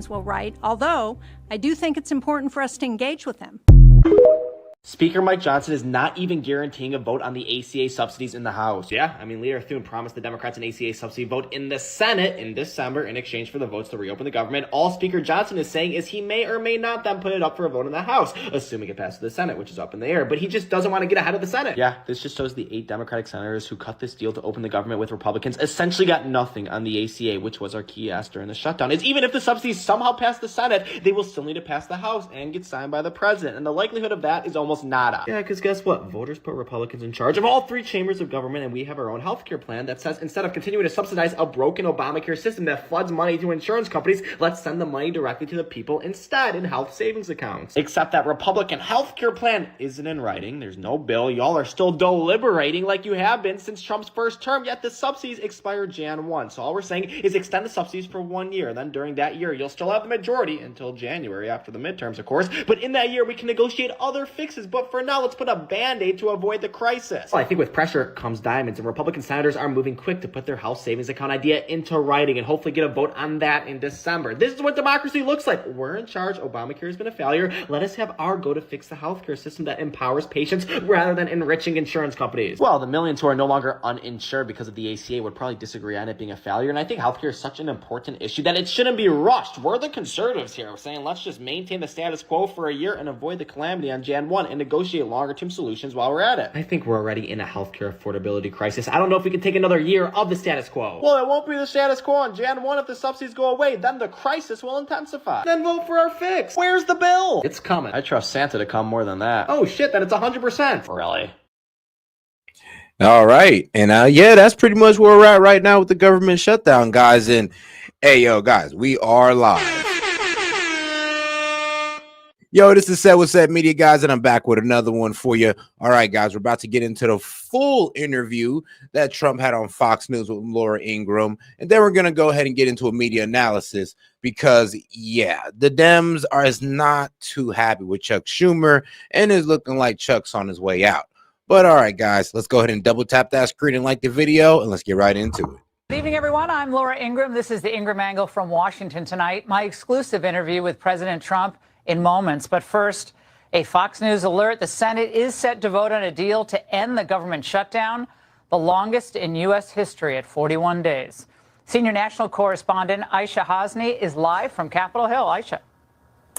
will write, although I do think it's important for us to engage with them. Speaker Mike Johnson is not even guaranteeing a vote on the ACA subsidies in the House. Yeah, I mean, Leader Thune promised the Democrats an ACA subsidy vote in the Senate in December in exchange for the votes to reopen the government. All Speaker Johnson is saying is he may or may not then put it up for a vote in the House, assuming it passes the Senate, which is up in the air. But he just doesn't want to get ahead of the Senate. Yeah, this just shows the 8 Democratic senators who cut this deal to open the government with Republicans essentially got nothing on the ACA, which was our key ask during the shutdown. Is even if the subsidies somehow pass the Senate, they will still need to pass the House and get signed by the president. And the likelihood of that is almost nada. Yeah, because guess what? Voters put Republicans in charge of all 3 chambers of government, and we have our own healthcare plan that says instead of continuing to subsidize a broken Obamacare system that floods money to insurance companies, let's send the money directly to the people instead in health savings accounts. Except that Republican healthcare plan isn't in writing. There's no bill. Y'all are still deliberating like you have been since Trump's first term, yet the subsidies expire Jan 1. So all we're saying is extend the subsidies for 1 year. Then during that year, you'll still have the majority until January after the midterms, of course. But in that year, we can negotiate other fixes. But for now, let's put a band-aid to avoid the crisis. Well, I think with pressure comes diamonds, and Republican senators are moving quick to put their house savings account idea into writing and hopefully get a vote on that in December. This is what democracy looks like. We're in charge. Obamacare has been a failure. Let us have our go to fix the healthcare system that empowers patients rather than enriching insurance companies. Well, the millions who are no longer uninsured because of the ACA would probably disagree on it being a failure, and I think healthcare is such an important issue that it shouldn't be rushed. We're the conservatives here saying let's just maintain the status quo for a year and avoid the calamity on Jan 1 and negotiate longer-term solutions while we're at it. I think we're already in a healthcare affordability crisis. I don't know if we can take another year of the status quo. Well, it won't be the status quo on Jan 1 if the subsidies go away. Then the crisis will intensify. Then vote for our fix. Where's the bill? It's coming. I trust Santa to come more than that. Oh shit, then it's 100%. Really? All right. And yeah, that's pretty much where we're at right now with the government shutdown, guys. And hey, yo, guys, we are live. Yo, this is S.E.T. with S.E.T. Media, guys, and I'm back with another one for you. All right, guys, we're about to get into the full interview that Trump had on Fox News with Laura Ingraham, and then we're going to go ahead and get into a media analysis because, yeah, the Dems is not too happy with Chuck Schumer and is looking like Chuck's on his way out. But all right, guys, let's go ahead and double tap that screen and like the video, and let's get right into it. Good evening, everyone. I'm Laura Ingraham. This is the Ingraham Angle from Washington tonight. My exclusive interview with President Trump in moments. But first, a Fox News alert. The Senate is set to vote on a deal to end the government shutdown, the longest in U.S. history at 41 days. Senior national correspondent Aisha Hasni is live from Capitol Hill. Aisha.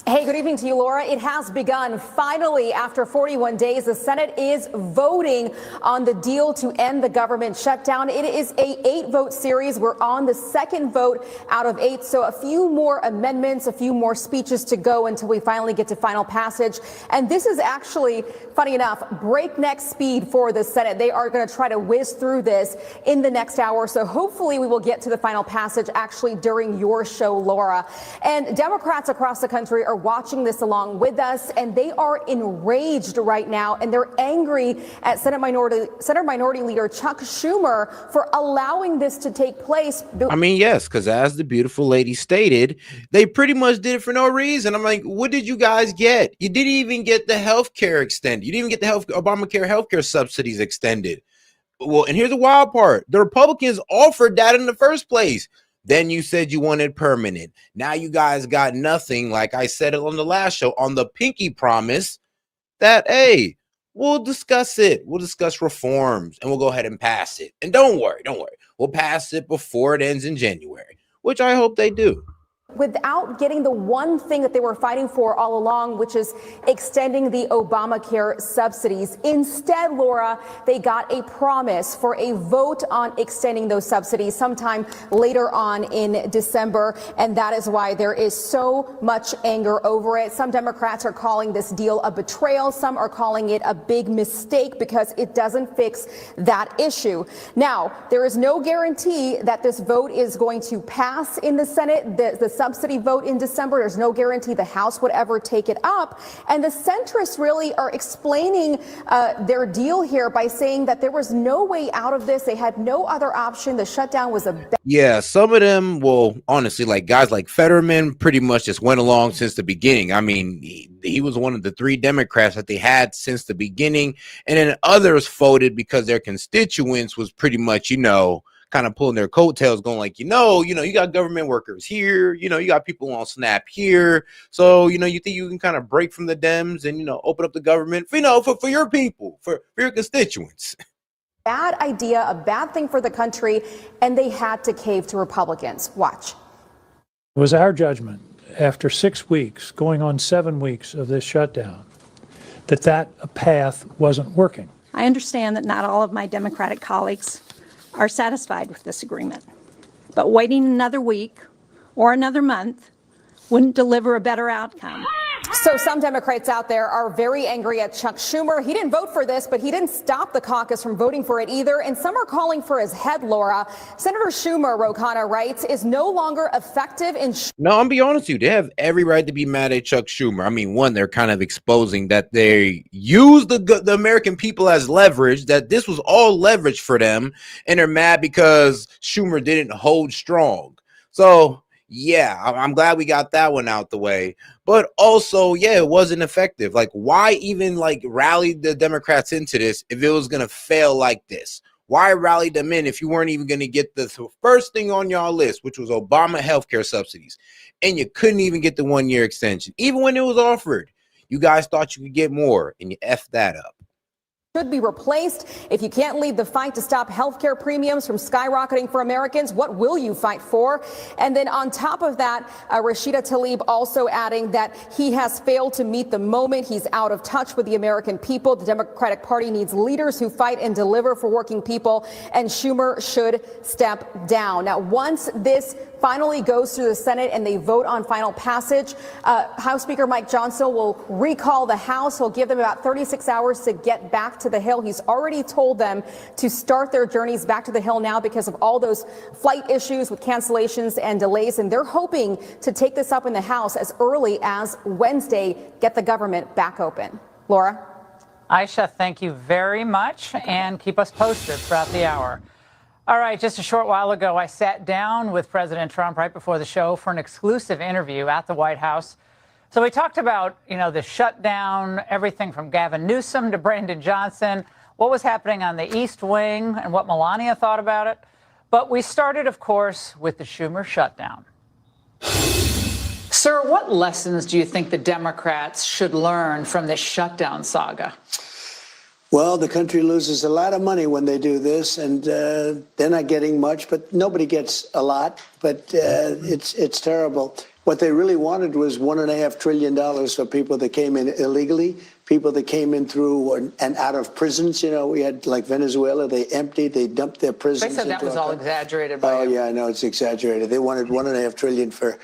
Hey, good evening to you, Laura. It has begun. Finally, after 41 days, the Senate is voting on the deal to end the government shutdown. It is a 8-vote series. We're on the second vote out of 8. So a few more amendments, a few more speeches to go until we finally get to final passage. And this is actually, funny enough, breakneck speed for the Senate. They are going to try to whiz through this in the next hour. So hopefully we will get to the final passage actually during your show, Laura. And Democrats across the country are watching this along with us, and they are enraged right now, and they're angry at Senate Minority Leader Chuck Schumer for allowing this to take place. I mean, yes, because as the beautiful lady stated, they pretty much did it for no reason. I'm like, what did you guys get? You didn't even get the health care extended. You didn't even get the Obamacare healthcare subsidies extended. Well, and here's the wild part. The Republicans offered that in the first place. Then you said you wanted permanent. Now you guys got nothing, like I said on the last show, on the pinky promise that, hey, we'll discuss it. We'll discuss reforms, and we'll go ahead and pass it. And don't worry. We'll pass it before it ends in January, which I hope they do. Without getting the one thing that they were fighting for all along, which is extending the Obamacare subsidies. Instead, Laura, they got a promise for a vote on extending those subsidies sometime later on in December. And that is why there is so much anger over it. Some Democrats are calling this deal a betrayal. Some are calling it a big mistake because it doesn't fix that issue. Now, there is no guarantee that this vote is going to pass in the Senate. The subsidy vote in December. There's no guarantee the House would ever take it up. And the centrists really are explaining their deal here by saying that there was no way out of this. They had no other option. The shutdown was a... Yeah, some of them will honestly, like guys like Fetterman pretty much just went along since the beginning. I mean, he was one of the 3 Democrats that they had since the beginning. And then others voted because their constituents was pretty much, kind of pulling their coattails, going like, you got government workers here, you got people on SNAP here. So, you think you can kind of break from the Dems and, open up the government, for your people, for your constituents. Bad idea, a bad thing for the country, and they had to cave to Republicans. Watch. It was our judgment after 6 weeks, going on 7 weeks of this shutdown, that path wasn't working. I understand that not all of my Democratic colleagues are satisfied with this agreement, but waiting another week or another month wouldn't deliver a better outcome. So some Democrats out there are very angry at Chuck Schumer. He didn't vote for this, but he didn't stop the caucus from voting for it either. And some are calling for his head, Laura. Senator Schumer, Rokana writes, is no longer effective in... No, I'm be honest with you. They have every right to be mad at Chuck Schumer. I mean, one, they're kind of exposing that they use the American people as leverage, that this was all leverage for them. And they're mad because Schumer didn't hold strong. So... yeah, I'm glad we got that one out the way. But also, yeah, it wasn't effective. Like, why even rally the Democrats into this if it was going to fail like this? Why rally them in if you weren't even going to get the first thing on your list, which was Obama healthcare subsidies, and you couldn't even get the 1-year extension, even when it was offered? You guys thought you could get more, and you effed that up. Should be replaced. If you can't lead the fight to stop healthcare premiums from skyrocketing for Americans, what will you fight for? And then on top of that, Rashida Tlaib also adding that he has failed to meet the moment. He's out of touch with the American people. The Democratic Party needs leaders who fight and deliver for working people, and Schumer should step down. Now, once this finally goes through the Senate and they vote on final passage, House Speaker Mike Johnson will recall the House. He'll give them about 36 hours to get back to the Hill. He's already told them to start their journeys back to the Hill now because of all those flight issues with cancellations and delays. And they're hoping to take this up in the House as early as Wednesday, get the government back open. Laura? Aisha, thank you very much, and keep us posted throughout the hour. All right, just a short while ago, I sat down with President Trump right before the show for an exclusive interview at the White House. So we talked about, the shutdown, everything from Gavin Newsom to Brandon Johnson, what was happening on the East Wing and what Melania thought about it. But we started, of course, with the Schumer shutdown. Sir, what lessons do you think the Democrats should learn from this shutdown saga? Well, the country loses a lot of money when they do this, and they're not getting much, but nobody gets a lot. But it's terrible. What they really wanted was $1.5 trillion for people that came in illegally, people that came in through and out of prisons. We had like Venezuela, they emptied, they dumped their prisons. They said that was all exaggerated by you. Yeah, I know it's exaggerated. They wanted $1.5 trillion for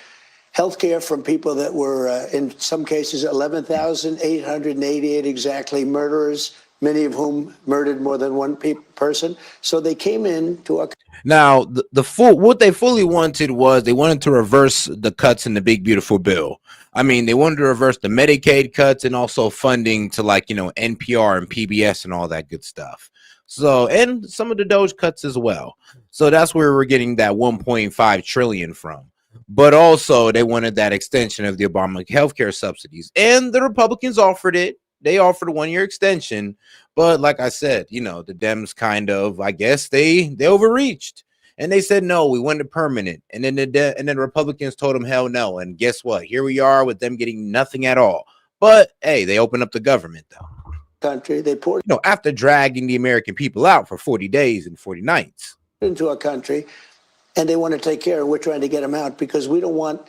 health care from people that were, in some cases, 11,888 exactly murderers, many of whom murdered more than one person. So they came in to our... Now, what they fully wanted was they wanted to reverse the cuts in the big, beautiful bill. I mean, they wanted to reverse the Medicaid cuts and also funding to NPR and PBS and all that good stuff. So, and some of the Doge cuts as well. So that's where we're getting that 1.5 trillion from. But also they wanted that extension of the Obama healthcare subsidies, and the Republicans offered it. They offered a 1-year extension, but like I said, the Dems kind of, I guess they overreached, and they said no, we want it permanent. And then the Republicans told them hell no. And guess what? Here we are with them getting nothing at all. But hey, they opened up the government though. Country, they poured after dragging the American people out for 40 days and 40 nights into our country, and they want to take care. And we're trying to get them out because we don't want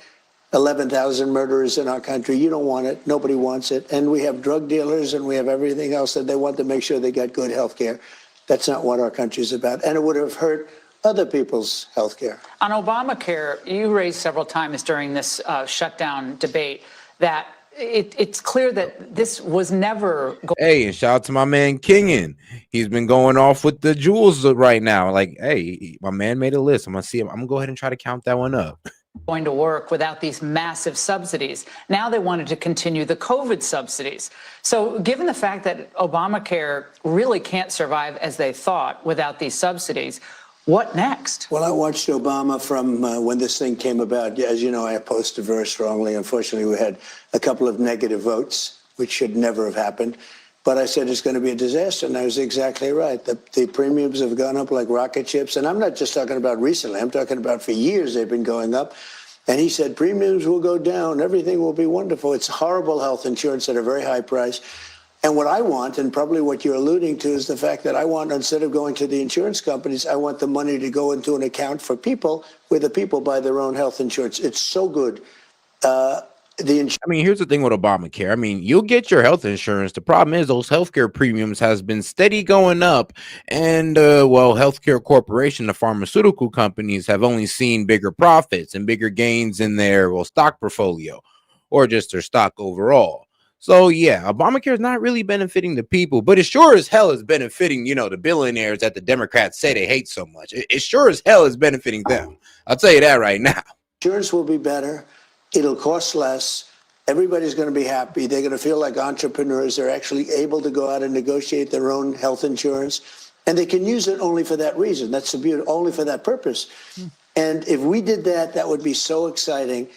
11,000 murderers in our country. You don't want it. Nobody wants it. And we have drug dealers and we have everything else that they want to make sure they get good health care. That's not what our country is about. And it would have hurt other people's health care. On Obamacare, you raised several times during this shutdown debate that it's clear that this was never... Hey, and shout out to my man Kingen. He's been going off with the jewels right now. Hey, my man made a list. I'm going to see him. I'm going to go ahead and try to count that one up. Going to work without these massive subsidies. Now they wanted to continue the COVID subsidies. So given the fact that Obamacare really can't survive as they thought without these subsidies, what next? Well, I watched Obama from when this thing came about. As you know, I opposed it very strongly. Unfortunately, we had a couple of negative votes, which should never have happened. But I said it's going to be a disaster, and I was exactly right. The premiums have gone up like rocket ships, and I'm not just talking about recently. I'm talking about for years they've been going up. And he said premiums will go down, everything will be wonderful. It's horrible health insurance at a very high price. And what I want, and probably what you're alluding to, is the fact that I want, instead of going to the insurance companies, I want the money to go into an account for people where the people buy their own health insurance. It's so good. I mean, here's the thing with Obamacare. I mean, you'll get your health insurance. The problem is those healthcare premiums has been steady going up, and well, healthcare corporation, the pharmaceutical companies have only seen bigger profits and bigger gains in their stock portfolio, or just their stock overall. So yeah, Obamacare is not really benefiting the people, but it sure as hell is benefiting, the billionaires that the Democrats say they hate so much. It sure as hell is benefiting them. I'll tell you that right now. Insurance will be better. It'll cost less. Everybody's going to be happy. They're going to feel like entrepreneurs. They're actually able to go out and negotiate their own health insurance. And they can use it only for that reason. That's the beauty, only for that purpose. And if we did that, that would be so exciting.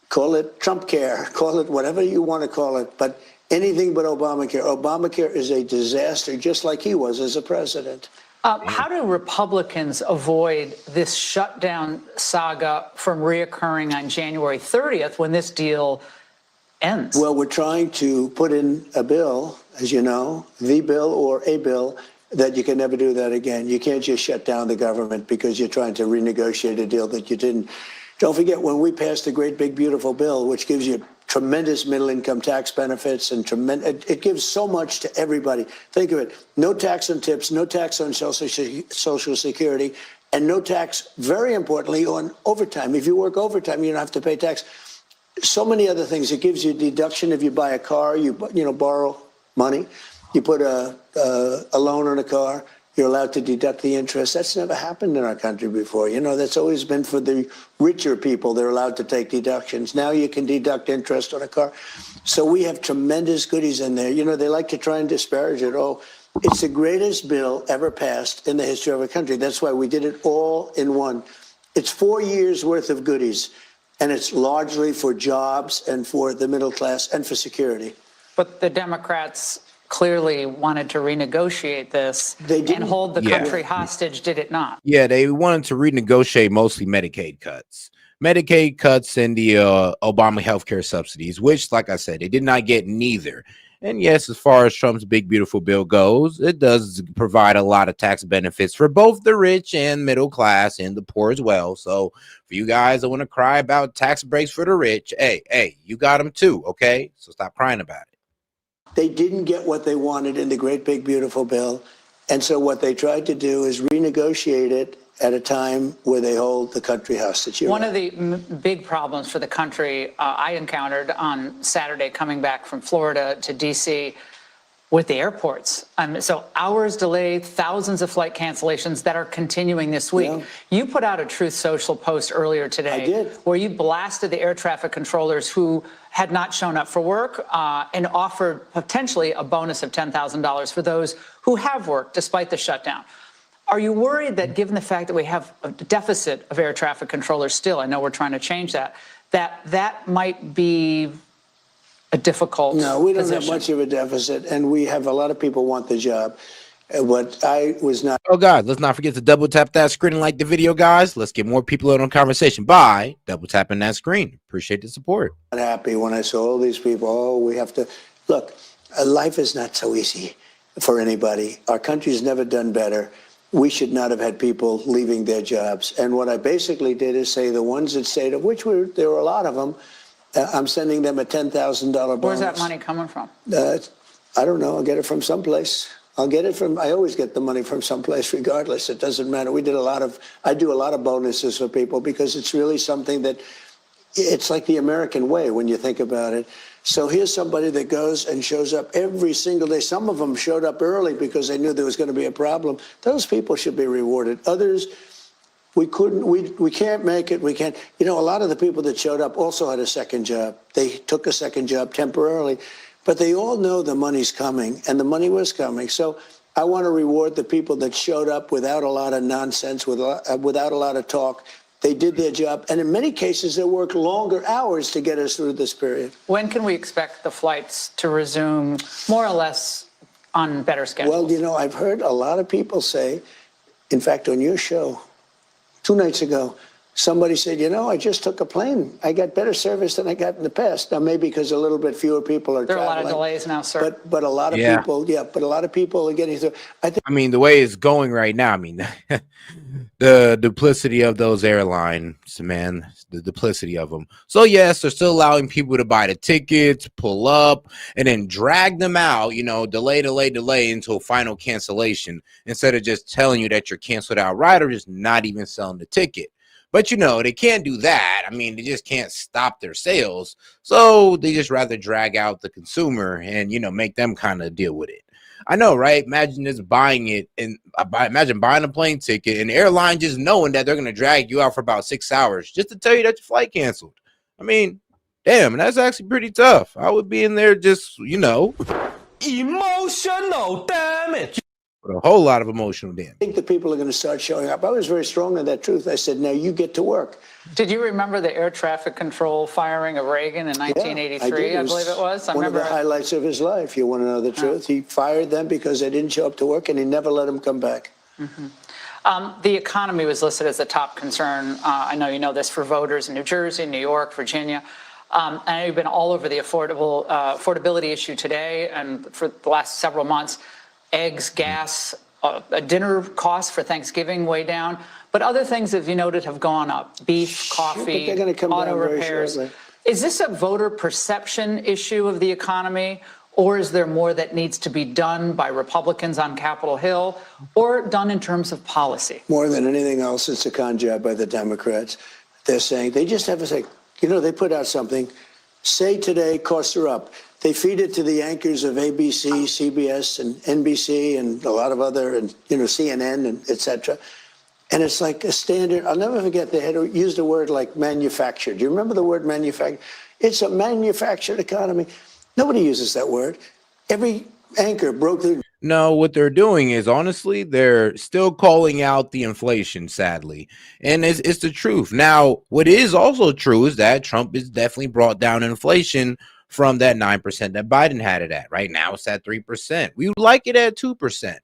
Call it Trump care, call it whatever you want to call it, but anything but Obamacare. Obamacare is a disaster, just like he was as a president. How do Republicans avoid this shutdown saga from reoccurring on January 30th when this deal ends? Well, we're trying to put in a bill, as you know, the bill or a bill, that you can never do that again. You can't just shut down the government because you're trying to renegotiate a deal that you didn't. Don't forget, when we passed the great big beautiful bill, which gives you tremendous middle income tax benefits and it gives so much to everybody. Think of it, no tax on tips, no tax on Social Security, and no tax, very importantly, on overtime. If you work overtime, you don't have to pay tax. So many other things. It gives you a deduction if you buy a car, you borrow money, you put a loan on a car, you're allowed to deduct the interest. That's never happened in our country before. That's always been for the richer people. They're allowed to take deductions. Now you can deduct interest on a car. So we have tremendous goodies in there. They like to try and disparage it. Oh, it's the greatest bill ever passed in the history of our country. That's why we did it all in one. It's 4 years worth of goodies, and it's largely for jobs and for the middle class and for security. But the Democrats clearly wanted to renegotiate this and hold the country hostage, did it not? Yeah, they wanted to renegotiate mostly Medicaid cuts. Medicaid cuts and the Obama healthcare subsidies, which, like I said, they did not get neither. And yes, as far as Trump's big, beautiful bill goes, it does provide a lot of tax benefits for both the rich and middle class and the poor as well. So for you guys that want to cry about tax breaks for the rich, hey, you got them too, okay? So stop crying about it. They didn't get what they wanted in the great big beautiful bill. And so what they tried to do is renegotiate it at a time where they hold the country hostage. One of the big problems for the country I encountered on Saturday coming back from Florida to D.C. with the airports. So hours delayed, thousands of flight cancellations that are continuing this week. Yeah. You put out a Truth Social post earlier today. I did. Where you blasted the air traffic controllers who had not shown up for work and offered potentially a bonus of $10,000 for those who have worked despite the shutdown. Are you worried that given the fact that we have a deficit of air traffic controllers still, I know we're trying to change that might be a difficult No, we don't position? have much of a deficit, and we have a lot of people want the job. What I was not Oh, guys, let's not forget to double tap that screen and like the video, guys. Let's get more people in on conversation by double tapping that screen. Appreciate the support. happy when I saw all these people. Oh, we have to look. Life is not so easy for anybody. Our country's never done better. We should not have had people leaving their jobs. And what I basically did is say the ones that stayed, of which there were a lot of them, I'm sending them a $10,000 bonus. Where's that money coming from? I don't know. I'll get it from someplace. I always get the money from someplace regardless. It doesn't matter. I do a lot of bonuses for people because it's really something that, it's like the American way when you think about it. So here's somebody that goes and shows up every single day. Some of them showed up early because they knew there was going to be a problem. Those people should be rewarded. Others, we can't make it. We can't. A lot of the people that showed up also had a second job. They took a second job temporarily. But they all know the money's coming, and the money was coming. So I want to reward the people that showed up without a lot of nonsense, without a lot of talk. They did their job, and in many cases, they worked longer hours to get us through this period. When can we expect the flights to resume more or less on better schedules? Well, I've heard a lot of people say, in fact, on your show 2 nights ago, somebody said, I just took a plane. I got better service than I got in the past. Now, maybe because a little bit fewer people are There are traveling. a lot of delays now, sir. But a lot of people, but a lot of people are getting through. I mean, the way it's going right now, I mean, the duplicity of those airlines, man, the duplicity of them. So, yes, they're still allowing people to buy the tickets, pull up, and then drag them out, delay until final cancellation instead of just telling you that you're canceled outright or just not even selling the ticket. But, they can't do that. I mean, they just can't stop their sales. So they just rather drag out the consumer and, make them kind of deal with it. I know, right? Imagine just buying it and imagine buying a plane ticket and the airline just knowing that they're going to drag you out for about 6 hours just to tell you that your flight canceled. I mean, damn, that's actually pretty tough. I would be in there just, emotional damage. with a whole lot of emotional damage. I think the people are going to start showing up. I was very strong on that truth. I said, now you get to work. Did you remember the air traffic control firing of Reagan in 1983, Yeah, I believe it was? One of the highlights of his life. You want to know the truth? He fired them because they didn't show up to work, and he never let them come back. The economy was listed as a top concern. I know you know this for voters in New Jersey, New York, Virginia. I know you've been all over the affordability issue today and for the last several months. Eggs, gas, a dinner cost for Thanksgiving way down. But other things, as you noted, have gone up. Beef, coffee, they're going to come auto down very repairs. shortly. Is this a voter perception issue of the economy? Or is there more that needs to be done by Republicans on Capitol Hill or done in terms of policy? More than anything else, it's a con job by the Democrats. They're saying, they just have to say, they put out something, say today costs are up. They feed it to the anchors of ABC, CBS, and NBC, and a lot of other, and CNN, and et cetera. And it's like a standard. I'll never forget, they had used a word like manufactured. Do you remember the word manufactured? It's a manufactured economy. Nobody uses that word. Every anchor broke through. No, what they're doing is, honestly, they're still calling out the inflation, sadly. And it's the truth. Now, what is also true is that Trump has definitely brought down inflation from that 9% that Biden had it at. Right now, it's at 3%. We would like it at 2%,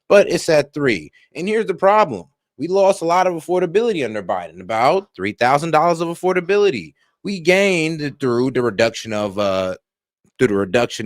but it's at 3%. And here's the problem. We lost a lot of affordability under Biden, about $3,000 of affordability. We gained through the reduction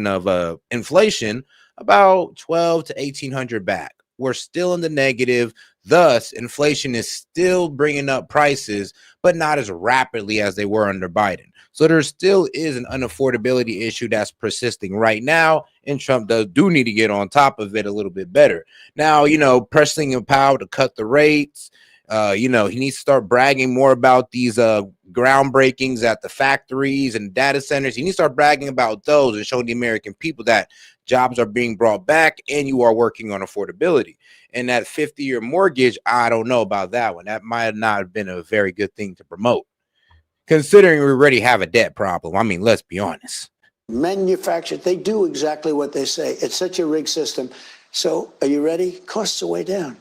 of inflation about 12 to 1,800 back. We're still in the negative. Thus, inflation is still bringing up prices, but not as rapidly as they were under Biden. So there still is an unaffordability issue that's persisting right now, and Trump do need to get on top of it a little bit better. Now, pressing of power to cut the rates. He needs to start bragging more about these groundbreakings at the factories and data centers. He needs to start bragging about those and showing the American people that jobs are being brought back and you are working on affordability. And that 50-year mortgage, I don't know about that one. That might not have been a very good thing to promote, considering we already have a debt problem. I mean, let's be honest. Manufactured. They do exactly what they say. It's such a rigged system. So are you ready? Costs are way down.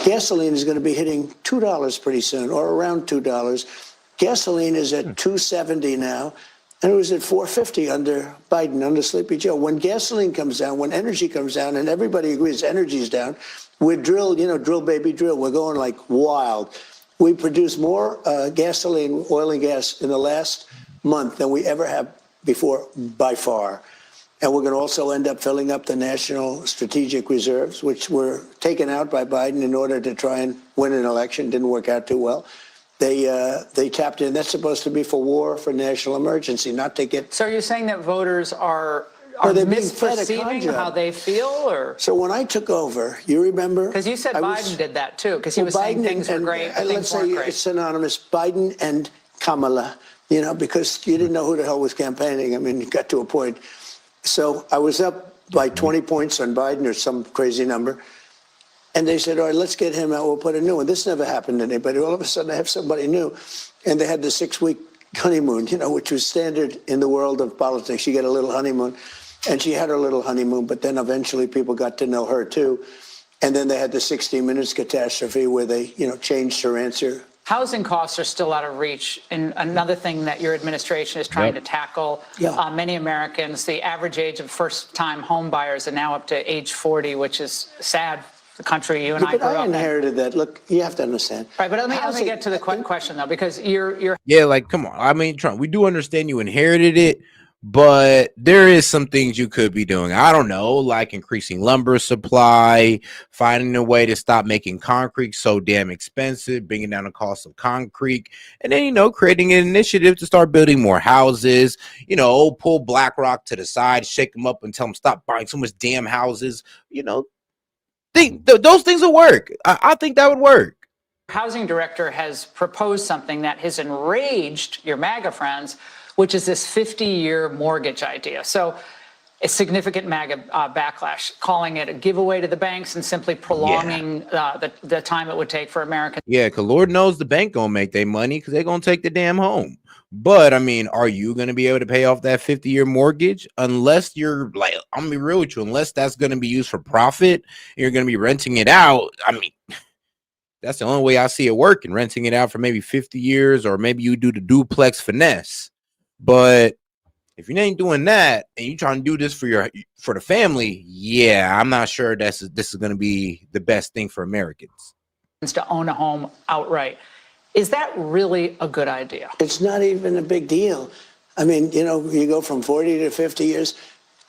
Gasoline is going to be hitting $2 pretty soon, or around $2. Gasoline is at $2.70 now, and it was at $4.50 under Biden, under Sleepy Joe. When gasoline comes down, when energy comes down, and everybody agrees energy is down, we're drilled, drill, baby, drill. We're going like wild. We produce more gasoline, oil and gas in the last month than we ever have before, by far. And we're going to also end up filling up the national strategic reserves, which were taken out by Biden in order to try and win an election. Didn't work out too well. They tapped in. That's supposed to be for war, for national emergency, not to get. So are you saying that voters are misperceiving how they feel, or? So when I took over, you remember? Because you said Biden did that too, because he was saying things were great, but things weren't great. It's synonymous, Biden and Kamala, because you didn't know who the hell was campaigning. I mean, it got to a point. So I was up by 20 points on Biden or some crazy number. And they said, all right, let's get him out. We'll put a new one. This never happened to anybody. All of a sudden, I have somebody new. And they had the 6-week honeymoon, which was standard in the world of politics. You get a little honeymoon. And she had her little honeymoon, but then eventually people got to know her, too. And then they had the 60 Minutes catastrophe where they, changed her answer Housing costs are still out of reach, and another thing that your administration is trying to tackle. Yeah. Many Americans, the average age of first-time home buyers are now up to age 40, which is sad. The country you and I But grew up I in. inherited that. Look, you have to understand. Right, but let me get to the question though, because you're Yeah, like, come on. I mean, Trump, we do understand you inherited it, but there is some things you could be doing. I don't know, like increasing lumber supply, finding a way to stop making concrete so damn expensive, bringing down the cost of concrete, and then, creating an initiative to start building more houses, pull BlackRock to the side, shake them up and tell them stop buying so much damn houses. Those things will work. I think that would work. housing director has proposed something that has enraged your MAGA friends, which is this 50-year mortgage idea. So a significant MAGA backlash, calling it a giveaway to the banks and simply prolonging the time it would take for Americans. Yeah, because Lord knows the bank gonna make their money because they're gonna take the damn home. But I mean, are you gonna be able to pay off that 50-year mortgage unless you're like, I'm gonna be real with you, unless that's gonna be used for profit, you're gonna be renting it out. I mean, that's the only way I see it working, renting it out for maybe 50 years, or maybe you do the duplex finesse. But if you ain't doing that and you trying to do this for the family, yeah, I'm not sure this is going to be the best thing for Americans. To own a home outright. Is that really a good idea? It's not even a big deal. I mean, you go from 40 to 50 years,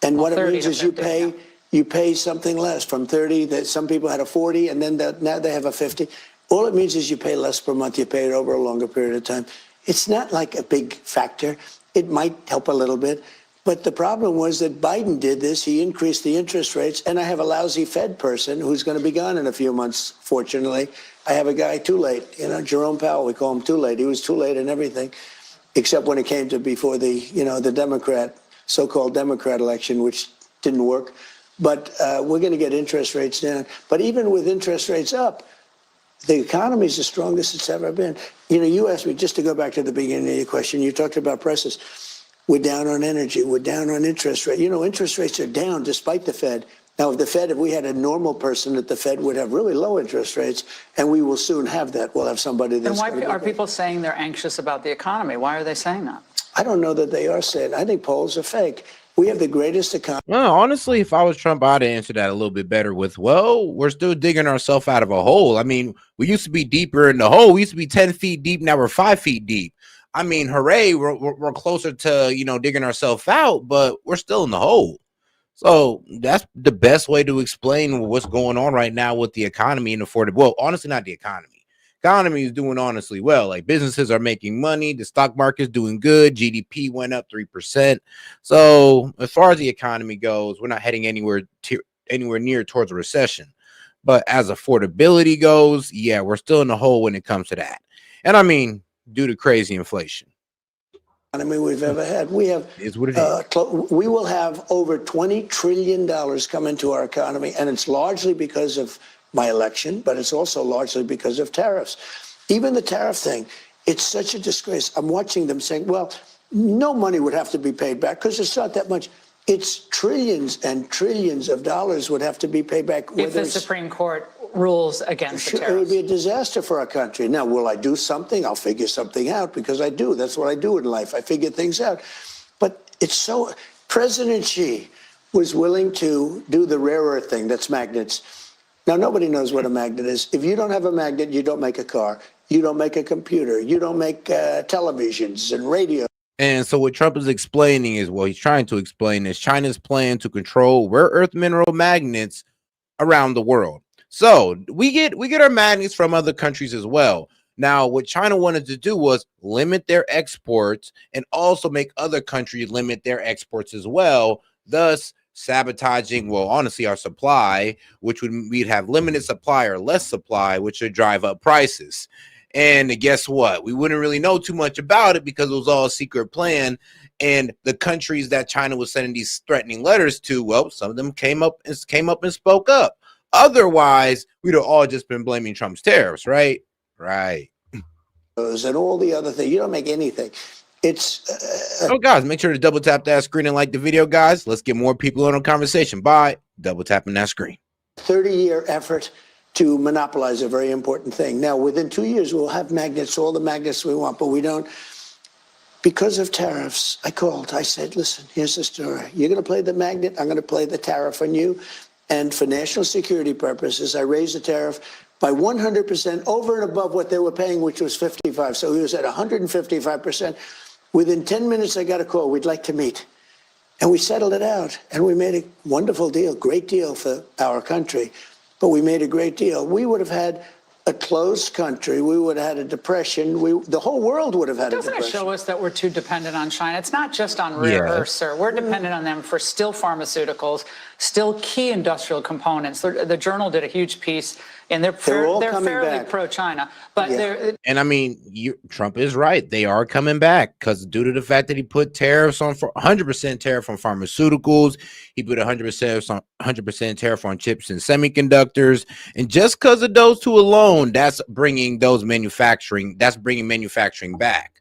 and what it means is 50, you pay something less from 30. That some people had a 40, and then now they have a 50. All it means is you pay less per month. You pay it over a longer period of time. It's not like a big factor. It might help a little bit. But the problem was that Biden did this. He increased the interest rates. And I have a lousy Fed person who's going to be gone in a few months, fortunately. I have a guy too late. Jerome Powell, we call him too late. He was too late in everything, except when it came to before the so-called Democrat election, which didn't work. But we're going to get interest rates down. But even with interest rates up, the economy is the strongest it's ever been. You asked me, just to go back to the beginning of your question, you talked about prices. We're down on energy. We're down on interest rate. Interest rates are down despite the Fed. Now, if we had a normal person at the Fed, would have really low interest rates, and we will soon have that. We'll have somebody that's. And why are people saying they're anxious about the economy? Why are they saying that? I don't know that they are saying. I think polls are fake. We have the greatest economy. Well, honestly, if I was Trump, I'd answer that a little bit better with, well, we're still digging ourselves out of a hole. I mean, we used to be deeper in the hole. We used to be 10 feet deep. Now we're 5 feet deep. I mean, hooray, we're closer to, digging ourselves out, but we're still in the hole. So that's the best way to explain what's going on right now with the economy and affordable. Well, honestly, not the economy. Economy is doing honestly well. Like, businesses are making money. The stock market's doing good. GDP went up 3%. So as far as the economy goes, we're not heading anywhere near towards a recession. But as affordability goes, yeah, we're still in the hole when it comes to that. And I mean, due to crazy inflation. We've ever had. We have. Is what it is. We will have over $20 trillion come into our economy, and it's largely because of my election, but it's also largely because of tariffs. Even the tariff thing, it's such a disgrace. I'm watching them saying, well, no money would have to be paid back because it's not that much. It's trillions and trillions of dollars would have to be paid back. If the Supreme Court rules against the tariffs. It would be a disaster for our country. Now, will I do something? I'll figure something out because I do. That's what I do in life. I figure things out. But it's so. President Xi was willing to do the rare earth thing, that's magnets. Now, nobody knows what a magnet is. If you don't have a magnet, you don't make a car. You don't make a computer. You don't make televisions and radio. And so what Trump is explaining is, well, he's trying to explain is China's plan to control rare earth mineral magnets around the world. So we get our magnets from other countries as well. Now, what China wanted to do was limit their exports and also make other countries limit their exports as well, thus sabotaging, well, honestly, our supply, which we'd have limited supply or less supply, which would drive up prices. And guess what? We wouldn't really know too much about it because it was all a secret plan. And the countries that China was sending these threatening letters to, well, some of them came up and spoke up. Otherwise, we'd have all just been blaming Trump's tariffs, right? Right. And all the other things. You don't make anything. It's. Oh, guys, make sure to double tap that screen and like the video, guys. Let's get more people on a conversation by double tapping that screen. 30-year effort to monopolize a very important thing. Now, within 2 years, we'll have magnets, all the magnets we want, but we don't. Because of tariffs, I called. I said, listen, here's the story. You're going to play the magnet. I'm going to play the tariff on you. And for national security purposes, I raised the tariff by 100% over and above what they were paying, which was 55. So he was at 155%. Within 10 minutes, I got a call. We'd like to meet. And we settled it out. And we made a wonderful deal, great deal for our country. But we made a great deal. We would have had a closed country. We would have had a depression. The whole world would have had a depression. Doesn't it show us that we're too dependent on China? It's not just on rare earths, sir. We're dependent on them for still pharmaceuticals, still key industrial components. The Journal did a huge piece, and they're fairly pro-China. But and I mean, Trump is right. They are coming back because due to the fact that he put tariffs on 100% tariff on pharmaceuticals, he put 100% tariff on chips and semiconductors, and just because of those two alone, that's bringing manufacturing back.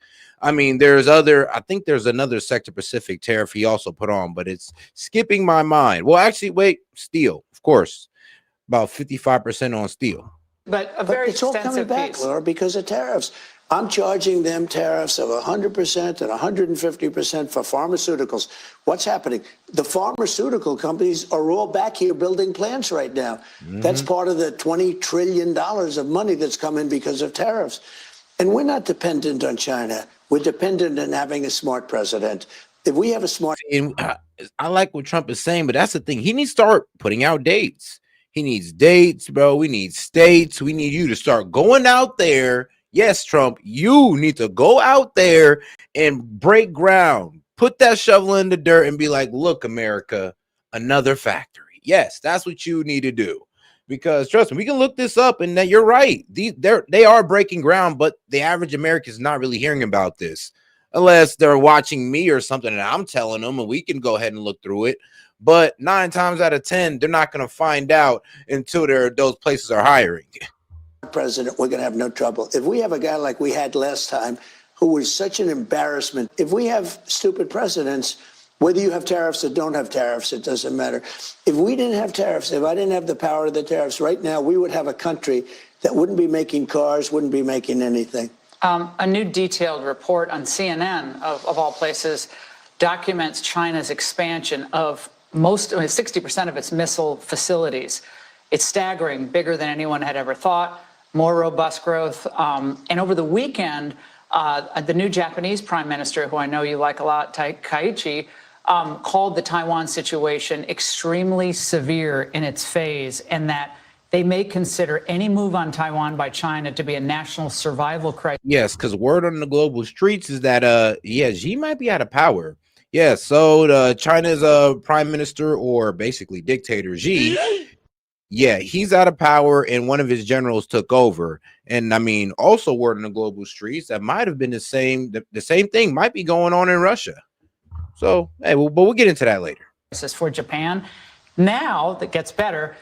I mean, I think there's another sector Pacific tariff he also put on, but it's skipping my mind. Well, actually, wait, steel, of course, about 55% on steel. But a very it's all coming back, Laura, because of tariffs. I'm charging them tariffs of 100% and 150% for pharmaceuticals. What's happening? The pharmaceutical companies are all back here building plants right now. That's part of the $20 trillion of money that's come in because of tariffs. And we're not dependent on China. We're dependent on having a smart president. If we have a smart... I like what Trump is saying, but that's the thing. He needs to start putting out dates. He needs dates, bro. We need states. We need you to start going out there. Yes, Trump, you need to go out there and break ground. Put that shovel in the dirt and be like, look, America, another factory. Yes, that's what you need to do. Because trust me, we can look this up, and that you're right. They are breaking ground, but the average American is not really hearing about this unless they're watching me or something and I'm telling them, and we can go ahead and look through it. But 9 times out of 10, they're not going to find out until those places are hiring. President, we're going to have no trouble. If we have a guy like we had last time, who was such an embarrassment, if we have stupid presidents, whether you have tariffs or don't have tariffs, it doesn't matter. If we didn't have tariffs, if I didn't have the power of the tariffs right now, we would have a country that wouldn't be making cars, wouldn't be making anything. A new detailed report on CNN, of all places, documents China's expansion of 60% of its missile facilities. It's staggering, bigger than anyone had ever thought, more robust growth. And over the weekend, the new Japanese prime minister, who I know you like a lot, Kaiichi, called the Taiwan situation extremely severe in its phase, and that they may consider any move on Taiwan by China to be a national survival crisis. Yes, because word on the global streets is that, Xi might be out of power. Yeah, so China's prime minister, or basically dictator Xi, yeah, he's out of power, and one of his generals took over. And I mean, also word on the global streets that might have been the same thing might be going on in Russia. So, hey, but we'll get into that later. This is for Japan. Now, that gets better.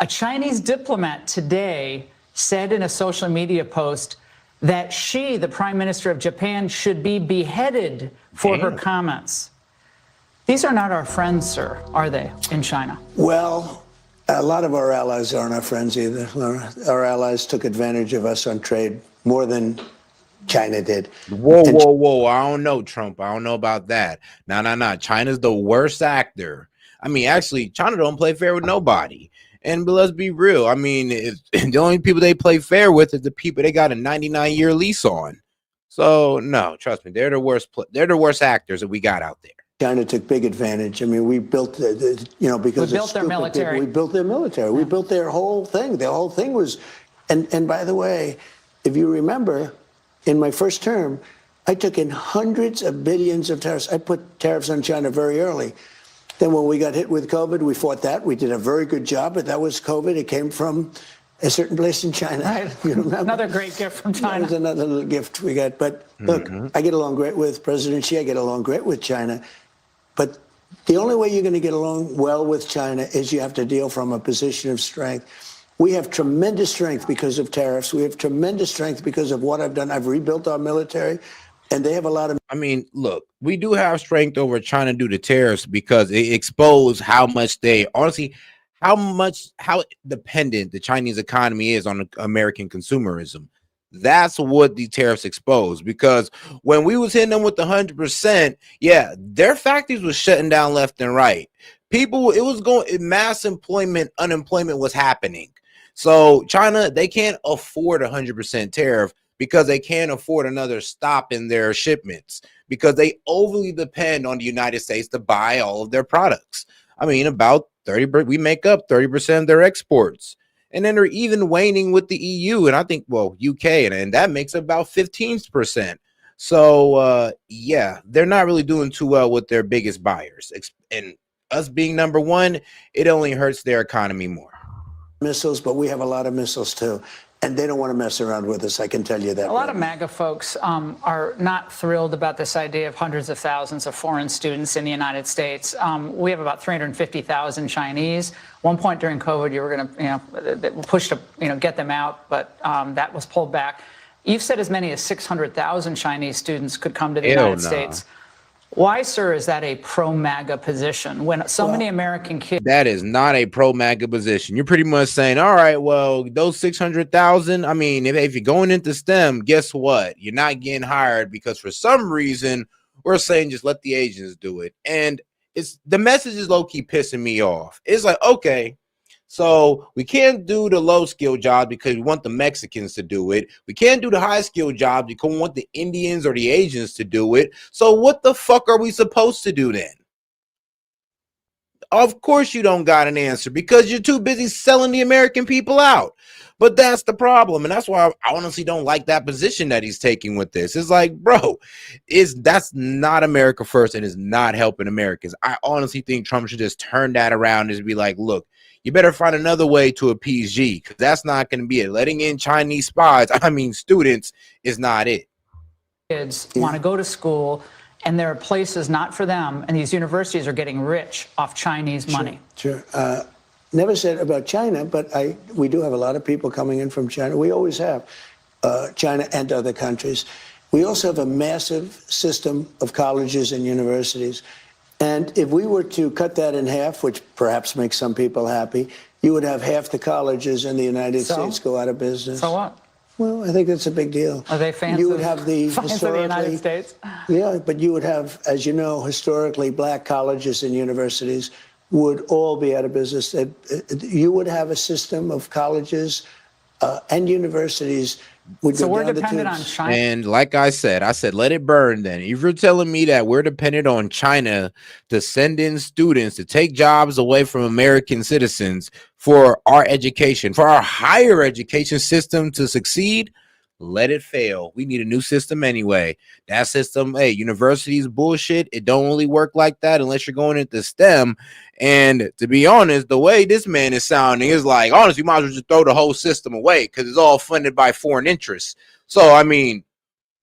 A Chinese diplomat today said in a social media post that she, the prime minister of Japan, should be beheaded for her comments. These are not our friends, sir, are they, in China? Well, a lot of our allies aren't our friends either, Laura. Our allies took advantage of us on trade more than China did. Whoa. I don't know, Trump. I don't know about that. No. China's the worst actor. I mean, actually, China don't play fair with nobody. And but let's be real. I mean, the only people they play fair with is the people they got a 99-year lease on. So no, trust me, they're the worst. They're the worst actors that we got out there. China took big advantage. I mean, we built because we built their military. We built their military. Yeah. We built their whole thing. The whole thing was, and by the way, if you remember, in my first term, I took in hundreds of billions of tariffs. I put tariffs on China very early. Then when we got hit with COVID, we fought that. We did a very good job, but that was COVID. It came from a certain place in China. Right. You remember? Another great gift from China. That was another little gift we got. But look, I get along great with President Xi. I get along great with China. But the only way you're going to get along well with China is you have to deal from a position of strength. We have tremendous strength because of tariffs. We have tremendous strength because of what I've done. I've rebuilt our military. And they have a lot of... I mean, look, we do have strength over China due to tariffs because it exposed how much they... Honestly, how dependent the Chinese economy is on American consumerism. That's what the tariffs expose, because when we was hitting them with the 100%, yeah, their factories was shutting down left and right. People, it was going, mass unemployment was happening. So China, they can't afford 100% tariff because they can't afford another stop in their shipments, because they overly depend on the United States to buy all of their products. I mean, about 30, we make up 30% of their exports. And then they're even waning with the EU, and I think, well, UK, and that makes about 15%. So yeah, they're not really doing too well with their biggest buyers. And us being number one, it only hurts their economy more. Missiles, but we have a lot of missiles too. And they don't want to mess around with us, I can tell you that. A lot of MAGA folks are not thrilled about this idea of hundreds of thousands of foreign students in the United States. We have about 350,000 Chinese. One point during COVID, you were going to, push to, get them out, but that was pulled back. You've said as many as 600,000 Chinese students could come to the United States. Why, sir, is that a pro-MAGA position when so many American kids? That is not a pro-MAGA position. You're pretty much saying, all right, well, those 600,000, I mean, if you're going into STEM, guess what? You're not getting hired because for some reason we're saying just let the Asians do it. And it's the message is low-key pissing me off. It's like, okay, so we can't do the low-skill jobs because we want the Mexicans to do it. We can't do the high-skill jobs because we want the Indians or the Asians to do it. So what the fuck are we supposed to do then? Of course you don't got an answer because you're too busy selling the American people out. But that's the problem. And that's why I honestly don't like that position that he's taking with this. It's like, bro, that's not America first and is not helping Americans. I honestly think Trump should just turn that around and be like, look, you better find another way to appease G, because that's not going to be it. Letting in Chinese spies, I mean students, is not it. Kids want to go to school, and there are places not for them, and these universities are getting rich off Chinese money. Sure. Never said about China, but we do have a lot of people coming in from China. We always have, China and other countries. We also have a massive system of colleges and universities. And if we were to cut that in half, which perhaps makes some people happy, you would have half the colleges in the United States go out of business. So what? Well, I think that's a big deal. Are they fans you would have the of the United States? Yeah, but you would have, as you know, historically, black colleges and universities would all be out of business. You would have a system of colleges and universities. So we're dependent on China. And like I said, let it burn then. If you're telling me that we're dependent on China to send in students to take jobs away from American citizens for our education, for our higher education system to succeed, let it fail. We need a new system anyway. That system, hey, universities bullshit. It don't really work like that unless you're going into STEM. And to be honest, the way this man is sounding is like, honestly, you might as well just throw the whole system away because it's all funded by foreign interests. So, I mean,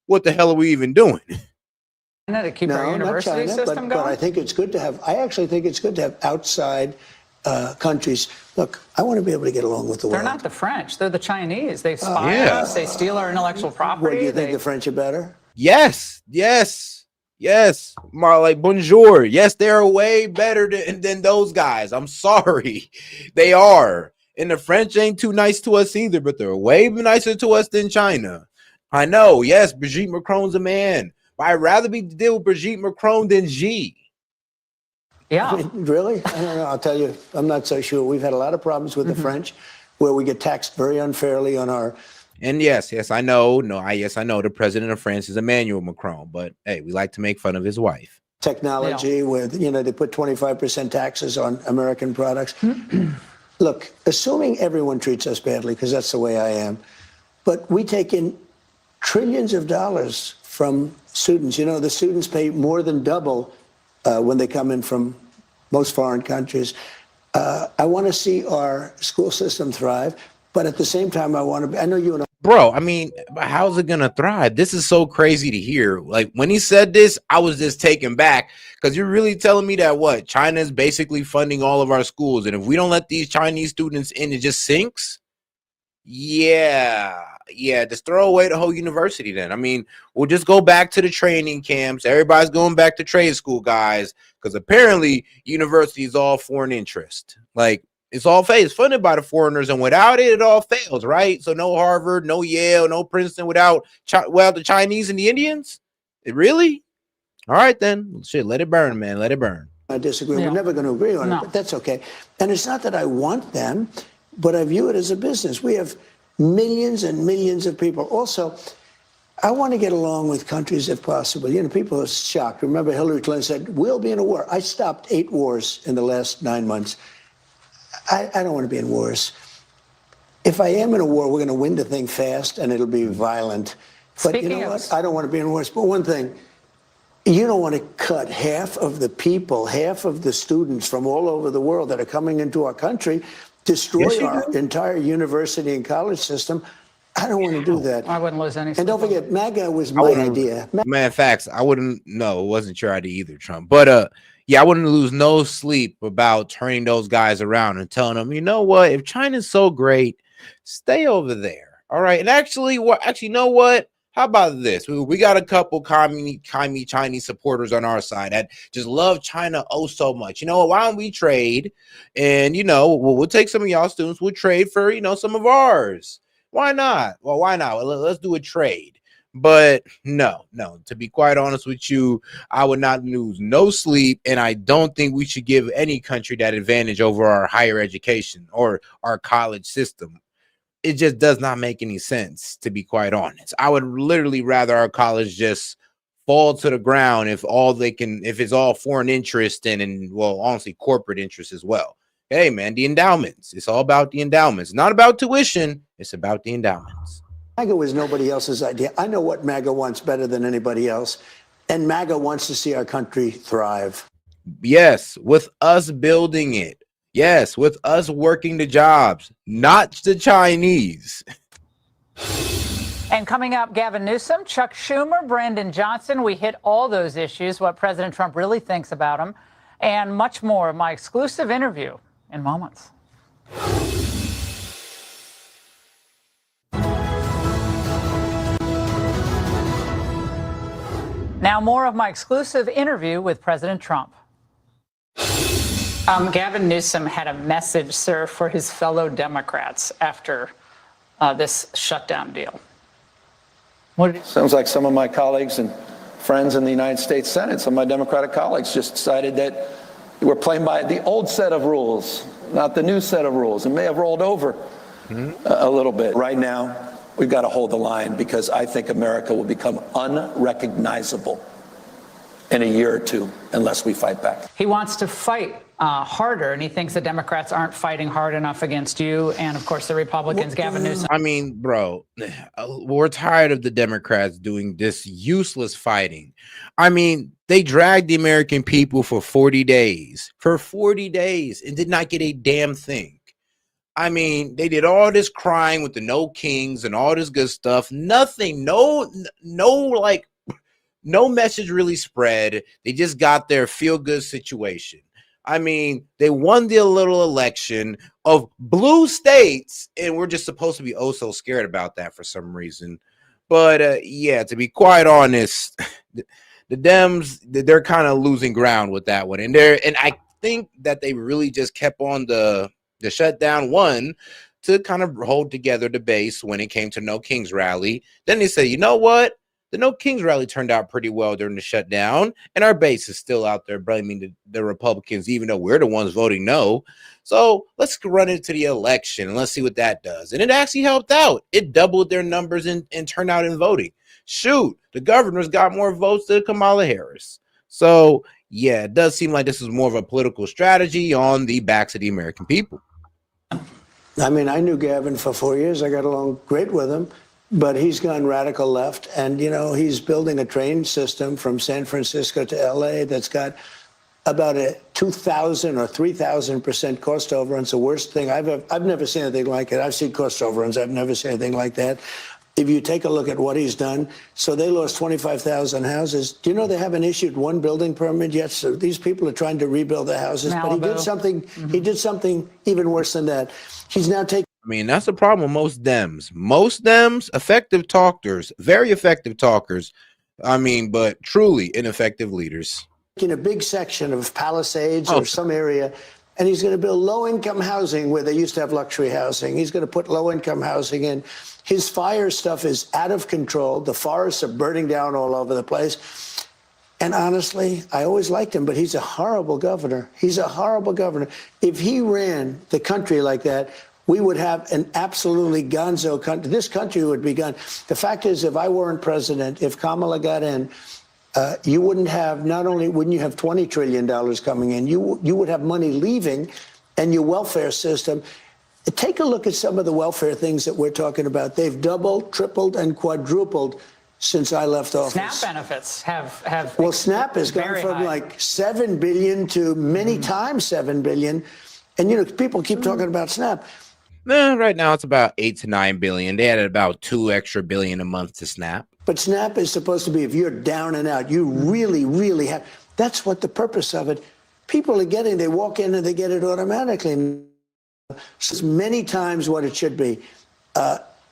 what the hell are we even doing? To keep our university system going? But I think it's good to have, I actually think it's good to have outside countries. Look, I want to be able to get along with the world. They're not the French. They're the Chinese. They spy on us. They steal our intellectual property. What, do you think the French are better? Yes. More like bonjour. Yes, they're way better than those guys. I'm sorry. They are. And the French ain't too nice to us either, but they're way nicer to us than China. I know. Yes, Brigitte Macron's a man. But I'd rather be deal with Brigitte Macron than G. Yeah. I mean, really? I don't know. I'll tell you, I'm not so sure. We've had a lot of problems with the French where we get taxed very unfairly on our. And yes, I know. I know the president of France is Emmanuel Macron, but hey, we like to make fun of his wife. Technology with, they put 25% taxes on American products. Look, assuming everyone treats us badly, because that's the way I am, but we take in trillions of dollars from students. The students pay more than double when they come in from most foreign countries. I want to see our school system thrive, but at the same time, I know you and I. Bro, I mean, how's it gonna thrive? This is so crazy to hear. Like when he said this, I was just taken back because you're really telling me that what? China is basically funding all of our schools, and if we don't let these Chinese students in, it just sinks? Yeah, just throw away the whole university then. I mean, we'll just go back to the training camps. Everybody's going back to trade school, guys, because apparently university is all foreign interest. Like, It's all fake. It's funded by the foreigners, and without it, it all fails, right? So no Harvard, no Yale, no Princeton without the Chinese and the Indians. It really? All right, then. Shit, let it burn, man. Let it burn. I disagree. We're never going to agree on it, but that's okay. And it's not that I want them, but I view it as a business. We have millions and millions of people. Also, I want to get along with countries if possible. You know, people are shocked. Remember, Hillary Clinton said, we'll be in a war. I stopped 8 wars in the last 9 months. I don't want to be in wars. If I am in a war, we're going to win the thing fast, and it'll be violent. But you know what? I don't want to be in wars. But one thing, you don't want to cut half of the people, half of the students from all over the world that are coming into our country, destroy our entire university and college system. I don't want to do that. I wouldn't lose any. And don't forget, MAGA was my idea. Man, facts. I wouldn't. No, it wasn't your idea either, Trump. But yeah, I wouldn't lose no sleep about turning those guys around and telling them, you know what? If China's so great, stay over there. All right. And actually, you know what? How about this? We got a couple commie Chinese supporters on our side that just love China oh so much. You know, why don't we trade? And, you know, we'll take some of y'all students. We'll trade for, you know, some of ours. Why not? Well, why not? Well, let's do a trade. But no, to be quite honest with you, I would not lose no sleep. And I don't think we should give any country that advantage over our higher education or our college system. It just does not make any sense, to be quite honest. I would literally rather our college just fall to the ground if it's all foreign interest and well, honestly, corporate interest as well. Hey, man, the endowments. It's all about the endowments. Not about tuition. It's about the endowments. MAGA was nobody else's idea. I know what MAGA wants better than anybody else. And MAGA wants to see our country thrive. Yes, with us building it. Yes, with us working the jobs, not the Chinese. And coming up, Gavin Newsom, Chuck Schumer, Brandon Johnson. We hit all those issues, what President Trump really thinks about them, and much more. My exclusive interview in moments. Now, more of my exclusive interview with President Trump. Gavin Newsom had a message, sir, for his fellow Democrats after this shutdown deal. Sounds like some of my colleagues and friends in the United States Senate, some of my Democratic colleagues just decided that we're playing by the old set of rules, not the new set of rules, and may have rolled over a little bit. Right now, we've got to hold the line because I think America will become unrecognizable in a year or two unless we fight back. He wants to fight harder, and he thinks the Democrats aren't fighting hard enough against you and, of course, the Republicans, Gavin Newsom. I mean, bro, we're tired of the Democrats doing this useless fighting. I mean, they dragged the American people for 40 days, and did not get a damn thing. I mean, they did all this crying with the no kings and all this good stuff. Nothing, no message really spread. They just got their feel-good situation. I mean, they won the little election of blue states, and we're just supposed to be oh so scared about that for some reason. But yeah, to be quite honest, the Dems, they're kind of losing ground with that one. And I think that they really just kept on the shutdown one to kind of hold together the base when it came to No Kings rally. Then they said, you know what? The No Kings rally turned out pretty well during the shutdown, and our base is still out there blaming the Republicans, even though we're the ones voting no. So let's run into the election and let's see what that does. And it actually helped out. It doubled their numbers in turnout in voting. Shoot, the governor's got more votes than Kamala Harris. So yeah, it does seem like this is more of a political strategy on the backs of the American people. I mean, I knew Gavin for 4 years. I got along great with him. But he's gone radical left, and, you know, he's building a train system from San Francisco to L.A. that's got about a 2,000 or 3,000% cost overrun. It's the worst thing I've never seen anything like it. I've seen cost overruns. I've never seen anything like that. If you take a look at what he's done, so they lost 25,000 houses. Do you know they haven't issued one building permit yet? So these people are trying to rebuild the houses. Malibu. But he did something. He did something even worse than that. He's now taking. I mean, that's the problem with most Dems. Most Dems, effective talkers, very effective talkers. I mean, but truly ineffective leaders. In a big section of Palisades or some area, And he's going to build low-income housing where they used to have luxury housing. He's going to put low-income housing in. His fire stuff is out of control. The forests are burning down all over the place. And honestly, I always liked him, but he's a horrible governor. He's a horrible governor. If he ran the country like that, we would have an absolutely gonzo country. This country would be gone. The fact is, if I weren't president, if Kamala got in, you wouldn't have, not only wouldn't you have $20 trillion coming in, you would have money leaving, and your welfare system. Take a look at some of the welfare things that we're talking about. They've doubled, tripled, and quadrupled since I left office. SNAP benefits have well, SNAP has gone from like $7 billion to many times $7 billion. And, you know, people keep talking about SNAP. Right now it's about 8 to 9 billion. They added about 2 extra billion a month to SNAP. But SNAP is supposed to be if you're down and out, you really, really have. That's what the purpose of it. People are getting, they walk in and they get it automatically. It's many times what it should be.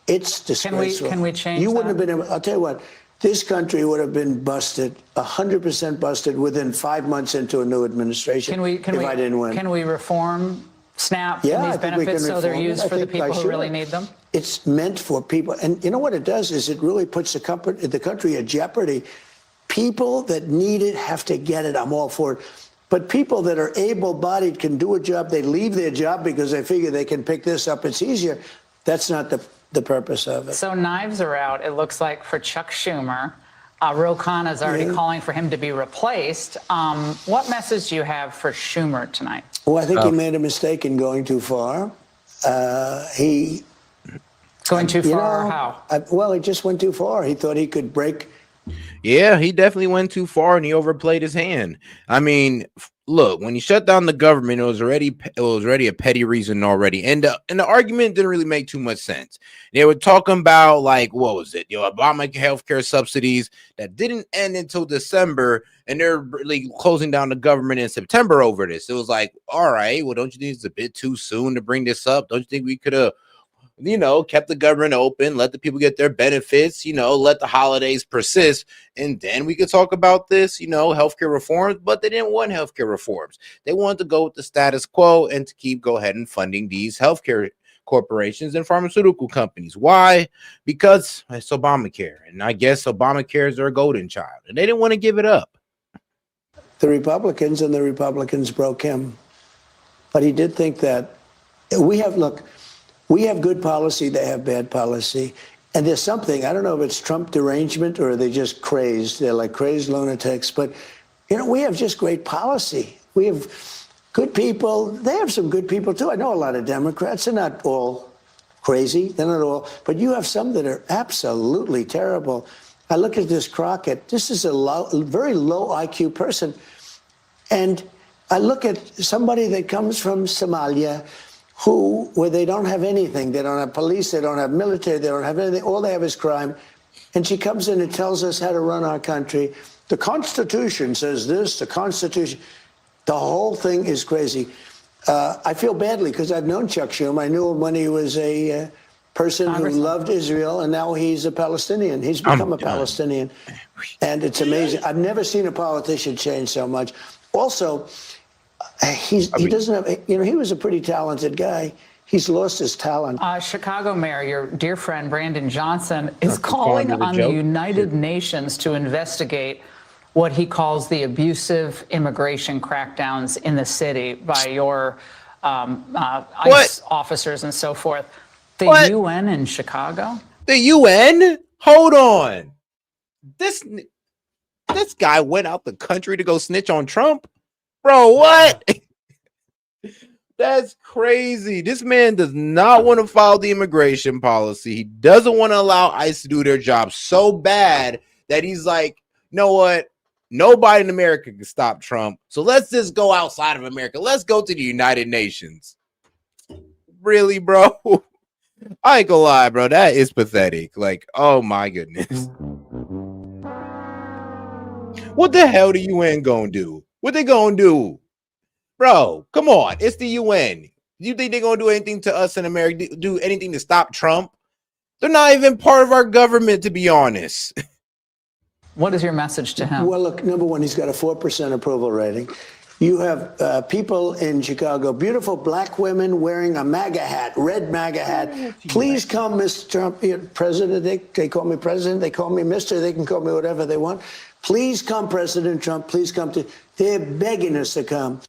It's disgraceful. Can we change You wouldn't that? have been able, I'll tell you what, this country would have been busted, 100% busted within 5 months into a new administration if I didn't win. Can we reform SNAP Yeah, and these I think we can benefits so they're reform it. used I for the think I people who should. really need them? It's meant for people. And you know what it does is it really puts the country at jeopardy. People that need it have to get it. I'm all for it. But people that are able-bodied can do a job. They leave their job because they figure they can pick this up. It's easier. That's not the purpose of it. So knives are out, it looks like, for Chuck Schumer. Ro Khanna is already calling for him to be replaced. What message do you have for Schumer tonight? Well, I think he made a mistake in going too far. Going too far? How? Well, he just went too far. He thought he could break. Yeah, he definitely went too far and he overplayed his hand. I mean, look, when he shut down the government, it was already a petty reason already. And the argument didn't really make too much sense. They were talking about, like, what was it? Obama healthcare subsidies that didn't end until December, and they're really closing down the government in September over this. It was like, all right, well, don't you think it's a bit too soon to bring this up? Don't you think we could have, kept the government open, let the people get their benefits, let the holidays persist, and then we could talk about this, healthcare reforms? But they didn't want healthcare reforms. They wanted to go with the status quo and to go ahead and funding these healthcare corporations and pharmaceutical companies. Why? Because it's Obamacare, and I guess Obamacare is their golden child, and they didn't want to give it up. The Republicans broke him. But he did think that we have good policy, they have bad policy. And there's something, I don't know if it's Trump derangement or are they just crazed. They're like crazed lunatics. But, we have just great policy. We have good people. They have some good people, too. I know a lot of Democrats. They're not all crazy. They're not all. But you have some that are absolutely terrible. I look at this Crockett. This is a very low IQ person. And I look at somebody that comes from Somalia, where they don't have anything. They don't have police, they don't have military, they don't have anything. All they have is crime. And she comes in and tells us how to run our country. The Constitution says this, the Constitution. The whole thing is crazy. I feel badly because I've known Chuck Schumer. I knew him when he was a person who loved Israel, and now he's a Palestinian. He's become a Palestinian. And it's amazing. I've never seen a politician change so much. Also, he doesn't have, he was a pretty talented guy. He's lost his talent. Chicago Mayor, your dear friend Brandon Johnson, is calling on the United Nations to investigate what he calls the abusive immigration crackdowns in the city by your ICE officers and so forth. The UN in Chicago? The UN? Hold on. This guy went out the country to go snitch on Trump? Bro, what? That's crazy. This man does not want to follow the immigration policy. He doesn't want to allow ICE to do their job so bad that he's like, you know what? Nobody in America can stop Trump. So let's just go outside of America. Let's go to the United Nations. Really, bro? I ain't gonna lie, bro. That is pathetic. Like, oh my goodness. What the hell the UN gonna do? What they gonna do? Bro, come on. It's the UN. You think they're gonna do anything to us in America? Do anything to stop Trump? They're not even part of our government, to be honest. What is your message to him? Well, look, number one, he's got a 4% approval rating. You have people in Chicago, beautiful black women wearing a MAGA hat, red MAGA hat. Please come, Mr. Trump, President. They call me President. They call me Mr. They can call me whatever they want. Please come, President Trump. Please come to. They're begging us to come.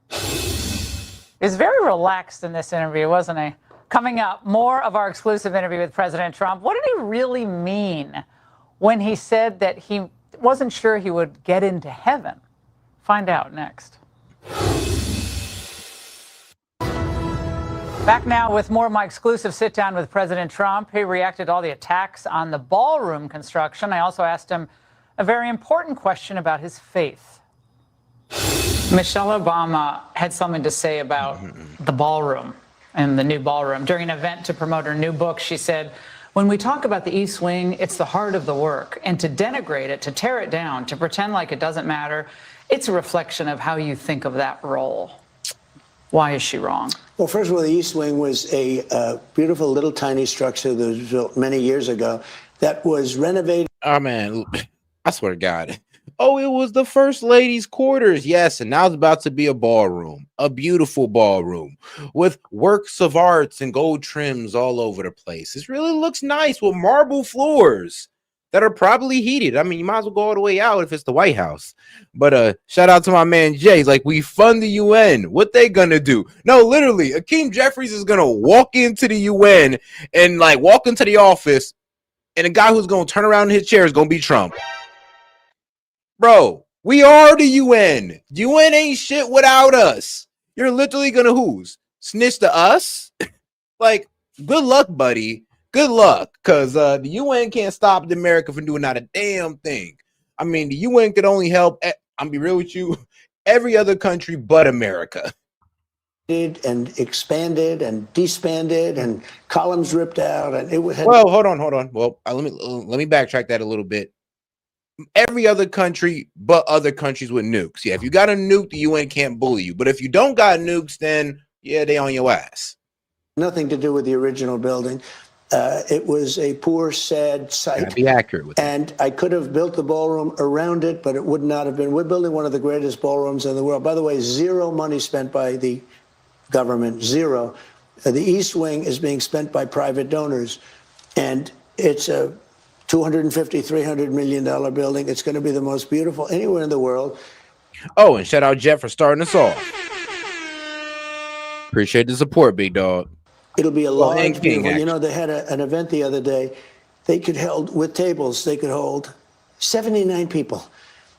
He's very relaxed in this interview, wasn't he? Coming up, more of our exclusive interview with President Trump. What did he really mean when he said that he wasn't sure he would get into heaven? Find out next. Back now with more of my exclusive sit-down with President Trump. He reacted to all the attacks on the ballroom construction. I also asked him a very important question about his faith. Michelle Obama had something to say about the ballroom and the new ballroom. During an event to promote her new book, she said, when we talk about the East Wing, it's the heart of the work. And to denigrate it, to tear it down, to pretend like it doesn't matter, it's a reflection of how you think of that role. Why is she wrong? Well, first of all, the East Wing was a beautiful little tiny structure that was built many years ago that was renovated. Oh, man, I swear to God. Oh, it was the First Lady's quarters. Yes, and now it's about to be a ballroom, a beautiful ballroom with works of arts and gold trims all over the place. It really looks nice with marble floors that are probably heated. I mean, you might as well go all the way out if it's the White House. But shout out to my man Jay. He's like, we fund the UN. What they gonna do? No, literally, Hakeem Jeffries is gonna walk into the UN and like walk into the office, and the guy who's gonna turn around in his chair is gonna be Trump. Bro, we are the UN. UN ain't shit without us. You're literally gonna who's snitch to us? Like, good luck, buddy. Good luck, because the UN can't stop America from doing not a damn thing. I mean, the UN could only help, I'm be real with you, every other country but America. And expanded and disbanded and columns ripped out. And it had. Well, hold on. Well, let me backtrack that a little bit. Every other country but other countries with nukes. Yeah, if you got a nuke, the UN can't bully you. But if you don't got nukes, then yeah, they on your ass. Nothing to do with the original building. It was a poor, sad site. Gotta be accurate with that. And I could have built the ballroom around it, but it would not have been. We're building one of the greatest ballrooms in the world. By the way, zero money spent by the government, zero. The East Wing is being spent by private donors, and it's a $250, $300 million building. It's going to be the most beautiful anywhere in the world. Oh, and shout out Jeff for starting us off. Appreciate the support, big dog. It'll be a large, beautiful. You know, they had an event the other day. They could hold, with tables, they could hold 79 people.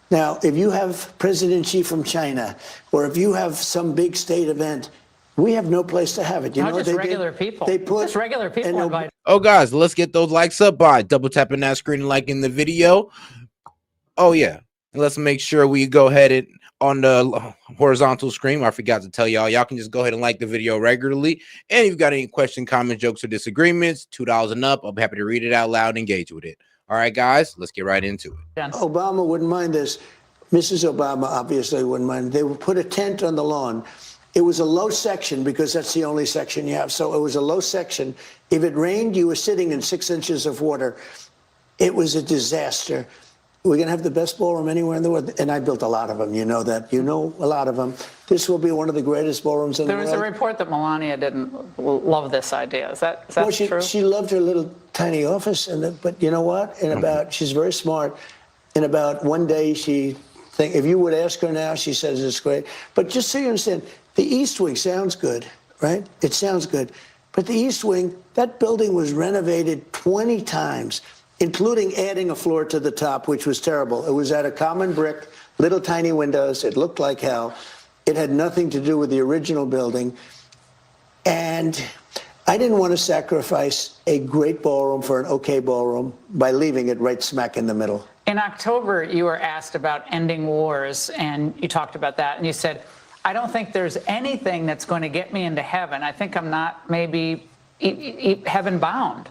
Now, if you have President Xi from China, or if you have some big state event, we have no place to have it. You Not know just what they regular did? people. They put Just regular people invited. Oh, guys, let's get those likes up by double tapping that screen and liking the video. Oh, yeah. And let's make sure we go ahead and on the horizontal screen. I forgot to tell y'all can just go ahead and like the video regularly. And if you've got any questions, comments, jokes, or disagreements, $2 and up, I'll be happy to read it out loud and engage with it. All right, guys, let's get right into it. Obama wouldn't mind this. Mrs. Obama obviously wouldn't mind. They would put a tent on the lawn. It was a low section because that's the only section you have. So it was a low section. If it rained, you were sitting in 6 inches of water. It was a disaster. We're going to have the best ballroom anywhere in the world. And I built a lot of them. You know that. You know a lot of them. This will be one of the greatest ballrooms in the world. There was a report that Melania didn't love this idea. Is that true? She loved her little tiny office. But you know what? She's very smart. In about one day, if you would ask her now, she says it's great. But just so you understand, the East Wing sounds good, right? It sounds good. But the East Wing, that building was renovated 20 times, including adding a floor to the top, which was terrible. It was out of common brick, little tiny windows. It looked like hell. It had nothing to do with the original building. And I didn't want to sacrifice a great ballroom for an okay ballroom by leaving it right smack in the middle. In October, you were asked about ending wars, and you talked about that, and you said, I don't think there's anything that's going to get me into heaven. I think I'm not maybe heaven bound.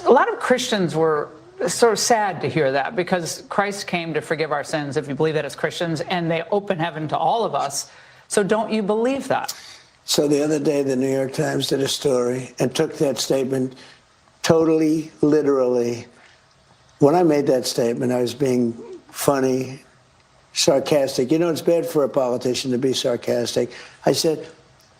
A lot of Christians were sort of sad to hear that because Christ came to forgive our sins, if you believe that as Christians, and they open heaven to all of us. So don't you believe that? So the other day, the New York Times did a story and took that statement totally literally. When I made that statement, I was being funny sarcastic. You know, it's bad for a politician to be sarcastic. I said,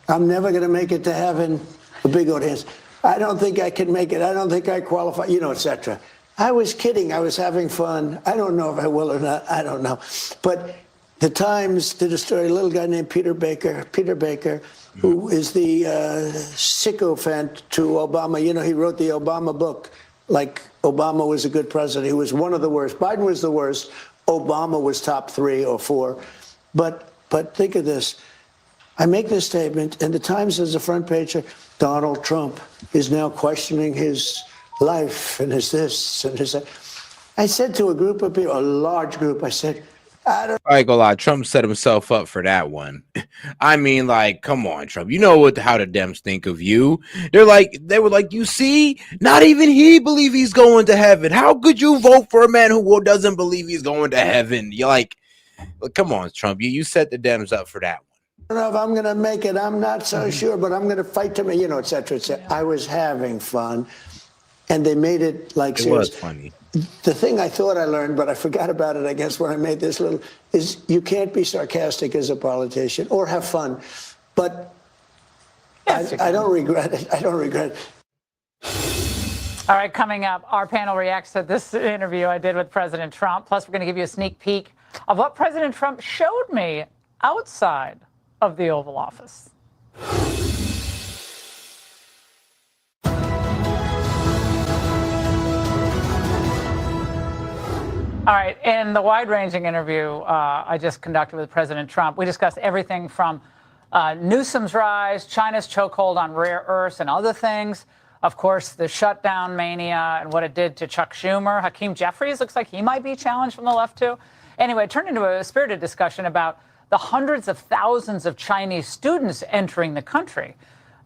I'm never going to make it to heaven. The big old hands. I don't think I can make it. I don't think I qualify, you know, etc. I was kidding. I was having fun. I don't know if I will or not. I don't know. But the Times did a story, a little guy named Peter Baker, who is the sycophant to Obama. You know, he wrote the Obama book, like Obama was a good president. He was one of the worst. Biden was the worst. Obama was top 3 or 4. But think of this. I make this statement, and the Times has a front page. Donald Trump is now questioning his life and his this and his that. I said to a group of people, a large group, I said, I ain't gonna lie, Trump set himself up for that one. I mean, like, come on, Trump. You know how the Dems think of you. They were like, you see, not even he believes he's going to heaven. How could you vote for a man who doesn't believe he's going to heaven? You're like, come on, Trump. You set the Dems up for that one. I don't know if I'm going to make it. I'm not so sure, but I'm going to fight to me, you know, et cetera, et cetera. I was having fun, and they made it like serious. It was funny. The thing I thought I learned, but I forgot about it, I guess, when I made this little, is you can't be sarcastic as a politician or have fun. But I don't regret it. I don't regret it. All right, coming up, our panel reacts to this interview I did with President Trump. Plus, we're going to give you a sneak peek of what President Trump showed me outside of the Oval Office. All right, in the wide-ranging interview I just conducted with President Trump, we discussed everything from Newsom's rise, China's chokehold on rare earths and other things, of course, the shutdown mania and what it did to Chuck Schumer. Hakeem Jeffries looks like he might be challenged from the left, too. Anyway, it turned into a spirited discussion about the hundreds of thousands of Chinese students entering the country.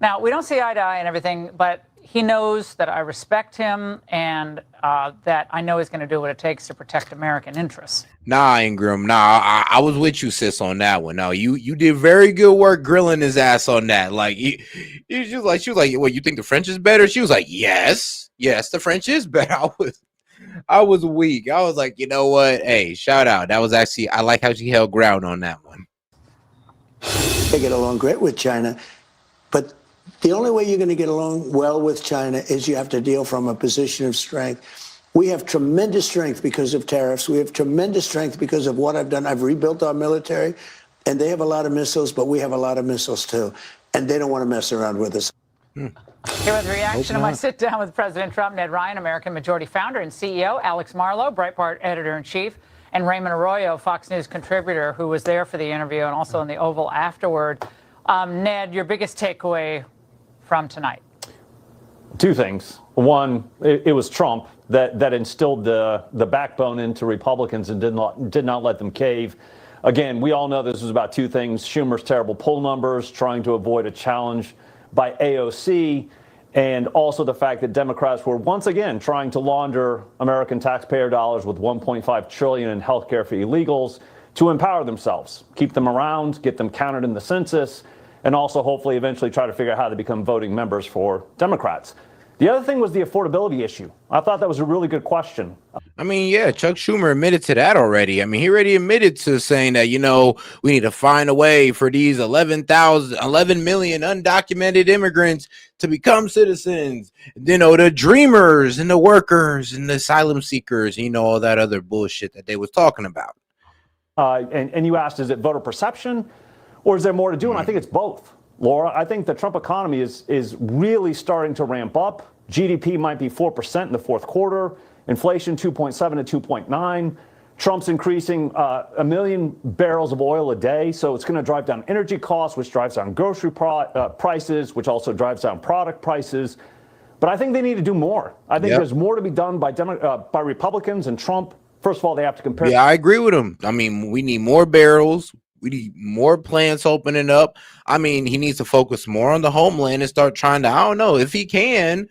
Now, we don't see eye to eye and everything, but he knows that I respect him and that I know he's going to do what it takes to protect American interests. Nah, Ingram. Nah, I was with you, sis, on that one. No, you did very good work grilling his ass on that. Like, she was like, what, you think the French is better? She was like, yes, the French is better. I was weak. I was like, you know what? Hey, shout out. That was actually, I like how she held ground on that one. They get along great with China, but the only way you're going to get along well with China is you have to deal from a position of strength. We have tremendous strength because of tariffs. We have tremendous strength because of what I've done. I've rebuilt our military, and they have a lot of missiles, but we have a lot of missiles too, and they don't want to mess around with us. Here with the reaction to my sit-down with President Trump, Ned Ryan, American Majority founder and CEO, Alex Marlow, Breitbart editor-in-chief, and Raymond Arroyo, Fox News contributor, who was there for the interview and also in the Oval afterward. Ned, your biggest takeaway from tonight? Two things. One, it was Trump that instilled the backbone into Republicans and did not let them cave. Again, we all know this was about two things: Schumer's terrible poll numbers, trying to avoid a challenge by AOC, and also the fact that Democrats were once again trying to launder American taxpayer dollars with $1.5 trillion in health care for illegals to empower themselves, keep them around, get them counted in the census, and also hopefully eventually try to figure out how to become voting members for Democrats. The other thing was the affordability issue. I thought that was a really good question. I mean, yeah, Chuck Schumer admitted to that already. I mean, he already admitted to saying that, you know, we need to find a way for these 11 million undocumented immigrants to become citizens. You know, the dreamers and the workers and the asylum seekers, you know, all that other bullshit that they was talking about. And you asked, is it voter perception or is there more to do? And I think it's both. Laura, I think the Trump economy is really starting to ramp up. GDP might be 4% in the fourth quarter. Inflation 2.7 to 2.9. Trump's increasing 1 million barrels of oil a day. So it's going to drive down energy costs, which drives down grocery prices, which also drives down product prices. But I think they need to do more. I think there's more to be done by Republicans and Trump. First of all, they have to compare. Yeah, I agree with him. I mean, we need more barrels. We need more plants opening up. I mean, he needs to focus more on the homeland and start trying to, I don't know, if he can,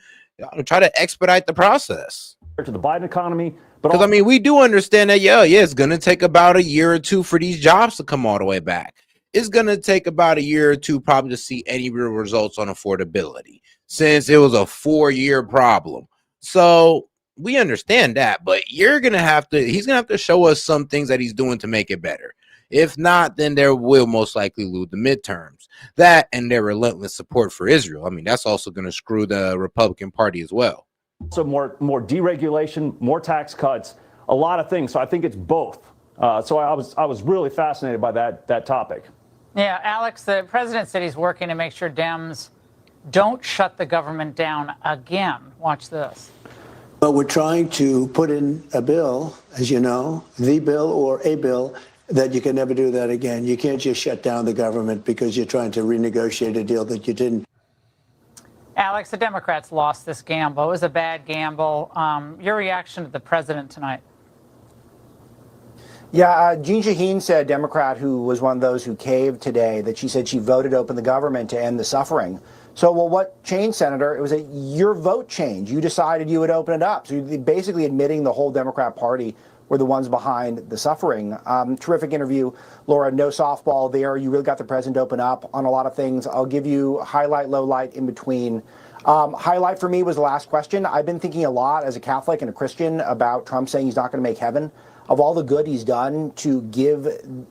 try to expedite the process. To the Biden economy. Because, I mean, we do understand that, it's going to take about a year or two for these jobs to come all the way back. It's going to take about a year or two probably to see any real results on affordability, since it was a 4-year problem. So we understand that, but he's going to have to show us some things that he's doing to make it better. If not, then there will most likely lose the midterms. That and their relentless support for Israel. I mean, that's also going to screw the Republican Party as well. So more deregulation, more tax cuts, a lot of things. So I think it's both. So I was really fascinated by that topic. Yeah, Alex, the president said he's working to make sure Dems don't shut the government down again. Watch this. But we're trying to put in a bill, as you know, the bill or a bill, that you can never do that again. You can't just shut down the government because you're trying to renegotiate a deal that you didn't. Alex, the Democrats lost this gamble. It was a bad gamble. Your reaction to the president tonight? Yeah, Jean Shaheen said, Democrat who was one of those who caved today, that she said she voted to open the government to end the suffering. So, well, what changed, Senator? It was your vote changed. You decided you would open it up. So you're basically admitting the whole Democrat Party were the ones behind the suffering. Terrific interview, Laura. No softball there. You really got the president to open up on a lot of things. I'll give you highlight, low light in between. Highlight for me was the last question. I've been thinking a lot as a Catholic and a Christian about Trump saying he's not going to make heaven. Of all the good he's done to give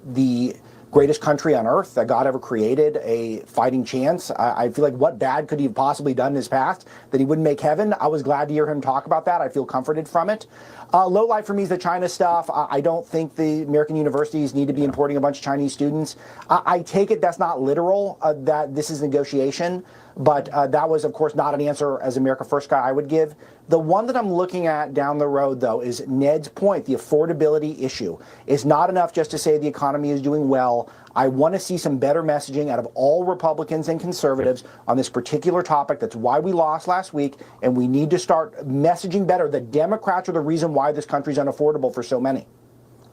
the greatest country on earth that God ever created a fighting chance, I feel like what bad could he have possibly done in his past that he wouldn't make heaven? I was glad to hear him talk about that. I feel comforted from it. Low light for me is the China stuff. I don't think the American universities need to be importing a bunch of Chinese students. I take it that's not literal, that this is negotiation. But that was, of course, not an answer as America First guy I would give. The one that I'm looking at down the road, though, is Ned's point. The affordability issue is not enough just to say the economy is doing well. I want to see some better messaging out of all Republicans and conservatives on this particular topic. That's why we lost last week, and we need to start messaging better. The Democrats are the reason why this country's unaffordable for so many.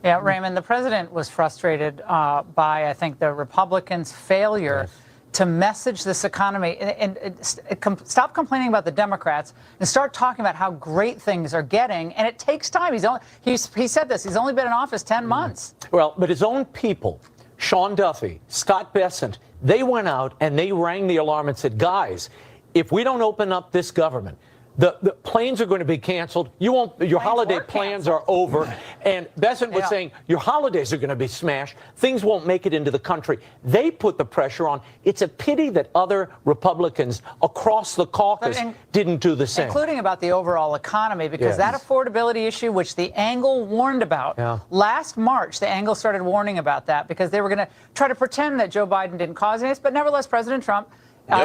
Yeah, Raymond, the president was frustrated by, I think, the Republicans' failure to message this economy and stop complaining about the Democrats and start talking about how great things are getting. And it takes time. He said this. He's only been in office 10 months. Well, but his own people, Sean Duffy, Scott Bessent, they went out and they rang the alarm and said, guys, if we don't open up this government, the planes are going to be canceled. Your holiday plans are over. And Bessent was saying your holidays are going to be smashed. Things won't make it into the country. They put the pressure on. It's a pity that other Republicans across the caucus didn't do the same. Including about the overall economy, because that affordability issue, which the Angle warned about last March, the Angle started warning about that because they were going to try to pretend that Joe Biden didn't cause any. But nevertheless, President Trump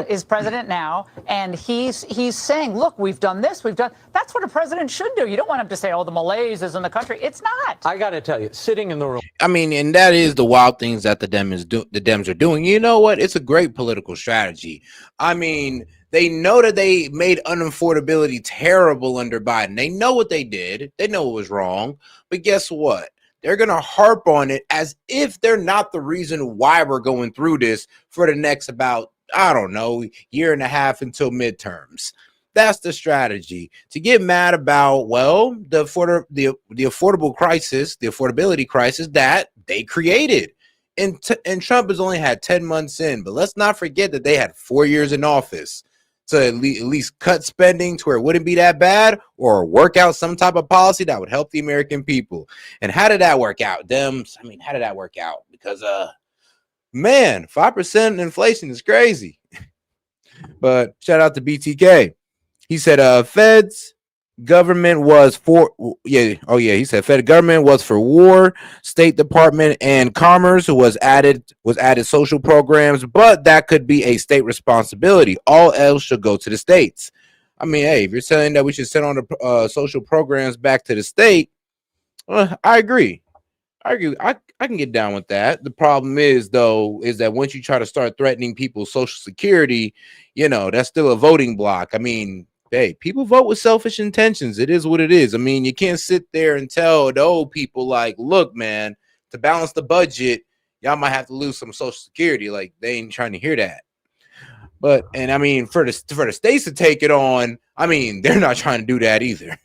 is president now, and he's saying, look, we've done this, that's what a president should do. You don't want him to say, oh, the malaise is in the country. It's not. I got to tell you, sitting in the room. I mean, and that is the wild things that the Dems are doing. You know what? It's a great political strategy. I mean, they know that they made unaffordability terrible under Biden. They know what they did. They know it was wrong. But guess what? They're going to harp on it as if they're not the reason why we're going through this for the next about, I don't know, year and a half until midterms. That's the strategy. To get mad about, well, the affordable crisis, the affordability crisis that they created. And Trump has only had 10 months in, but let's not forget that they had 4 years in office to at least cut spending to where it wouldn't be that bad, or work out some type of policy that would help the American people. And how did that work out, Dems? I mean, how did that work out? Because, man, 5% inflation is crazy. But shout out to BTK. He said, Fed's government was for, he said Fed government was for war, State Department and Commerce was added social programs, but that could be a state responsibility. All else should go to the states. I mean, hey, if you're saying that we should send on the social programs back to the state, I agree. I can get down with that. The problem is, though, is that once you try to start threatening people's Social Security, that's still a voting block. I mean, hey, people vote with selfish intentions. It is what it is. I mean, you can't sit there and tell the old people, like, look, man, to balance the budget, y'all might have to lose some Social Security. Like, they ain't trying to hear that. But, and I mean, for the states to take it on, I mean, they're not trying to do that either.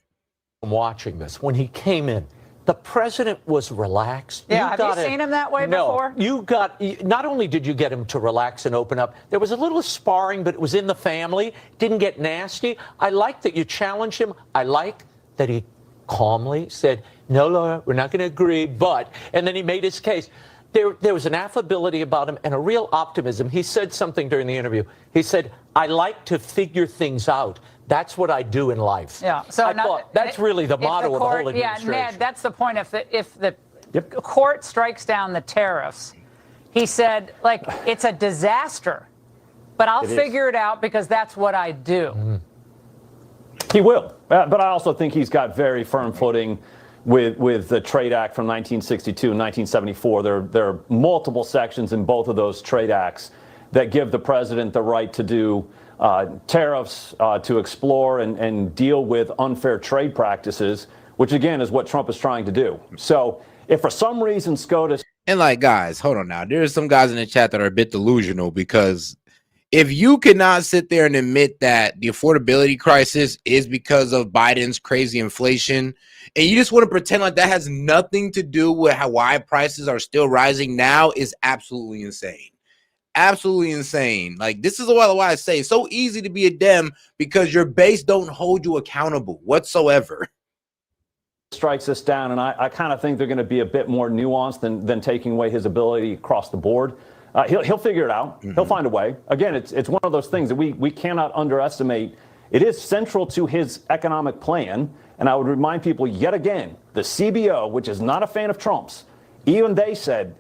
I'm watching this. When he came in, the president was relaxed. Yeah, have you seen him that way before? Not only did you get him to relax and open up, there was a little sparring, but it was in the family, didn't get nasty. I like that you challenged him. I like that he calmly said, no, Laura, we're not going to agree, but, and then he made his case. There was an affability about him and a real optimism. He said something during the interview. He said, I like to figure things out. That's what I do in life. Yeah. So I thought that's really the motto of the whole administration. Yeah, Ned, that's the point. If the court strikes down the tariffs, he said, like, it's a disaster, but I'll figure it out because that's what I do. Mm-hmm. He will. But I also think he's got very firm footing with the Trade Act from 1962 and 1974. There are multiple sections in both of those trade acts that give the president the right to do tariffs, to explore and deal with unfair trade practices, which, again, is what Trump is trying to do. So if for some reason SCOTUS... And like, guys, hold on now. There's some guys in the chat that are a bit delusional, because if you cannot sit there and admit that the affordability crisis is because of Biden's crazy inflation, and you just want to pretend like that has nothing to do with why prices are still rising now, is absolutely insane. Absolutely insane. Like, this is why I say it's so easy to be a Dem, because your base don't hold you accountable whatsoever. Strikes us down, and I kind of think they're going to be a bit more nuanced than taking away his ability across the board. He'll figure it out. Mm-hmm. He'll find a way. Again, it's one of those things that we cannot underestimate. It is central to his economic plan, and I would remind people yet again, the CBO, which is not a fan of Trump's, even they said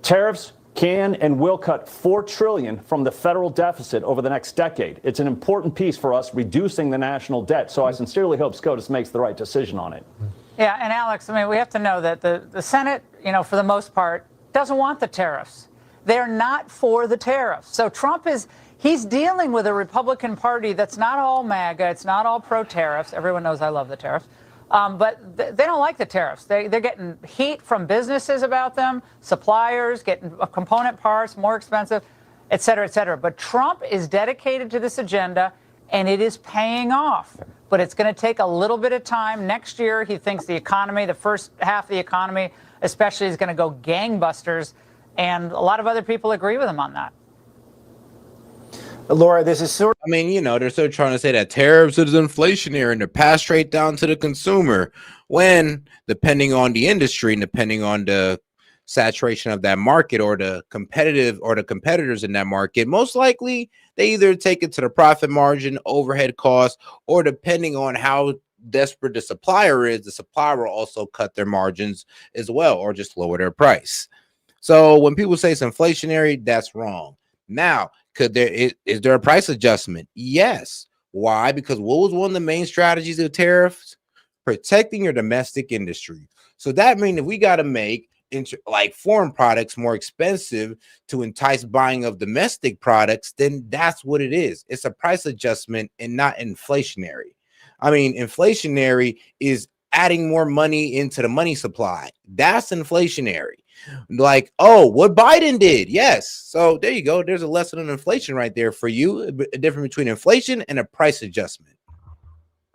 tariffs can and will cut $4 trillion from the federal deficit over the next decade. It's an important piece for us reducing the national debt. So I sincerely hope SCOTUS makes the right decision on it. Yeah, and Alex, I mean, we have to know that the Senate, for the most part, doesn't want the tariffs. They're not for the tariffs. So Trump he's dealing with a Republican Party that's not all MAGA. It's not all pro-tariffs. Everyone knows I love the tariffs. But they don't like the tariffs. They're getting heat from businesses about them, suppliers, getting component parts more expensive, et cetera, et cetera. But Trump is dedicated to this agenda, and it is paying off. But it's going to take a little bit of time. Next year, he thinks the economy, the first half of the economy especially, is going to go gangbusters. And a lot of other people agree with him on that. Laura, this is sort of... I mean, they're still trying to say that tariffs is inflationary and they're passed straight down to the consumer, when, depending on the industry and depending on the saturation of that market or the competitors in that market, most likely they either take it to the profit margin, overhead costs, or depending on how desperate the supplier is, the supplier will also cut their margins as well, or just lower their price. So when people say it's inflationary, that's wrong. Now, is there a price adjustment? Yes. Why? Because what was one of the main strategies of tariffs? Protecting your domestic industry. So that means if we got to make foreign products more expensive to entice buying of domestic products, then that's what it is. It's a price adjustment and not inflationary. I mean, inflationary is adding more money into the money supply. That's inflationary. Like, oh, what Biden did. Yes. So there you go. There's a lesson on inflation right there for you. A difference between inflation and a price adjustment.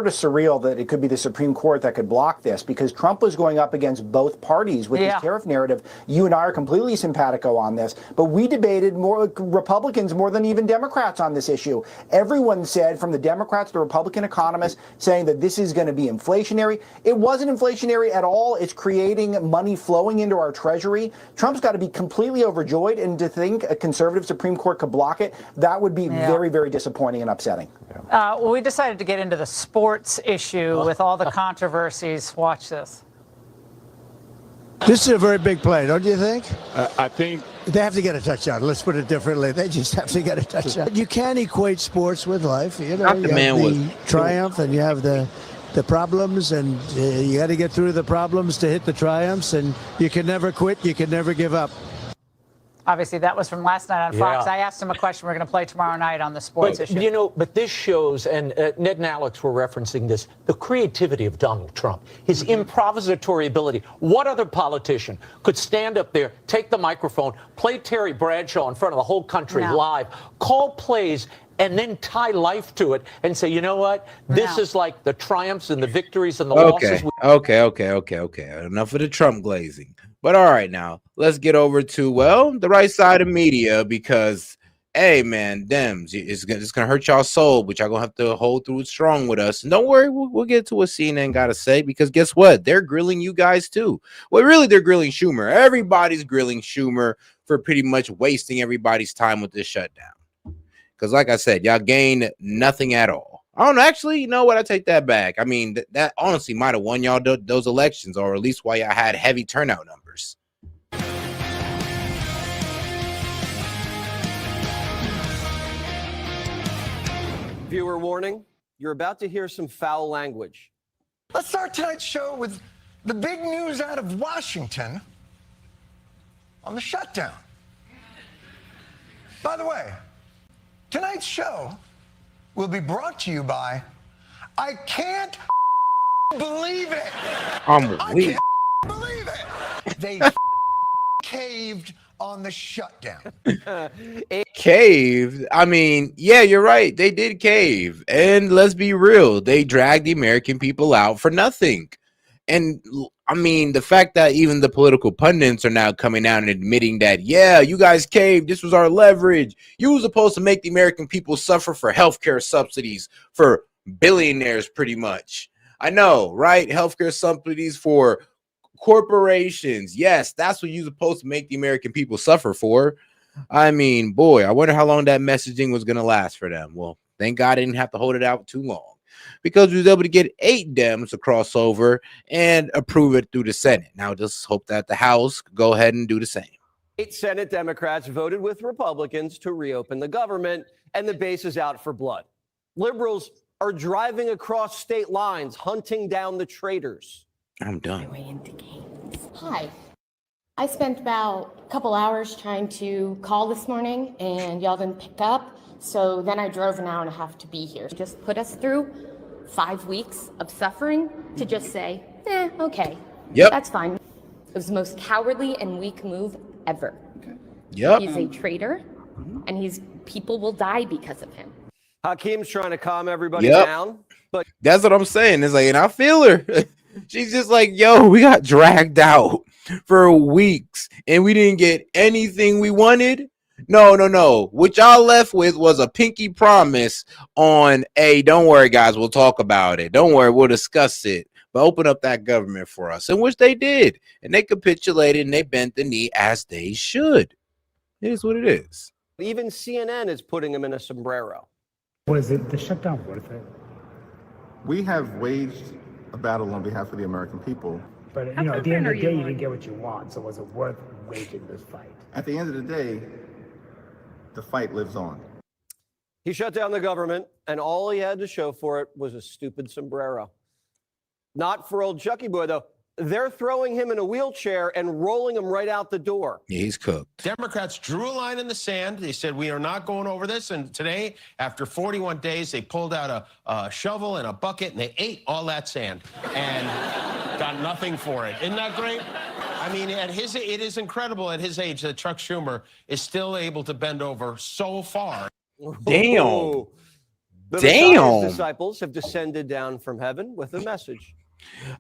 Sort of surreal that it could be the Supreme Court that could block this, because Trump was going up against both parties with this tariff narrative. You and I are completely simpatico on this, but we debated more Republicans more than even Democrats on this issue. Everyone said, from the Democrats to Republican economists, saying that this is going to be inflationary. It wasn't inflationary at all. It's creating money flowing into our treasury. Trump's got to be completely overjoyed, and to think a conservative Supreme Court could block it, that would be very, very disappointing and upsetting. Well, we decided to get into the sports issue with all the controversies. Watch this. This is a very big play, don't you think? I think they have to get a touchdown. Let's put it differently. They just have to get a touchdown. You can't equate sports with life. You have the triumph and you have the problems, and you got to get through the problems to hit the triumphs, and you can never quit. You can never give up. Obviously, that was from last night on Fox. I asked him a question we're going to play tomorrow night on the sports issue. But this shows, and Ned and Alex were referencing this, the creativity of Donald Trump, his improvisatory ability. What other politician could stand up there, take the microphone, play Terry Bradshaw in front of the whole country live, call plays, and then tie life to it and say, you know what? This is like the triumphs and the victories and the losses. Okay. Enough of the Trump glazing. But all right, now let's get over to, well, the right side of media, because hey man, Dems, it's gonna hurt y'all soul, but y'all gonna have to hold through it strong with us. And don't worry, we'll get to what CNN gotta say, because guess what? They're grilling you guys too. Well, really, they're grilling Schumer. Everybody's grilling Schumer for pretty much wasting everybody's time with this shutdown. Because like I said, y'all gained nothing at all. I don't know. Actually, you know what? I take that back. I mean, that honestly might have won y'all those elections, or at least why y'all had heavy turnout numbers. Viewer warning, you're about to hear some foul language. Let's start tonight's show with the big news out of Washington on the shutdown. By the way, tonight's show will be brought to you by I can't believe it. I'm weak. I can't believe it. They caved on the shutdown. Caved. I mean, yeah, you're right. They did cave. And let's be real, they dragged the American people out for nothing. And I mean, the fact that even the political pundits are now coming out and admitting that, yeah, you guys caved. This was our leverage. You were supposed to make the American people suffer for healthcare subsidies for billionaires, pretty much. I know, right? Healthcare subsidies for corporations. Yes, that's what you're supposed to make the American people suffer for. I mean, boy, I wonder how long that messaging was going to last for them. Well, thank God I didn't have to hold it out too long, because we was able to get 8 Dems to cross over and approve it through the Senate. Now, just hope that the House could go ahead and do the same. 8 Senate Democrats voted with Republicans to reopen the government, and the base is out for blood. Liberals are driving across state lines, hunting down the traitors. I'm done. Hi. I spent about a couple hours trying to call this morning, and y'all didn't pick up. So then I drove an hour and a half to be here. Just put us through 5 weeks of suffering to just say, okay. Yep. That's fine. It was the most cowardly and weak move ever. Yep. He's a traitor, and people will die because of him. Hakeem's trying to calm everybody Yep. down, but That's what I'm saying. It's like, and I feel her. She's just like, yo, we got dragged out for weeks and we didn't get anything we wanted. No. What y'all left with was a pinky promise on, hey, don't worry, guys, we'll talk about it. Don't worry, we'll discuss it. But open up that government for us, in which they did. And they capitulated and they bent the knee as they should. It is what it is. even CNN is putting him in a sombrero. Was it the shutdown worth it? We have waged a battle on behalf of the American people. But at the end of the day, you didn't get what you want. So was it worth waging this fight? At the end of the day, the fight lives on. He shut down the government, and all he had to show for it was a stupid sombrero. Not for old Chucky Boy, though. They're throwing him in a wheelchair and rolling him right out the door. Yeah, he's cooked. Democrats drew a line in the sand. They said, we are not going over this. And today, after 41 days, they pulled out a shovel and a bucket, and they ate all that sand and got nothing for it. Isn't that great? I mean, it is incredible at his age that Chuck Schumer is still able to bend over so far. Damn. The Damn. Messiah's disciples have descended down from heaven with a message.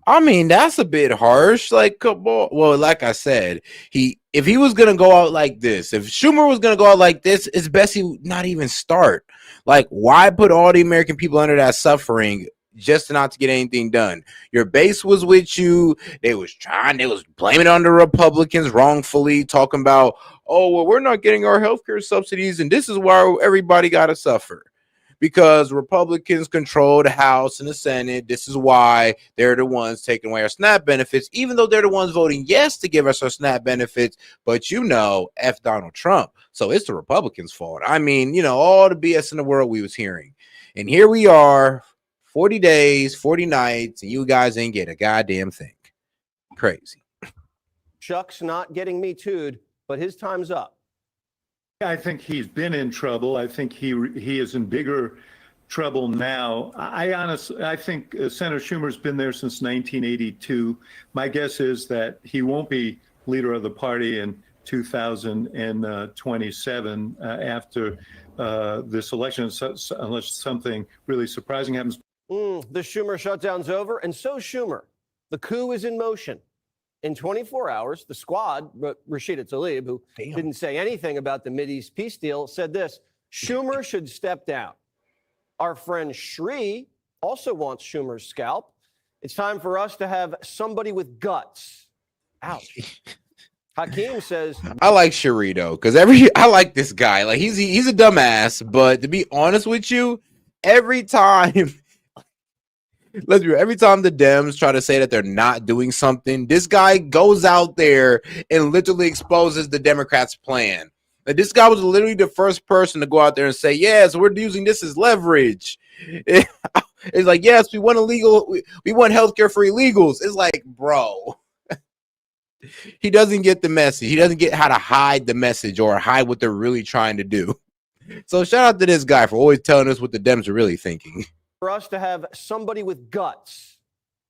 I mean, that's a bit harsh. Like, come on. Well, like I said, if he was gonna go out like this, if Schumer was gonna go out like this, it's best he not even start. Like, why put all the American people under that suffering just not to get anything done? Your base was with you. They was blaming it on the Republicans wrongfully, talking about, oh, well, we're not getting our healthcare subsidies, and this is why everybody gotta suffer. Because Republicans control the House and the Senate. This is why they're the ones taking away our SNAP benefits, even though they're the ones voting yes to give us our SNAP benefits. But F Donald Trump. So it's the Republicans' fault. I mean, all the BS in the world we was hearing. And here we are, 40 days, 40 nights, and you guys ain't get a goddamn thing. Crazy. Chuck's not getting Me Too'd, but his time's up. I think he's been in trouble. I think he is in bigger trouble now. I think Senator Schumer's been there since 1982. My guess is that he won't be leader of the party in 2027 after this election, unless something really surprising happens. The Schumer shutdown's over, and so Schumer. The coup is in motion. In 24 hours, the squad, Rashida Tlaib, who didn't say anything about the Mideast peace deal, said this: Schumer should step down. Our friend Shri also wants Schumer's scalp. It's time for us to have somebody with guts. Ouch. Hakeem says, I like Cherie though, because I like this guy. Like he's a dumbass, but to be honest with you, every time every time the Dems try to say that they're not doing something, this guy goes out there and literally exposes the Democrats' plan. Like, this guy was literally the first person to go out there and say, yes, we're using this as leverage. It's like, yes, we want we want healthcare for illegals. It's like, bro. He doesn't get the message. He doesn't get how to hide the message or hide what they're really trying to do. So shout out to this guy for always telling us what the Dems are really thinking. for us to have somebody with guts.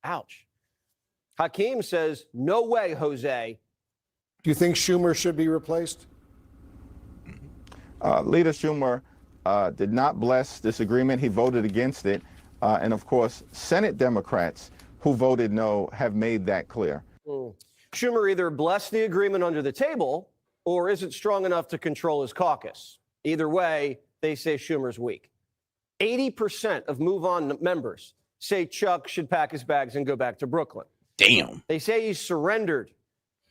Ouch. Hakeem says, no way, Jose. Do you think Schumer should be replaced? Leader Schumer did not bless this agreement. He voted against it. And of course, Senate Democrats who voted no have made that clear. Schumer either blessed the agreement under the table or isn't strong enough to control his caucus. Either way, they say Schumer's weak. 80% of Move On members say Chuck should pack his bags and go back to Brooklyn. Damn. They say he's surrendered.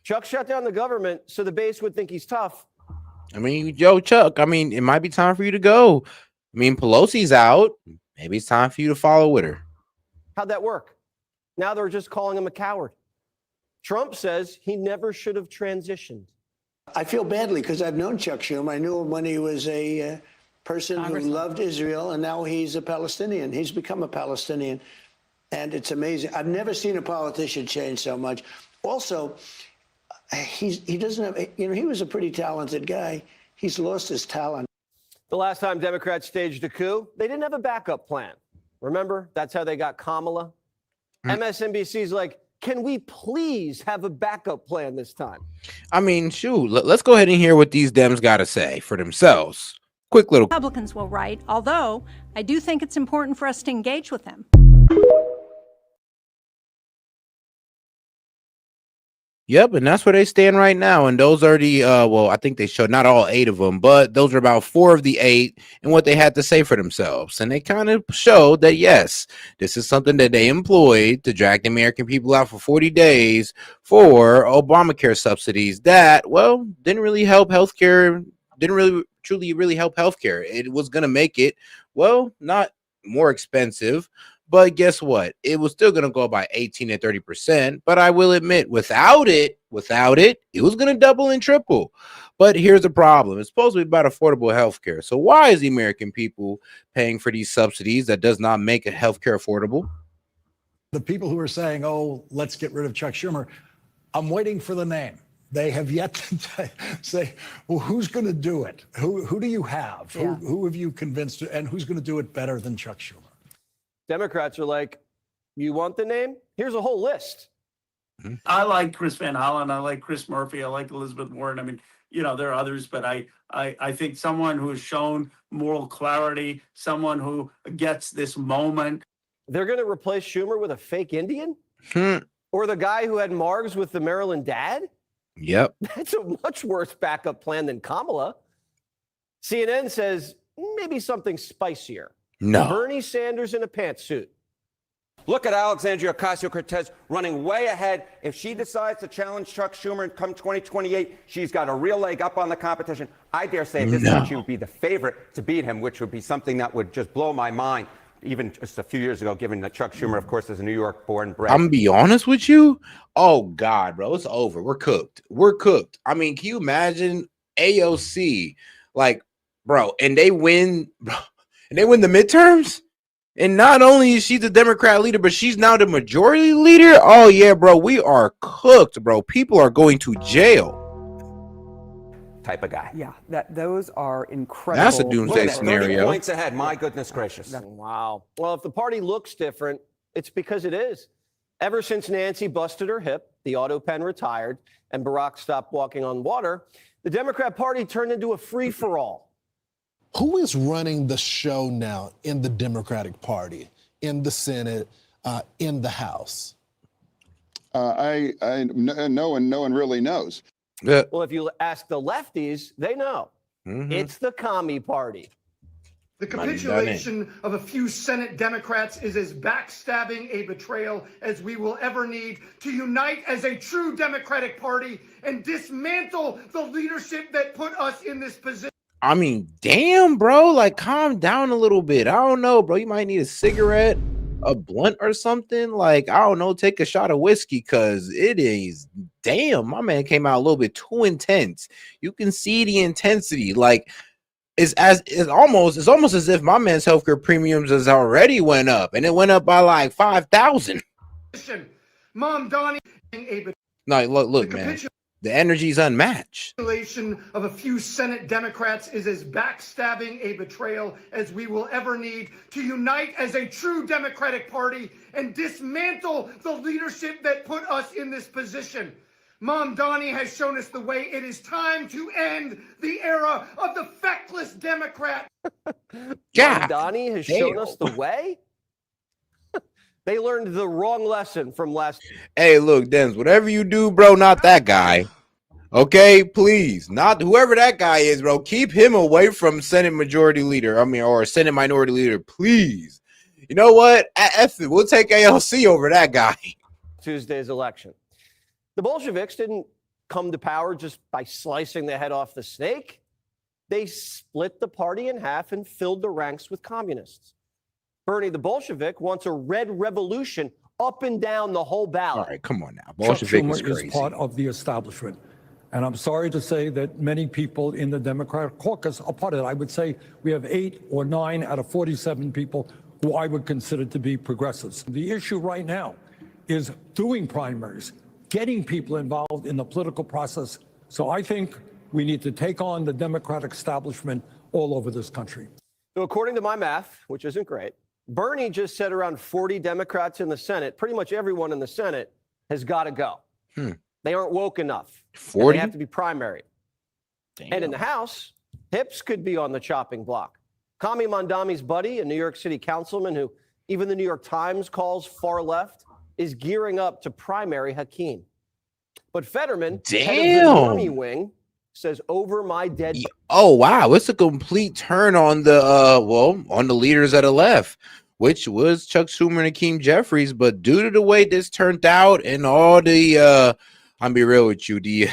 Chuck shut down the government so the base would think he's tough. I mean, yo, Chuck, I mean, it might be time for you to go. I mean, Pelosi's out. Maybe it's time for you to follow with her. How'd that work? Now they're just calling him a coward. Trump says he never should have transitioned. I feel badly because I've known Chuck Schumer. I knew him when he was a person who loved Israel, and now he's a Palestinian. He's become a Palestinian, and it's amazing. I've never seen a politician change so much. Also, he doesn't have, he was a pretty talented guy. He's lost his talent. The last time Democrats staged a coup, they didn't have a backup plan. Remember? That's how they got Kamala. MSNBC's like, can we please have a backup plan this time? I mean, shoot, let's go ahead and hear what these Dems got to say for themselves. Quick little. Republicans will write, although I do think it's important for us to engage with them. Yep, and that's where they stand right now. And those are the, well, I think they showed not all 8 of them, but those are about 4 of the 8 and what they had to say for themselves. And they kind of showed that, yes, this is something that they employed to drag the American people out for 40 days for Obamacare subsidies that, well, didn't really help healthcare, didn't really truly help healthcare. It was going to make it, well, not more expensive. But guess what? It was still going to go up by 18 and 30%. But I will admit, without it, it was going to double and triple. But here's the problem. It's supposed to be about affordable health care. So why is the American people paying for these subsidies that does not make health care affordable? The people who are saying, oh, let's get rid of Chuck Schumer, I'm waiting for the name. They have yet to say, well, who's going to do it? Who do you have? Yeah. Who have you convinced? And who's going to do it better than Chuck Schumer? Democrats are like, you want the name? Here's a whole list. I like Chris Van Hollen. I like Chris Murphy. I like Elizabeth Warren. I mean, you know, there are others, but I think someone who has shown moral clarity, someone who gets this moment. They're going to replace Schumer with a fake Indian? Or the guy who had Margs with the Maryland dad? Yep. That's a much worse backup plan than Kamala. CNN says maybe something spicier. No. Bernie Sanders in a pantsuit. Look at Alexandria Ocasio-Cortez running way ahead. If she decides to challenge Chuck Schumer come 2028, she's got a real leg up on the competition. I dare say at this point she would be the favorite to beat him, which would be something that would just blow my mind, even just a few years ago, given that Chuck Schumer, of course, is a New York born bred. I'm going to be honest with you. Oh, God, bro. It's over. We're cooked. We're cooked. I mean, can you imagine AOC? Like, bro, and they win, bro. And they win the midterms, and not only is she the Democrat leader, but she's now the majority leader. Oh yeah, bro, we are cooked, bro. People are going to jail. Type of guy. Yeah, those are incredible. That's a doomsday 30 scenario. points ahead. My goodness gracious. Wow. Well, if the party looks different, it's because it is. Ever since Nancy busted her hip, the auto pen retired, and Barack stopped walking on water, the Democrat Party turned into a free-for-all. Who is running the show now in the Democratic Party, in the Senate, in the House? No one really knows. Well, if you ask the lefties, they know. It's the commie party. The capitulation of a few Senate Democrats is as backstabbing a betrayal as we will ever need to unite as a true Democratic Party and dismantle the leadership that put us in this position. I mean, damn, bro, like calm down a little bit. I don't know, bro. You might need a cigarette, a blunt or something. Like, I don't know, take a shot of whiskey because it is, damn, my man came out a little bit too intense. You can see the intensity. Like, it's almost as if my man's healthcare premiums has already went up, and it went up by like 5,000. Mom, Donnie, No, look, man, the energy's unmatched. The capitulation of a few Senate Democrats is as backstabbing a betrayal as we will ever need to unite as a true Democratic Party and dismantle the leadership that put us in this position. Mom Donnie has shown us the way. It is time to end the era of the feckless Democrat. Mom Donnie has shown us the way? They learned the wrong lesson from last. Hey, look, Dems, whatever you do, bro, not that guy. Okay, please, not whoever that guy is, bro. Keep him away from Senate Majority Leader. Or Senate Minority Leader, please. You know what? F it. We'll take ALC over that guy. Tuesday's election. The Bolsheviks didn't come to power just by slicing the head off the snake. They split the party in half and filled the ranks with communists. Bernie the Bolshevik wants a red revolution up and down the whole ballot. All right, come on now. Chuck Bolshevik Schumer is crazy. is part of the establishment. And I'm sorry to say that many people in the Democratic caucus are part of it. I would say we have 8 or 9 out of 47 people who I would consider to be progressives. The issue right now is doing primaries, getting people involved in the political process. So I think we need to take on the Democratic establishment all over this country. So according to my math, which isn't great, Bernie just said around 40 Democrats in the Senate, pretty much everyone in the Senate has got to go. They aren't woke enough. 40? They have to be primary. And in the House, hips could be on the chopping block. Kami Mandami's buddy, a New York City councilman who even the New York Times calls far left, is gearing up to primary Hakeem. But Fetterman, head of the Army wing, says over my dead. Oh wow, it's a complete turn on the on the leaders of the left, which was Chuck Schumer and Hakeem Jeffries. But due to the way this turned out and all the I'll be real with you,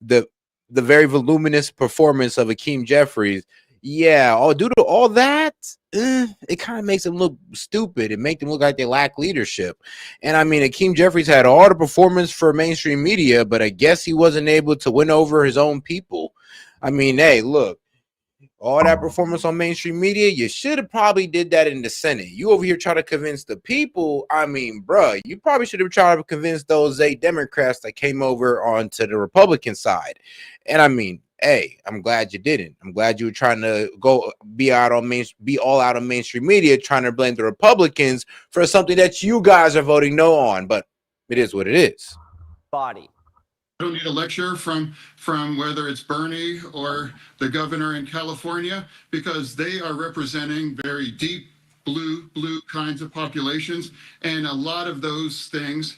the very voluminous performance of Hakeem Jeffries, yeah, due to all that, it kind of makes them look stupid. It makes them look like they lack leadership. And I mean, Hakeem Jeffries had all the performance for mainstream media, but I guess he wasn't able to win over his own people. I mean, hey, look, all that performance on mainstream media, you should have probably did that in the Senate. You over here trying to convince the people. I mean, bruh, you probably should have tried to convince those 8 Democrats that came over onto the Republican side. And I mean, hey, I'm glad you didn't. I'm glad you were trying to be all out on mainstream media, trying to blame the Republicans for something that you guys are voting no on. But it is what it is. Body. I don't need a lecture from whether it's Bernie or the governor in California, because they are representing very deep blue kinds of populations, and a lot of those things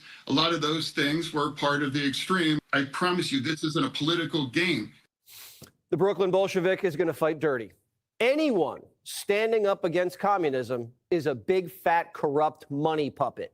were part of the extreme. I promise you, this isn't a political game. The Brooklyn Bolshevik is going to fight dirty. Anyone standing up against communism is a big, fat, corrupt money puppet.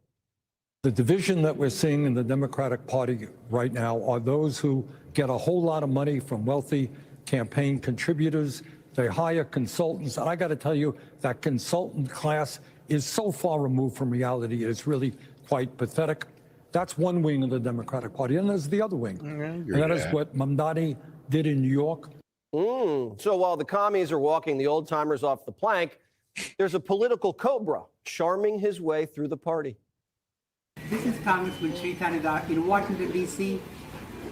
The division that we're seeing in the Democratic Party right now are those who get a whole lot of money from wealthy campaign contributors. They hire consultants. And I got to tell you, that consultant class is so far removed from reality. It's really quite pathetic. That's one wing of the Democratic Party. And there's the other wing. And that is what Mamdani did in New York. So while the commies are walking the old timers off the plank, there's a political cobra charming his way through the party. This is Congressman Sritanigar in Washington, D.C.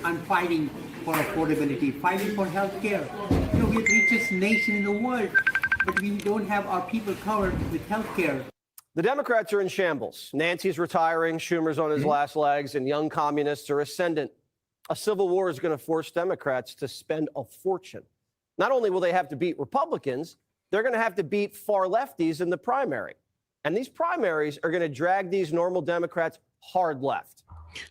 I'm fighting for affordability, fighting for health care. You know, we're the richest nation in the world, but we don't have our people covered with health care. The Democrats are in shambles. Nancy's retiring, Schumer's on his last legs, and young communists are ascendant. A civil war is going to force Democrats to spend a fortune. Not only will they have to beat Republicans, they're going to have to beat far lefties in the primary. And these primaries are going to drag these normal Democrats hard left.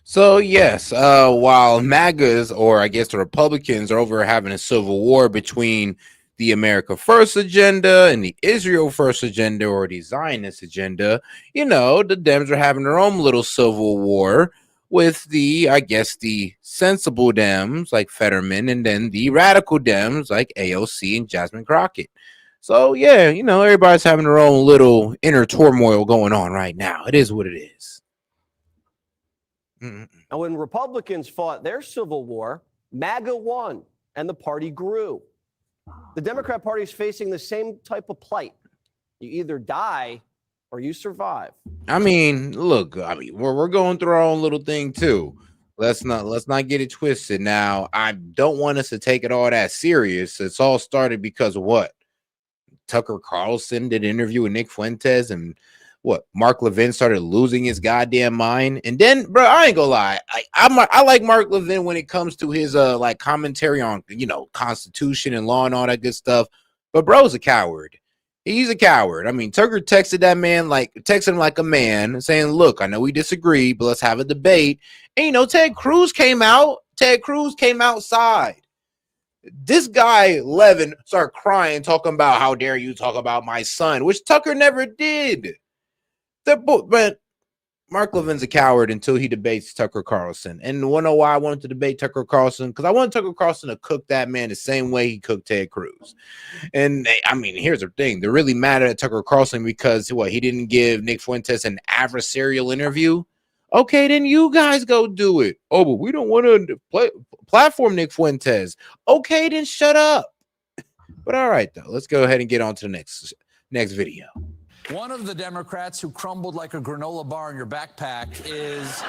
So yes, while MAGAs, or I guess the Republicans, are over having a civil war between the America First agenda and the Israel First agenda, or the Zionist agenda, the Dems are having their own little civil war with the, I guess, the sensible Dems like Fetterman, and then the radical Dems like AOC and Jasmine Crockett. So yeah, everybody's having their own little inner turmoil going on right now. It is what it is. And when Republicans fought their civil war, MAGA won and the party grew. The Democrat Party is facing the same type of plight. You either die or you survive. I mean, look, we're going through our own little thing too. Let's not get it twisted. Now, I don't want us to take it all that serious. It's all started because of what? Tucker Carlson did an interview with Nick Fuentes, and what, Mark Levin started losing his goddamn mind. And then, bro, I ain't gonna lie, I like Mark Levin when it comes to his like commentary on Constitution and law and all that good stuff. But bro's a coward. He's a coward. I mean, Tucker texted him like a man, saying, "Look, I know we disagree, but let's have a debate." And Ted Cruz came out. Ted Cruz came outside. This guy, Levin, started crying, talking about, how dare you talk about my son, which Tucker never did. But Mark Levin's a coward until he debates Tucker Carlson. And want to know why I wanted to debate Tucker Carlson? Because I wanted Tucker Carlson to cook that man the same way he cooked Ted Cruz. And I mean, here's the thing. They're really mad at Tucker Carlson because he didn't give Nick Fuentes an adversarial interview. Okay, then you guys go do it. Oh, but we don't want to platform Nick Fuentes. Okay, then shut up. But all right, though, let's go ahead and get on to the next video. One of the Democrats who crumbled like a granola bar in your backpack is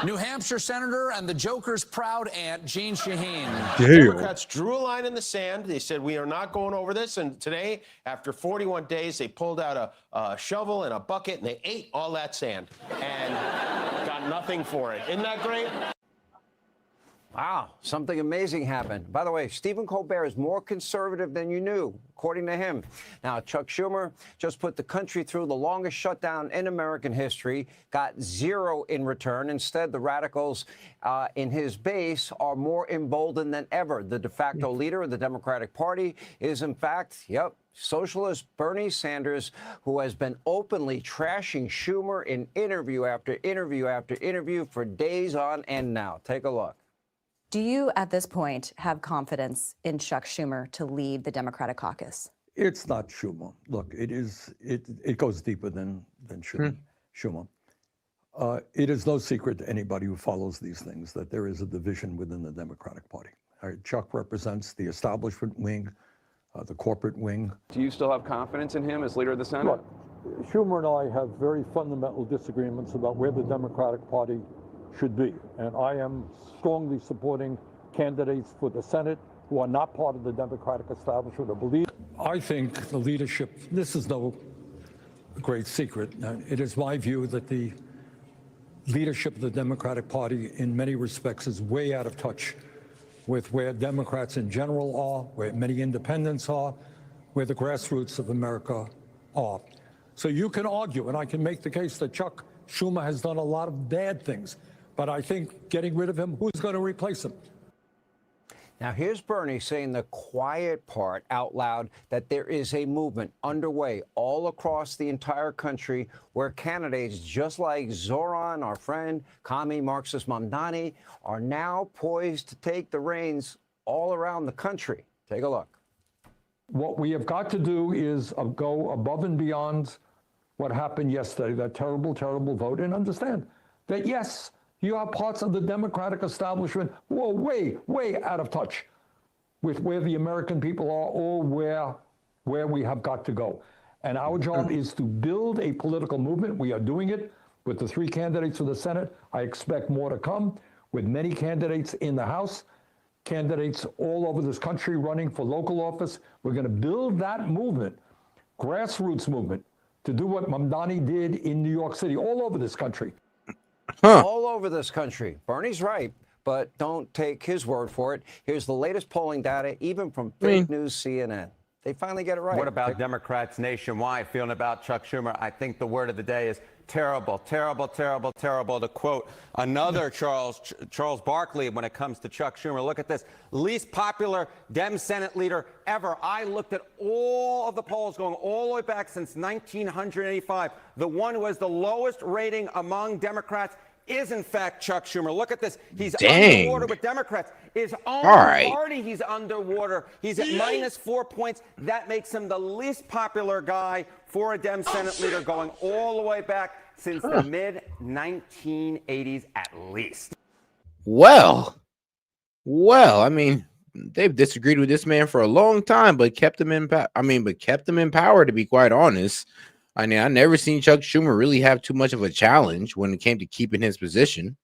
New Hampshire Senator and the Joker's proud aunt, Jeanne Shaheen. Democrats drew a line in the sand. They said, we are not going over this. And today, after 41 days, they pulled out a shovel and a bucket, and they ate all that sand and got nothing for it. Isn't that great? Wow, something amazing happened. By the way, Stephen Colbert is more conservative than you knew, according to him. Now, Chuck Schumer just put the country through the longest shutdown in American history, got zero in return. Instead, the radicals in his base are more emboldened than ever. The de facto leader of the Democratic Party is, in fact, socialist Bernie Sanders, who has been openly trashing Schumer in interview after interview after interview for days on end now. Take a look. Do you, at this point, have confidence in Chuck Schumer to lead the Democratic caucus? It's not Schumer. Look, it goes deeper than Schumer. It is no secret to anybody who follows these things that there is a division within the Democratic Party. Chuck represents the establishment wing, the corporate wing. Do you still have confidence in him as leader of the Senate? Look, Schumer and I have very fundamental disagreements about where the Democratic Party should be. And I am strongly supporting candidates for the Senate who are not part of the Democratic establishment or believe. I think the leadership, this is no great secret. It is my view that the leadership of the Democratic Party in many respects is way out of touch with where Democrats in general are, where many independents are, where the grassroots of America are. So you can argue, and I can make the case that Chuck Schumer has done a lot of bad things. But I think getting rid of him, who's going to replace him? Now, here's Bernie saying the quiet part out loud, that there is a movement underway all across the entire country where candidates just like Zoran, our friend, commie Marxist Mamdani, are now poised to take the reins all around the country. Take a look. What we have got to do is go above and beyond what happened yesterday, that terrible, terrible vote, and understand that, yes, you have parts of the Democratic establishment who are way, way out of touch with where the American people are or where we have got to go. And our job is to build a political movement. We are doing it with the 3 candidates for the Senate. I expect more to come with many candidates in the House, candidates all over this country running for local office. We're going to build that movement, grassroots movement, to do what Mamdani did in New York City, all over this country. All over this country. Bernie's right, but don't take his word for it. Here's the latest polling data, even from fake news CNN. they finally get it right. What about Democrats nationwide feeling about Chuck Schumer? I think the word of the day is terrible, terrible, terrible, terrible. To quote another Charles Barkley when it comes to Chuck Schumer. Look at this. Least popular Dem Senate leader ever. I looked at all of the polls going all the way back since 1985. The one who has the lowest rating among Democrats is, in fact, Chuck Schumer. Look at this. He's underwater with Democrats. His own party, he's underwater. He's at -4 points. That makes him the least popular guy for a Dem Senate leader going all the way back since the mid-1980s at least. Well, I mean, they've disagreed with this man for a long time, but kept him in power, to be quite honest. I mean, I never seen Chuck Schumer really have too much of a challenge when it came to keeping his position.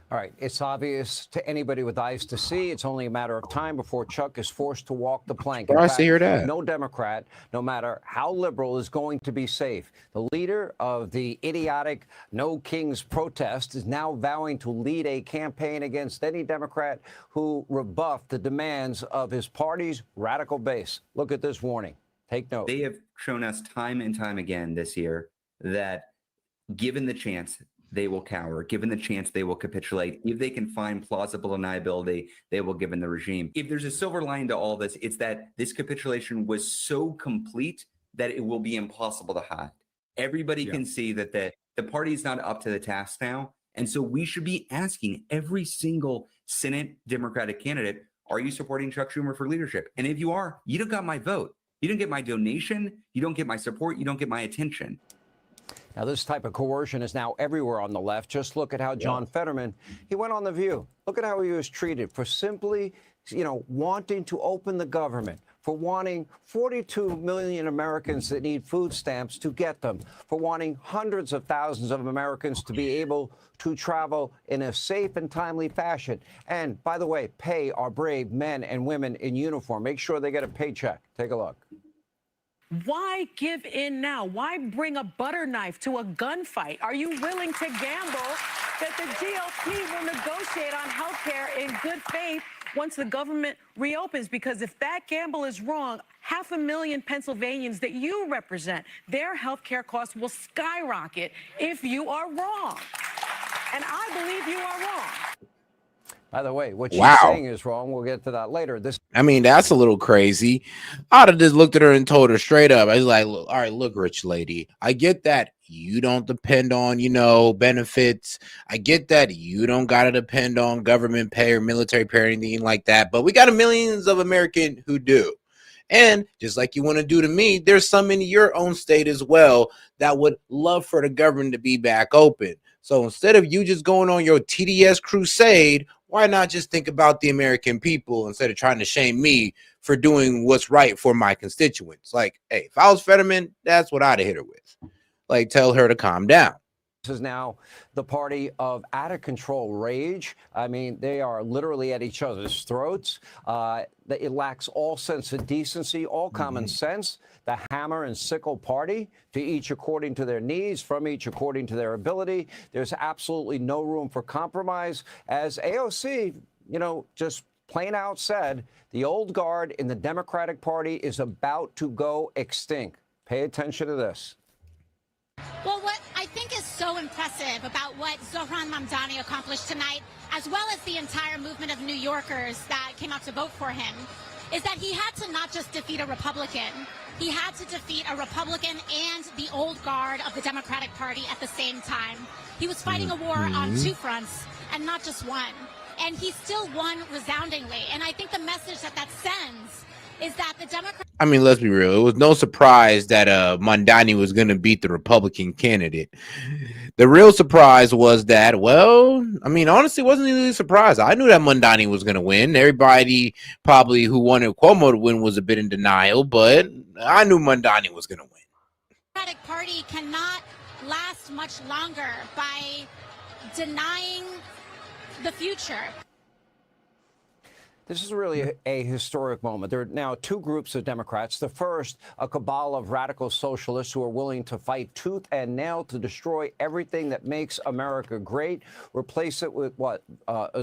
All right, it's obvious to anybody with eyes to see. It's only a matter of time before Chuck is forced to walk the plank. In fact, hear that. No Democrat, no matter how liberal, is going to be safe. The leader of the idiotic No Kings protest is now vowing to lead a campaign against any Democrat who rebuffed the demands of his party's radical base. Look at this warning. Take note. They have shown us time and time again this year that given the chance, they will cower. Given the chance, they will capitulate. If they can find plausible deniability, they will give in the regime. If there's a silver lining to all this, it's that this capitulation was so complete that it will be impossible to hide. Everybody can see that the party is not up to the task now. And so we should be asking every single Senate Democratic candidate, are you supporting Chuck Schumer for leadership? And if you are, you don't got my vote. You don't get my donation. You don't get my support. You don't get my attention. Now, this type of coercion is now everywhere on the left. Just look at how John Fetterman, he went on The View. Look at how he was treated for simply, wanting to open the government, for wanting 42 million Americans that need food stamps to get them, for wanting hundreds of thousands of Americans to be able to travel in a safe and timely fashion. And, by the way, pay our brave men and women in uniform. Make sure they get a paycheck. Take a look. Why give in now? Why bring a butter knife to a gunfight? Are you willing to gamble that the GOP will negotiate on health care in good faith once the government reopens? Because if that gamble is wrong, 500,000 Pennsylvanians that you represent, their health care costs will skyrocket if you are wrong. And I believe you are wrong. By the way, what she's Wow. saying is wrong. We'll get to that later. I mean, that's a little crazy. I'd have just looked at her and told her straight up. I was like, look, all right, look, rich lady, I get that you don't depend on, benefits. I get that you don't got to depend on government pay or military pay or anything like that. But we got millions of Americans who do. And just like you want to do to me, there's some in your own state as well that would love for the government to be back open. So instead of you just going on your TDS crusade, why not just think about the American people instead of trying to shame me for doing what's right for my constituents? Like, hey, if I was Fetterman, that's what I'd have hit her with. Like, tell her to calm down. This is now the party of out-of-control rage. I mean, they are literally at each other's throats. It lacks all sense of decency, all common sense. The hammer and sickle party, to each according to their needs, from each according to their ability. There's absolutely no room for compromise. As AOC, just plain out said, the old guard in the Democratic Party is about to go extinct. Pay attention to this. Well, what I think is so impressive about what Zohran Mamdani accomplished tonight, as well as the entire movement of New Yorkers that came out to vote for him, is that he had to not just defeat a Republican, he had to defeat a Republican and the old guard of the Democratic Party at the same time. He was fighting a war on two fronts and not just one. And he still won resoundingly. And I think the message that sends is that the Democrats... I mean, let's be real. It was no surprise that Mamdani was going to beat the Republican candidate. The real surprise was that, well, I mean, honestly, it wasn't really a surprise. I knew that Mamdani was going to win. Everybody probably who wanted Cuomo to win was a bit in denial, but I knew Mamdani was going to win. The Democratic Party cannot last much longer by denying the future. This is really a historic moment. There are now two groups of Democrats. The first, a cabal of radical socialists who are willing to fight tooth and nail to destroy everything that makes America great, replace it with what?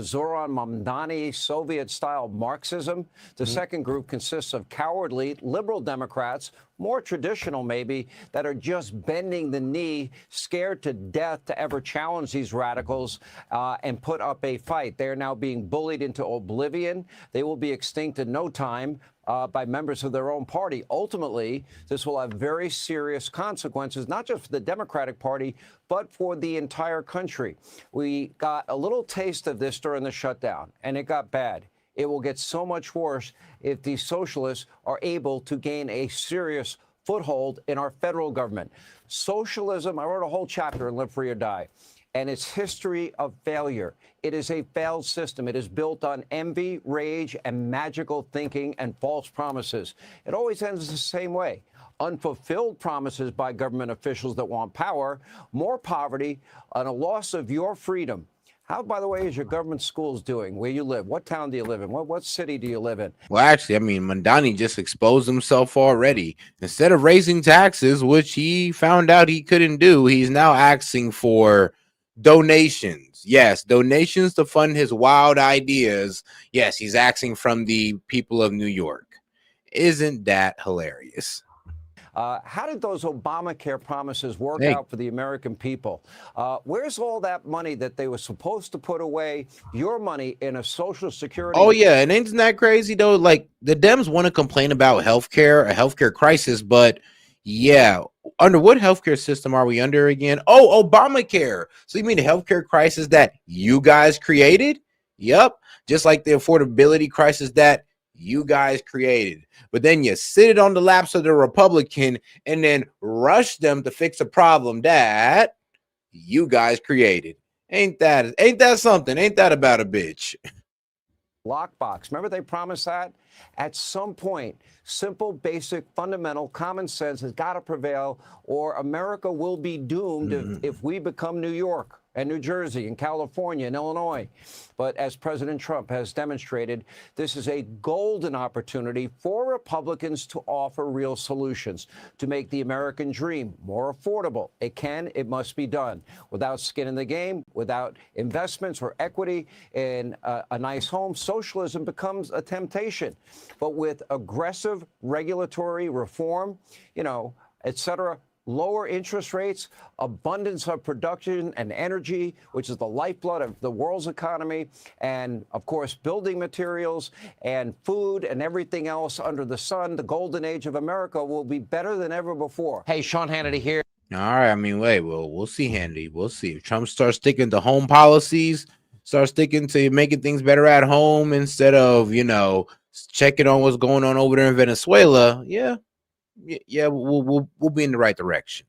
Zoran Mamdani, Soviet-style Marxism. The second group consists of cowardly liberal Democrats, more traditional maybe, that are just bending the knee, scared to death to ever challenge these radicals and put up a fight. They are now being bullied into oblivion. They will be extinct in no time by members of their own party. Ultimately, this will have very serious consequences, not just for the Democratic Party, but for the entire country. We got a little taste of this during the shutdown, and it got bad. It will get so much worse if these socialists are able to gain a serious foothold in our federal government. Socialism, I wrote a whole chapter in Live Free or Die, and its history of failure. It is a failed system. It is built on envy, rage, and magical thinking and false promises. It always ends the same way. Unfulfilled promises by government officials that want power, more poverty, and a loss of your freedom. How, by the way, is your government schools doing where you live? What town do you live in? What city do you live in? Well, actually, I mean, Mamdani just exposed himself already. Instead of raising taxes, which he found out he couldn't do, he's now asking for donations. Yes, donations to fund his wild ideas. Yes, he's asking from the people of New York. Isn't that hilarious? How did those Obamacare promises work out for the American people? Where's all that money that they were supposed to put away, your money, in a Social Security? Oh, yeah. And isn't that crazy, though? Like, the Dems want to complain about healthcare, a healthcare crisis. But, yeah, under what healthcare system are we under again? Oh, Obamacare. So you mean the healthcare crisis that you guys created? Yep. Just like the affordability crisis that you guys created. But then you sit it on the laps of the Republican and then rush them to fix a problem that you guys created. Ain't that something? Ain't that about a bitch? Lockbox. Remember they promised that? At some point, simple, basic, fundamental common sense has got to prevail, or America will be doomed if we become New York and New Jersey and California and Illinois. But as President Trump has demonstrated, this is a golden opportunity for Republicans to offer real solutions, to make the American dream more affordable. It must be done. Without skin in the game, without investments or equity in a nice home, socialism becomes a temptation. But with aggressive regulatory reform, et cetera, lower interest rates, abundance of production and energy, which is the lifeblood of the world's economy, and, of course, building materials and food and everything else under the sun, the golden age of America will be better than ever before. Hey, Sean Hannity here. All right. I mean, we'll see, Hannity. We'll see. If Trump starts sticking to home policies, start sticking to making things better at home instead of, checking on what's going on over there in Venezuela, we'll be in the right direction.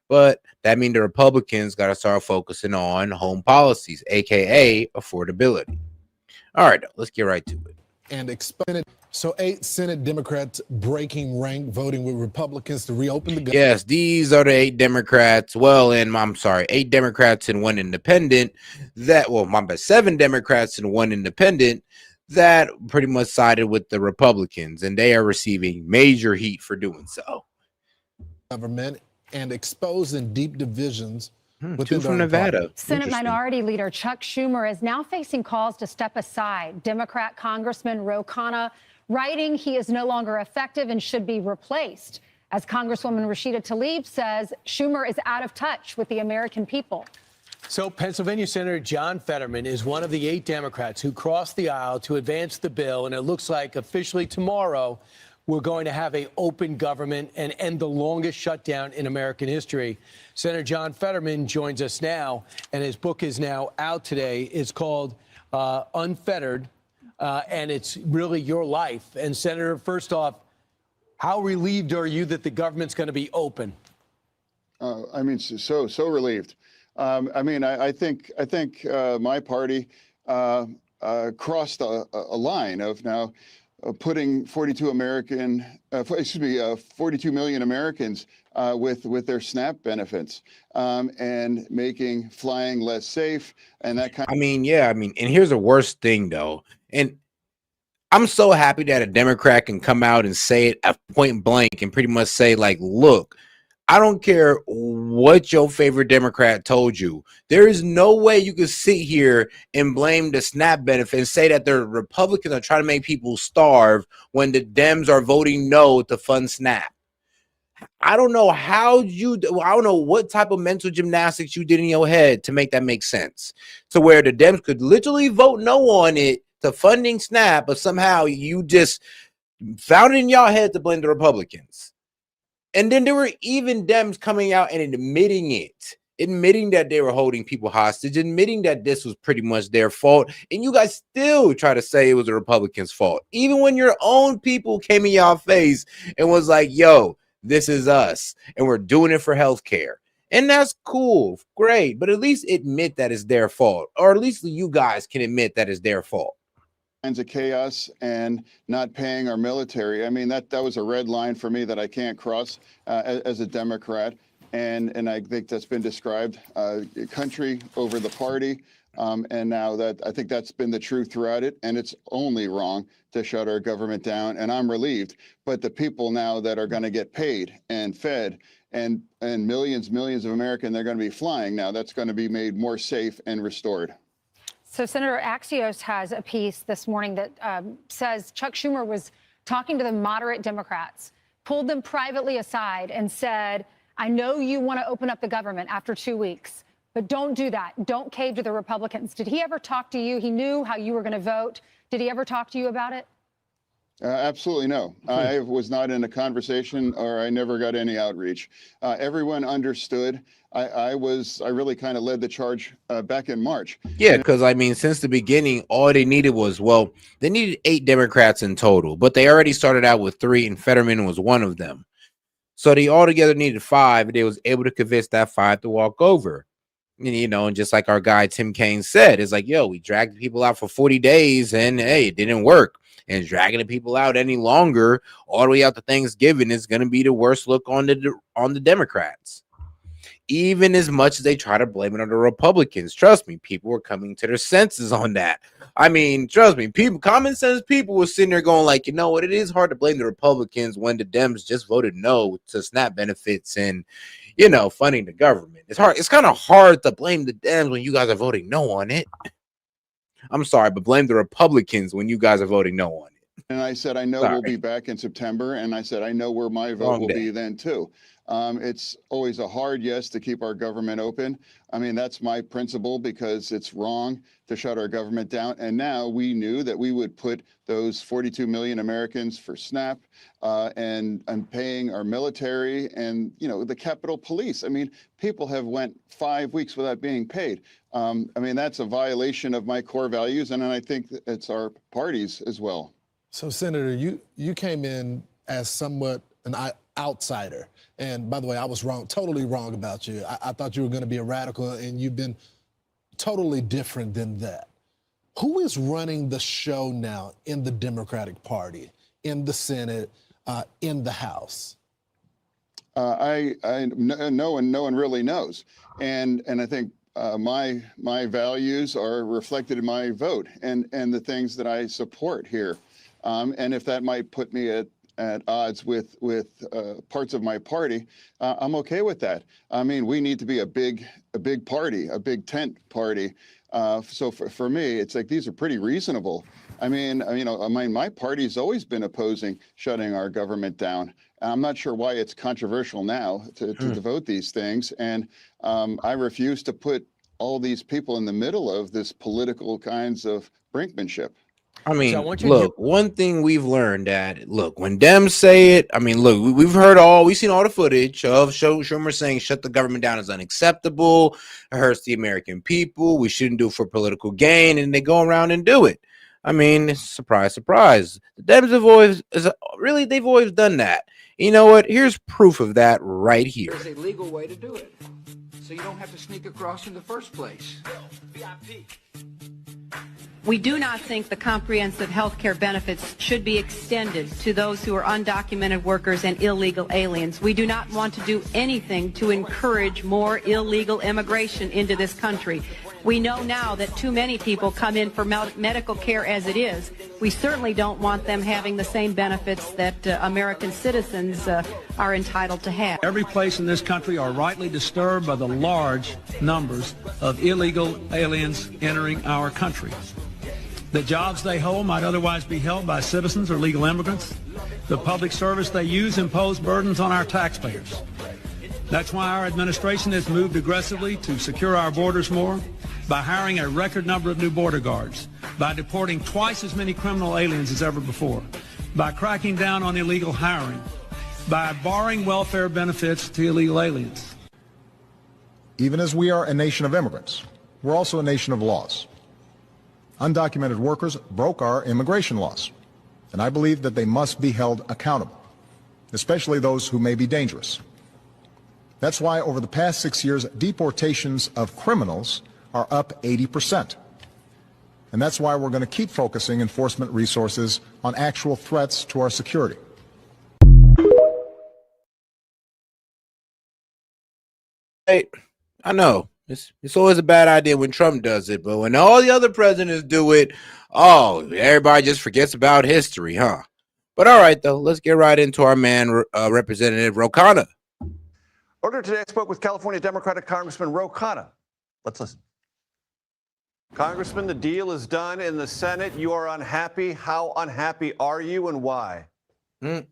But that means the Republicans got to start focusing on home policies, aka affordability. All right, let's get right to it. And expanded. So 8 Senate Democrats breaking rank, voting with Republicans to reopen the government. Yes, these are the 8 Democrats. Well, and I'm sorry, 8 Democrats and 1 independent. 7 Democrats and 1 independent that pretty much sided with the Republicans, and they are receiving major heat for doing so. Government and exposing deep divisions. Two from Nevada. Senate Minority Leader Chuck Schumer is now facing calls to step aside. Democrat Congressman Ro Khanna writing he is no longer effective and should be replaced. As Congresswoman Rashida Tlaib says, Schumer is out of touch with the American people. So Pennsylvania Senator John Fetterman is one of the 8 Democrats who crossed the aisle to advance the bill. And it looks like officially tomorrow, we're going to have an open government and end the longest shutdown in American history. Senator John Fetterman joins us now, and his book is now out today. It's called Unfettered, and it's really your life. And Senator, first off, how relieved are you that the government's going to be open? I mean, so relieved. I think my party crossed a line of now putting 42 million Americans with their SNAP benefits and making flying less safe and that kind. And here's the worst thing though, and I'm so happy that a Democrat can come out and say it at point blank and pretty much say, like, look, I don't care what your favorite Democrat told you. There is no way you can sit here and blame the SNAP benefit and say that the Republicans are trying to make people starve when the Dems are voting no to fund SNAP. I don't know how I don't know what type of mental gymnastics you did in your head to make that make sense. To where the Dems could literally vote no on it to funding SNAP, but somehow you just found it in your head to blame the Republicans. And then there were even Dems coming out and admitting that they were holding people hostage, admitting that this was pretty much their fault. And you guys still try to say it was the Republicans' fault, even when your own people came in y'all face and was like, yo, this is us, and we're doing it for healthcare. And that's cool, great, but at least admit that it's their fault, or at least you guys can admit that it's their fault. Kinds of chaos and not paying our military. I mean, that was a red line for me that I can't cross as a Democrat. And I think that's been described country over the party. And now that I think that's been the truth throughout it. And it's only wrong to shut our government down. And I'm relieved. But the people now that are going to get paid and fed and millions of Americans, they're going to be flying now. That's going to be made more safe and restored. So Senator Axios has a piece this morning that says Chuck Schumer was talking to the moderate Democrats, pulled them privately aside and said, I know you want to open up the government after 2 weeks, but don't do that. Don't cave to the Republicans. Did he ever talk to you? He knew how you were going to vote. Did he ever talk to you about it? Absolutely no. I was not in a conversation, or I never got any outreach. Everyone understood. I really kind of led the charge back in March. Yeah, because I mean, since the beginning, all they needed was, well, they needed 8 Democrats in total, but they already started out with 3, and Fetterman was one of them. So they altogether needed 5, and they was able to convince that 5 to walk over. And just like our guy Tim Kaine said, it's like, yo, we dragged people out for 40 days, and hey, it didn't work. And dragging the people out any longer, all the way out to Thanksgiving, is going to be the worst look on the Democrats. Even as much as they try to blame it on the Republicans, trust me, people were coming to their senses on that. I mean, trust me, common sense people were sitting there going like, you know what, it is hard to blame the Republicans when the Dems just voted no to SNAP benefits and, funding the government. It's hard. It's kind of hard to blame the Dems when you guys are voting no on it. I'm sorry, but blame the Republicans when you guys are voting no on it. And I said, I know we'll be back in September. And I said, I know where my vote will be then, too. It's always a hard yes to keep our government open. I mean, that's my principle, because it's wrong to shut our government down. And now we knew that we would put those 42 million Americans for SNAP and paying our military and, the Capitol Police. I mean, people have went 5 weeks without being paid. I mean, that's a violation of my core values. And I think it's our party's as well. So, Senator, you came in as somewhat an outsider. And by the way, I was wrong, totally wrong about you. I thought you were going to be a radical, and you've been totally different than that. Who is running the show now in the Democratic Party, in the Senate, in the House? No one really knows. And I think my values are reflected in my vote and the things that I support here. And if that might put me at odds with parts of my party, I'm okay with that. I mean, we need to be a big party, a big tent party. So for me, it's like these are pretty reasonable. I mean, my party's always been opposing shutting our government down. I'm not sure why it's controversial now to vote these things. And I refuse to put all these people in the middle of this political kinds of brinkmanship. I mean, look, one thing we've learned that, look, when Dems say it, I mean, look, we've seen all the footage of Schumer saying shut the government down is unacceptable. It hurts the American people. We shouldn't do it for political gain. And they go around and do it. I mean, surprise, surprise. The Dems they've always done that. You know what? Here's proof of that right here. There's a legal way to do it, so you don't have to sneak across in the first place. We do not think the comprehensive health care benefits should be extended to those who are undocumented workers and illegal aliens. We do not want to do anything to encourage more illegal immigration into this country. We know now that too many people come in for medical care as it is. We certainly don't want them having the same benefits that American citizens are entitled to have. Every place in this country are rightly disturbed by the large numbers of illegal aliens entering our country. The jobs they hold might otherwise be held by citizens or legal immigrants. The public service they use impose burdens on our taxpayers. That's why our administration has moved aggressively to secure our borders more, by hiring a record number of new border guards, by deporting twice as many criminal aliens as ever before, by cracking down on illegal hiring, by barring welfare benefits to illegal aliens. Even as we are a nation of immigrants, we're also a nation of laws. Undocumented workers broke our immigration laws, and I believe that they must be held accountable, especially those who may be dangerous. That's why over the past 6 years, deportations of criminals are up 80%. And that's why we're going to keep focusing enforcement resources on actual threats to our security. Hey, I know it's always a bad idea when Trump does it, but when all the other presidents do it, oh, everybody just forgets about history, huh? But all right, though, let's get right into our man, Representative Ro Khanna. Earlier today, I spoke with California Democratic Congressman Ro Khanna. Let's listen. Congressman, the deal is done in the Senate. You are unhappy. How unhappy are you and why? Well,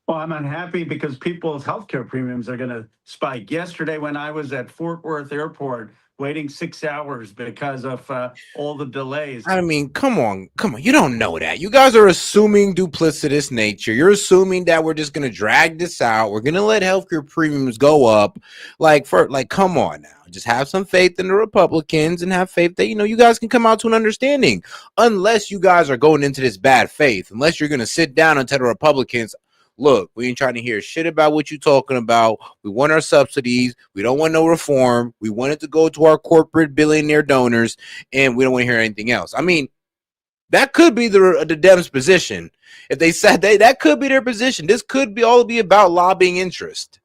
I'm unhappy because people's health care premiums are going to spike. Yesterday, when I was at Fort Worth Airport waiting 6 hours because of all the delays. I mean, come on. You don't know that. You guys are assuming duplicitous nature. You're assuming that we're just going to drag this out. We're going to let healthcare premiums go up. Come on now. Just have some faith in the Republicans and have faith that, you guys can come out to an understanding. Unless you guys are going into this bad faith. Unless you're going to sit down and tell the Republicans, look, we ain't trying to hear shit about what you're talking about. We want our subsidies. We don't want no reform. We want it to go to our corporate billionaire donors, and we don't want to hear anything else. I mean, that could be the Dems' position. If they said that could be their position. This could be about lobbying interest.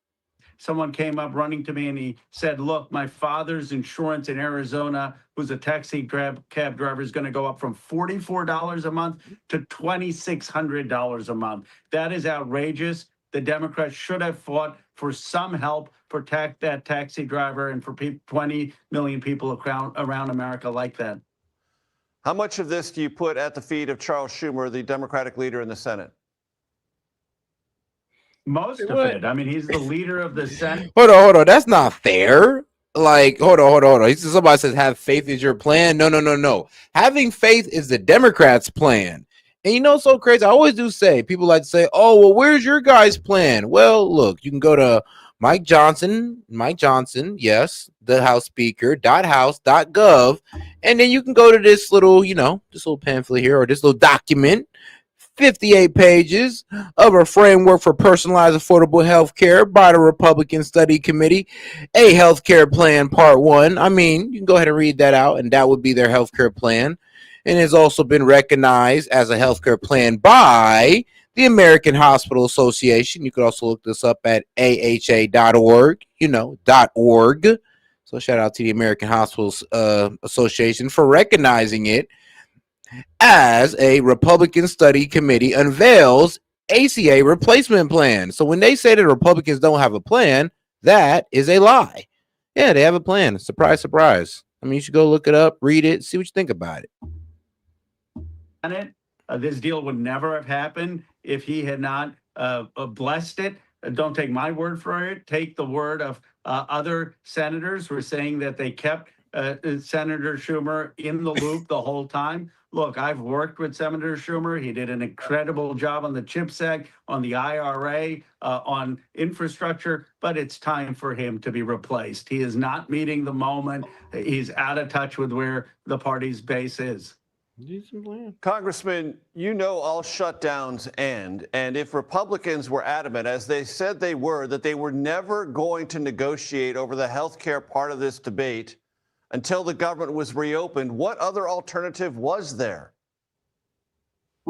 Someone came up running to me and he said, look, my father's insurance in Arizona, who's a taxi cab driver, is going to go up from $44 a month to $2,600 a month. That is outrageous. The Democrats should have fought for some help for that taxi driver and for 20 million people around America like that. How much of this do you put at the feet of Charles Schumer, the Democratic leader in the Senate? Most of it. I mean, he's the leader of the Senate. Hold on. That's not fair. Hold on. Somebody says have faith is your plan. No. Having faith is the Democrats' plan. And it's so crazy. I always do say, people like to say, oh, well, where's your guys' plan? Well, look, you can go to Mike Johnson, yes, the House Speaker, .house.gov, and then you can go to this little pamphlet here, or this little document, 58 pages of a framework for personalized affordable health care by the Republican Study Committee, a health care plan part 1. I mean, you can go ahead and read that out, and that would be their health care plan. And has also been recognized as a health care plan by the American Hospital Association. You could also look this up at AHA.org, .org. So shout out to the American Hospital Association for recognizing it as a Republican Study Committee unveils ACA replacement plan. So when they say that Republicans don't have a plan, that is a lie. Yeah, they have a plan. Surprise, surprise. I mean, you should go look it up, read it, see what you think about it. This deal would never have happened if he had not blessed it. Don't take my word for it. Take the word of other senators who are saying that they kept Senator Schumer in the loop the whole time. Look, I've worked with Senator Schumer. He did an incredible job on the CHIPS Act, on the IRA, on infrastructure, but it's time for him to be replaced. He is not meeting the moment. He's out of touch with where the party's base is. Congressman, all shutdowns end. And if Republicans were adamant, as they said they were, that they were never going to negotiate over the health care part of this debate until the government was reopened, what other alternative was there?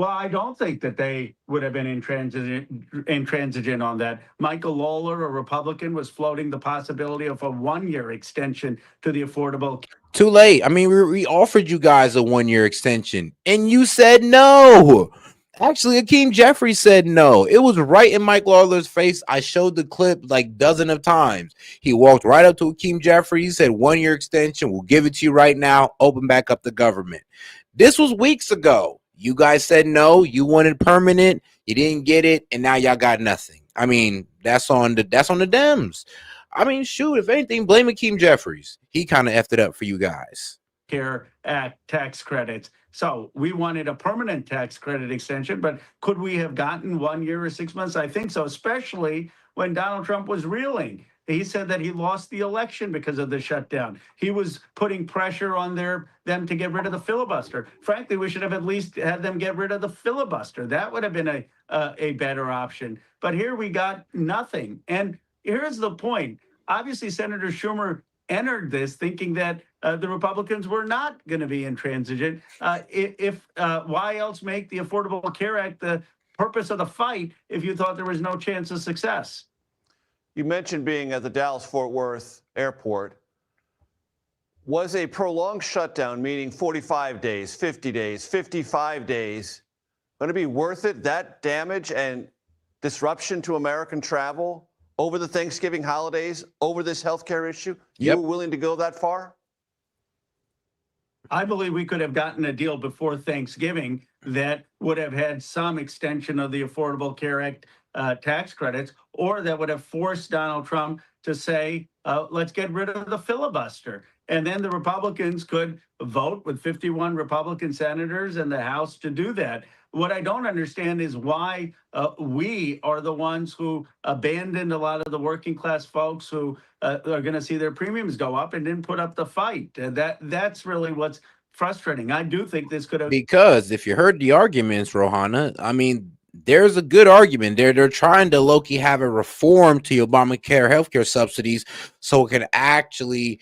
Well, I don't think that they would have been intransigent on that. Michael Lawler, a Republican, was floating the possibility of a 1-year extension to the Affordable. Too late. I mean, we offered you guys a 1-year extension, and you said no. Actually, Akeem Jeffries said no. It was right in Mike Lawler's face. I showed the clip like dozen of times. He walked right up to Akeem Jeffries, said 1-year extension. We'll give it to you right now. Open back up the government. This was weeks ago. You guys said no. You wanted permanent. You didn't get it, and now y'all got nothing. I mean, that's on the Dems. I mean, shoot, if anything, blame Akeem Jeffries. He kind of effed it up for you guys. Care Act tax credits. So we wanted a permanent tax credit extension, but could we have gotten 1 year or 6 months? I think so, especially when Donald Trump was reeling. He said that he lost the election because of the shutdown. He was putting pressure on them to get rid of the filibuster. Frankly, we should have at least had them get rid of the filibuster. That would have been a better option. But here we got nothing. And here's the point. Obviously, Senator Schumer entered this thinking that the Republicans were not going to be intransigent. Why else make the Affordable Care Act the purpose of the fight if you thought there was no chance of success? You mentioned being at the Dallas-Fort Worth airport. Was a prolonged shutdown, meaning 45 days, 50 days, 55 days, going to be worth it, that damage and disruption to American travel over the Thanksgiving holidays, over this healthcare issue? You were willing to go that far? I believe we could have gotten a deal before Thanksgiving that would have had some extension of the Affordable Care Act tax credits, or that would have forced Donald Trump to say, let's get rid of the filibuster. And then the Republicans could vote with 51 Republican senators in the House to do that. What I don't understand is why we are the ones who abandoned a lot of the working class folks who are going to see their premiums go up and didn't put up the fight. That's really what's frustrating. I do think this could have. Because if you heard the arguments, Rohanna, I mean, there's a good argument there. They're trying to low-key have a reform to Obamacare healthcare subsidies so it can actually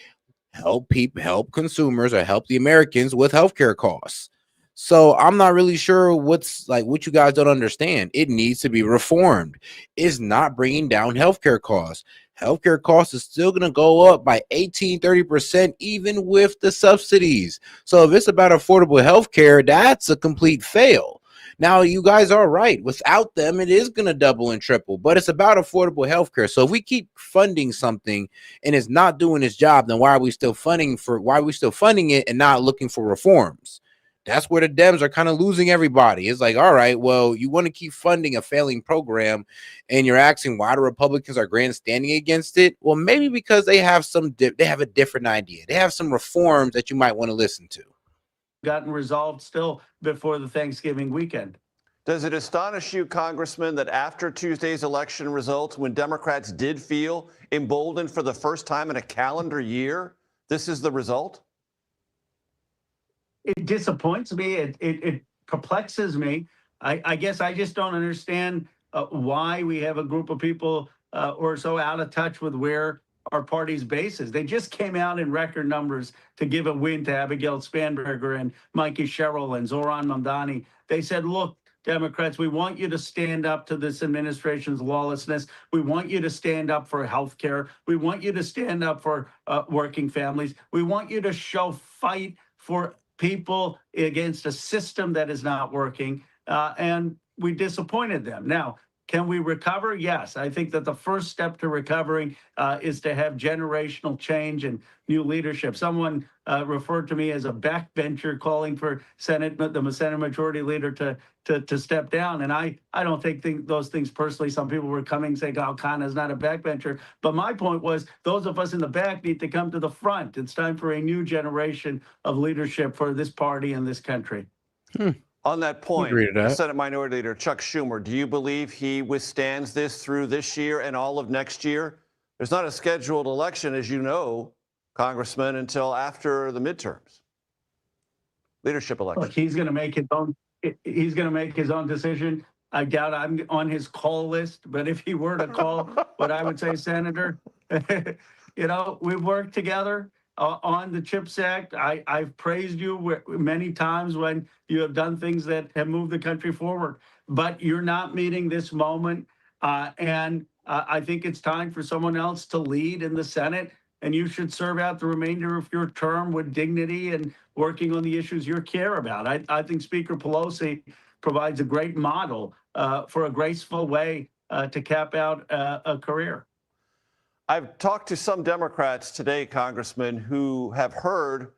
help people, help consumers, or help the Americans with healthcare costs. So I'm not really sure what you guys don't understand. It needs to be reformed. It's not bringing down healthcare costs. Healthcare costs is still going to go up by 30% even with the subsidies. So if it's about affordable healthcare, that's a complete fail. Now, you guys are right. Without them, it is going to double and triple, but it's about affordable healthcare. So if we keep funding something and it's not doing its job, then why are we still funding it and not looking for reforms? That's where the Dems are kind of losing everybody. It's like, all right, well, you want to keep funding a failing program and you're asking why the Republicans are grandstanding against it. Well, maybe because they have a different idea. They have some reforms that you might want to listen to. Gotten resolved still before the Thanksgiving weekend. Does it astonish you, Congressman, that after Tuesday's election results, when Democrats did feel emboldened for the first time in a calendar year, this is the result? It disappoints me. It perplexes me. I guess I just don't understand why we have a group of people who are so out of touch with where our party's base is. They just came out in record numbers to give a win to Abigail Spanberger and Mikey Sherrill and Zohran Mamdani. They said, look, Democrats, we want you to stand up to this administration's lawlessness. We want you to stand up for health care. We want you to stand up for working families. We want you to show fight for people against a system that is not working. And we disappointed them. Now, can we recover? Yes. I think that the first step to recovering is to have generational change and new leadership. Someone referred to me as a backbencher, calling for the Senate Majority Leader to step down. And I don't think those things personally. Some people were coming saying, oh, Khan is not a backbencher. But my point was, those of us in the back need to come to the front. It's time for a new generation of leadership for this party and this country. On that point, Senate Minority Leader Chuck Schumer, do you believe he withstands this through this year and all of next year? There's not a scheduled election, as you know, Congressman, until after the midterms. Leadership election. Look, he's going to make his own. He's going to make his own decision. I doubt I'm on his call list, but if he were to call, what I would say, Senator, we've worked together. on the CHIPS Act. I've praised you many times when you have done things that have moved the country forward, but you're not meeting this moment. And I think it's time for someone else to lead in the Senate, and you should serve out the remainder of your term with dignity and working on the issues you care about. I think Speaker Pelosi provides a great model for a graceful way to cap out a career. I've talked to some Democrats today, Congressman, who have heard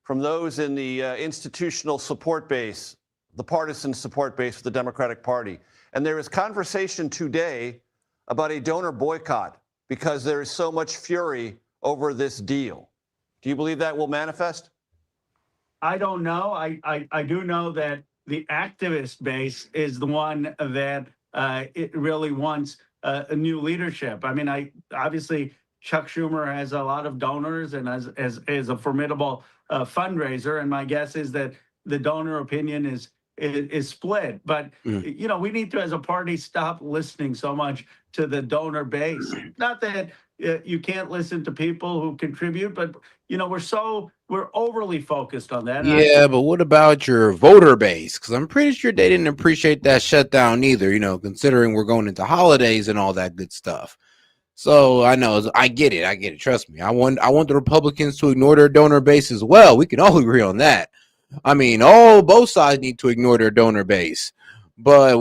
from those in the institutional support base, the partisan support base for the Democratic Party. And there is conversation today about a donor boycott because there is so much fury over this deal. Do you believe that will manifest? I don't know. I do know that the activist base is the one that it really wants a new leadership. I mean, obviously Chuck Schumer has a lot of donors and is a formidable fundraiser, and my guess is that the donor opinion is split. But you know, we need to, as a party, stop listening so much to the donor base. Not that you can't listen to people who contribute, but you know, we're overly focused on that. Yeah, but what about your voter base? Because I'm pretty sure they didn't appreciate that shutdown either, you know, considering we're going into holidays and all that good stuff. So I know, I get it. Trust me. I want the Republicans to ignore their donor base as well. We can all agree on that. I mean, both sides need to ignore their donor base. But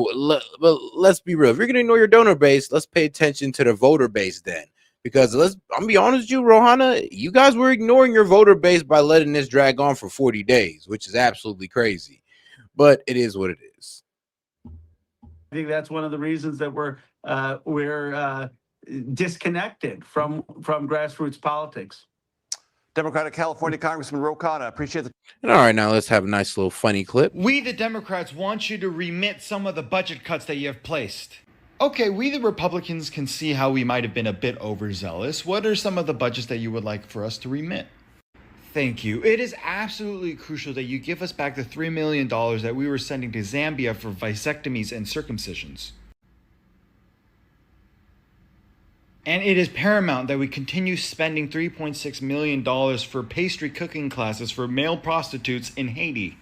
let's be real. If you're going to ignore your donor base, let's pay attention to the voter base then. Because I'm gonna be honest with you, Rohanna, you guys were ignoring your voter base by letting this drag on for 40 days, which is absolutely crazy. But it is what it is. I think that's one of the reasons that we're disconnected from grassroots politics. Democratic California Congressman Ro Khanna, appreciate the. And all right, now let's have a nice little funny clip. We, the Democrats, want you to remit some of the budget cuts that you have placed. Okay, we the Republicans can see how we might have been a bit overzealous. What are some of the budgets that you would like for us to remit? Thank you. It is absolutely crucial that you give us back the $3 million that we were sending to Zambia for vasectomies and circumcisions. And it is paramount that we continue spending $3.6 million for pastry cooking classes for male prostitutes in Haiti.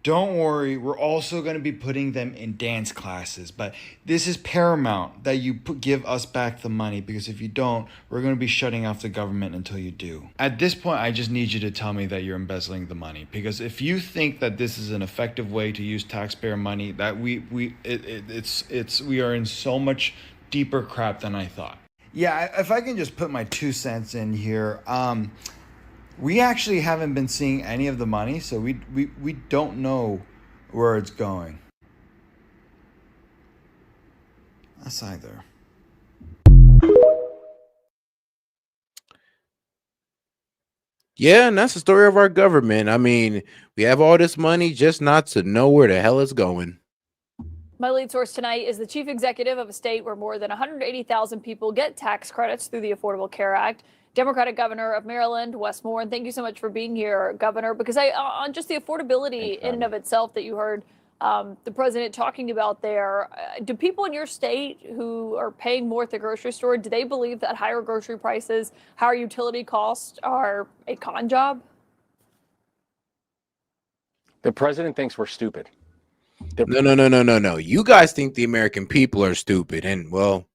Don't worry, we're also going to be putting them in dance classes, but this is paramount that you give us back the money, because if you don't, we're going to be shutting off the government until you do. At this point, I just need you to tell me that you're embezzling the money, because if you think that this is an effective way to use taxpayer money, that we are in so much deeper crap than I thought. Yeah, if I can just put my 2 cents in here, we actually haven't been seeing any of the money, so we don't know where it's going. That's either. Yeah, and that's the story of our government. I mean, we have all this money just not to know where the hell it's going. My lead source tonight is the chief executive of a state where more than 180,000 people get tax credits through the Affordable Care Act. Democratic governor of Maryland, Wes Moore, and thank you so much for being here, Governor, because on just the affordability in and of itself that you heard the president talking about there, do people in your state who are paying more at the grocery store, do they believe that higher grocery prices, higher utility costs are a con job? The president thinks we're stupid. No. You guys think the American people are stupid, and well,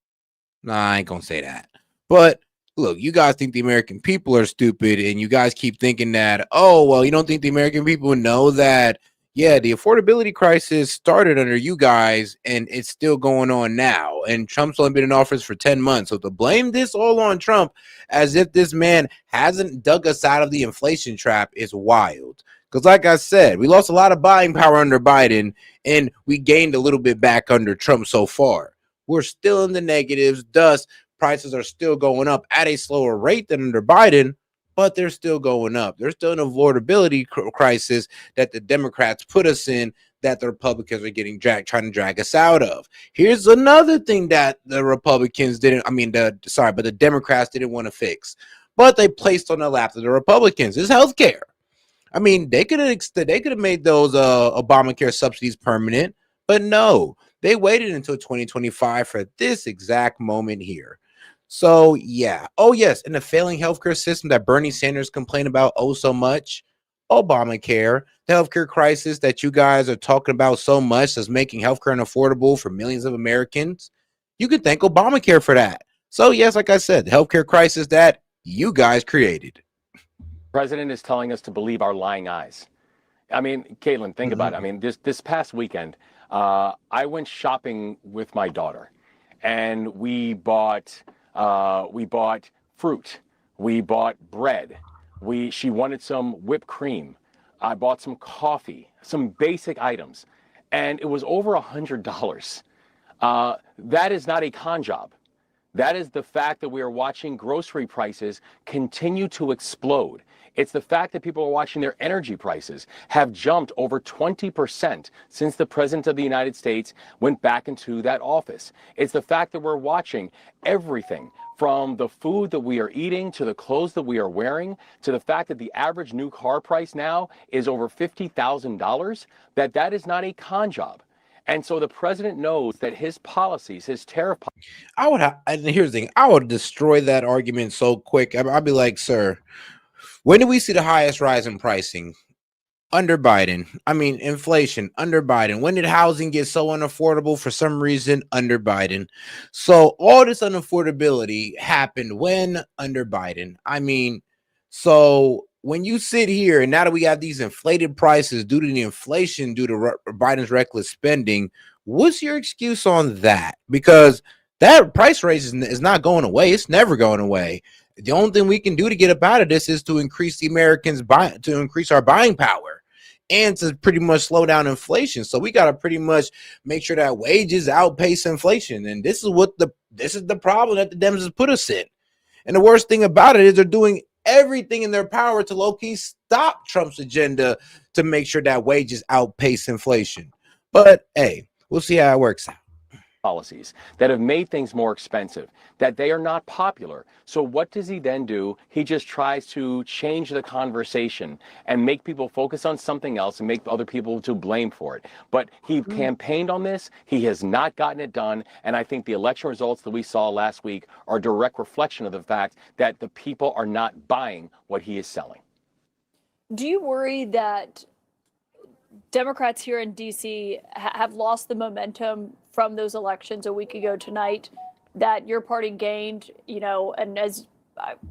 nah, I ain't gonna say that. But look, you guys think the American people are stupid, and you guys keep thinking that, oh, well, you don't think the American people know that, yeah, the affordability crisis started under you guys, and it's still going on now, and Trump's only been in office for 10 months. So to blame this all on Trump as if this man hasn't dug us out of the inflation trap is wild. Because like I said, we lost a lot of buying power under Biden, and we gained a little bit back under Trump so far. We're still in the negatives, thus prices are still going up at a slower rate than under Biden, but they're still going up. There's still an affordability crisis that the Democrats put us in that the Republicans are trying to drag us out of. Here's another thing that the Republicans the Democrats didn't want to fix, but they placed on the lap of the Republicans is healthcare. I mean, they could have made those Obamacare subsidies permanent, but no, they waited until 2025 for this exact moment here. So yeah. Oh yes, and the failing healthcare system that Bernie Sanders complained about oh so much. Obamacare, the healthcare crisis that you guys are talking about so much that's making healthcare unaffordable for millions of Americans. You can thank Obamacare for that. So yes, like I said, the healthcare crisis that you guys created. President is telling us to believe our lying eyes. I mean, Caitlin, think about it. I mean, this past weekend, I went shopping with my daughter, and we bought fruit, we bought bread, she wanted some whipped cream. I bought some coffee, some basic items, and it was over $100. That is not a con job. That is the fact that we are watching grocery prices continue to explode. It's the fact that people are watching their energy prices have jumped over 20% since the President of the United States went back into that office. It's the fact that we're watching everything from the food that we are eating to the clothes that we are wearing to the fact that the average new car price now is over $50,000, that is not a con job. And so the president knows that his policies, his tariff policies. I would and here's the thing, I would destroy that argument so quick. I'd be like, sir, when did we see the highest rise in pricing? Under Biden. I mean, inflation under Biden. When did housing get so unaffordable for some reason? Under Biden. So all this unaffordability happened when? Under Biden. I mean, so when you sit here and now that we have these inflated prices due to the inflation, due to Biden's reckless spending, what's your excuse on that? Because that price raise is not going away. It's never going away. The only thing we can do to get up out of this is to increase the Americans' to increase our buying power and to pretty much slow down inflation. So we got to pretty much make sure that wages outpace inflation. And this is the problem that the Dems has put us in. And the worst thing about it is they're doing everything in their power to low-key stop Trump's agenda to make sure that wages outpace inflation. But hey, we'll see how it works out. Policies that have made things more expensive, that they are not popular. So what does he then do? He just tries to change the conversation and make people focus on something else and make other people to blame for it. But he campaigned on this. He has not gotten it done. And I think the election results that we saw last week are a direct reflection of the fact that the people are not buying what he is selling. Do you worry that Democrats here in D.C. have lost the momentum from those elections a week ago tonight that your party gained, and as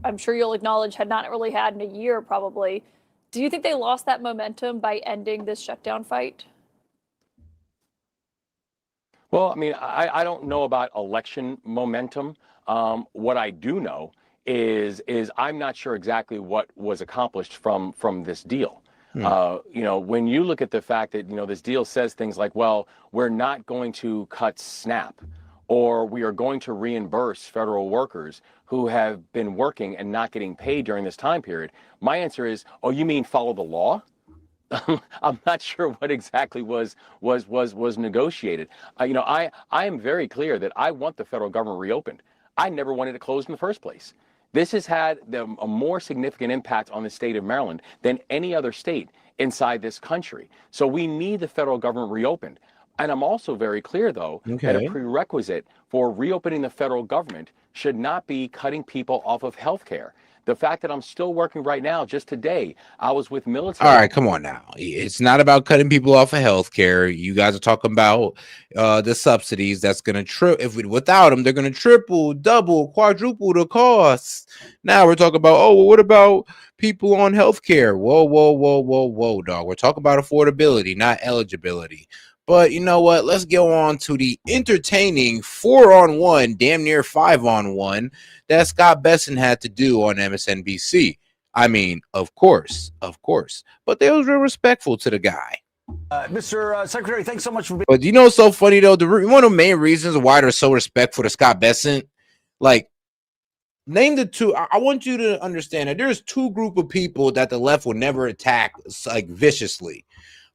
I'm sure you'll acknowledge, had not really had in a year probably. Do you think they lost that momentum by ending this shutdown fight? Well, I mean, I don't know about election momentum. What I do know is I'm not sure exactly what was accomplished from this deal. When you look at the fact that, this deal says things like, well, we're not going to cut SNAP, or we are going to reimburse federal workers who have been working and not getting paid during this time period. My answer is, oh, you mean follow the law? I'm not sure what exactly was negotiated. I am very clear that I want the federal government reopened. I never wanted it closed in the first place. This has had a more significant impact on the state of Maryland than any other state inside this country. So we need the federal government reopened. And I'm also very clear, though, that a prerequisite for reopening the federal government should not be cutting people off of health care. The fact that I'm still working right now, just today, I was with military. All right, come on now. It's not about cutting people off of health care. You guys are talking about the subsidies that's going to without them, they're going to triple, double, quadruple the costs. Now we're talking about, oh, well, what about people on health care? Whoa, dog. We're talking about affordability, not eligibility. But you know what? Let's go on to the entertaining 4-on-1, damn near 5-on-1 that Scott Besson had to do on MSNBC. I mean, of course. But they was real respectful to the guy. Mr. Secretary, thanks so much for being. But you know what's so funny, though? One of the main reasons why they're so respectful to Scott Besson, like, name the two. I want you to understand that there's two group of people that the left will never attack, like, viciously.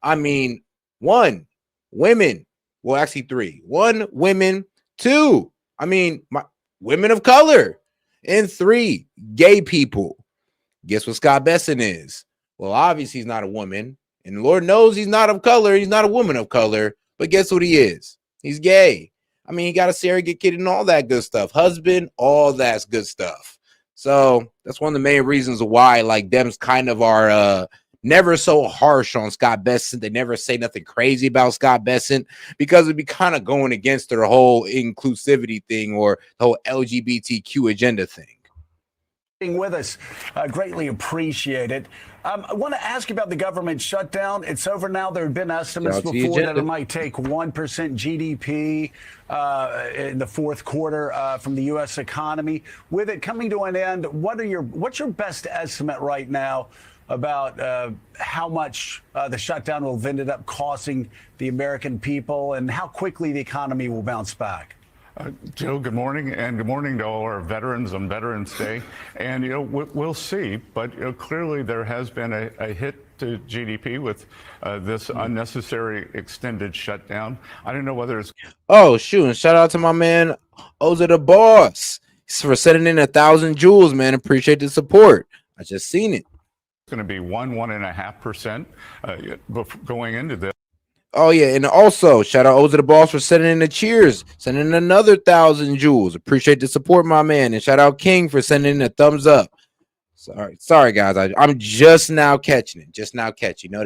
I mean, one, women. Well, actually, three. One, women. Two, women of color. And three, gay people. Guess what Scott Besson is? Well, obviously he's not a woman. And Lord knows he's not of color. He's not a woman of color. But guess what he is? He's gay. I mean, he got a surrogate kid and all that good stuff. Husband, all that's good stuff. So that's one of the main reasons why, like, Dems kind of are never so harsh on Scott Bessent. They never say nothing crazy about Scott Bessent because it'd be kind of going against their whole inclusivity thing or the whole LGBTQ agenda thing. Being with us, greatly appreciate it. I want to ask you about the government shutdown. It's over now. There have been estimates before that it might take 1% GDP in the fourth quarter from the U.S. economy. With it coming to an end, what's your best estimate right now about how much the shutdown will have ended up costing the American people and how quickly the economy will bounce back? Joe, good morning, and good morning to all our veterans on Veterans Day. And, we'll see, but clearly there has been a hit to GDP with this unnecessary extended shutdown. I don't know whether it's... Oh, shoot, and shout out to my man, Oza the Boss, for sending in 1,000 joules, man. Appreciate the support. I just seen it. It's going to be 1.5% going into this. Oh, yeah. And also, shout out Oza the Boss for sending in the cheers, sending in another 1,000 joules. Appreciate the support, my man. And shout out King for sending in a thumbs up. Sorry, guys. I'm just now catching it. They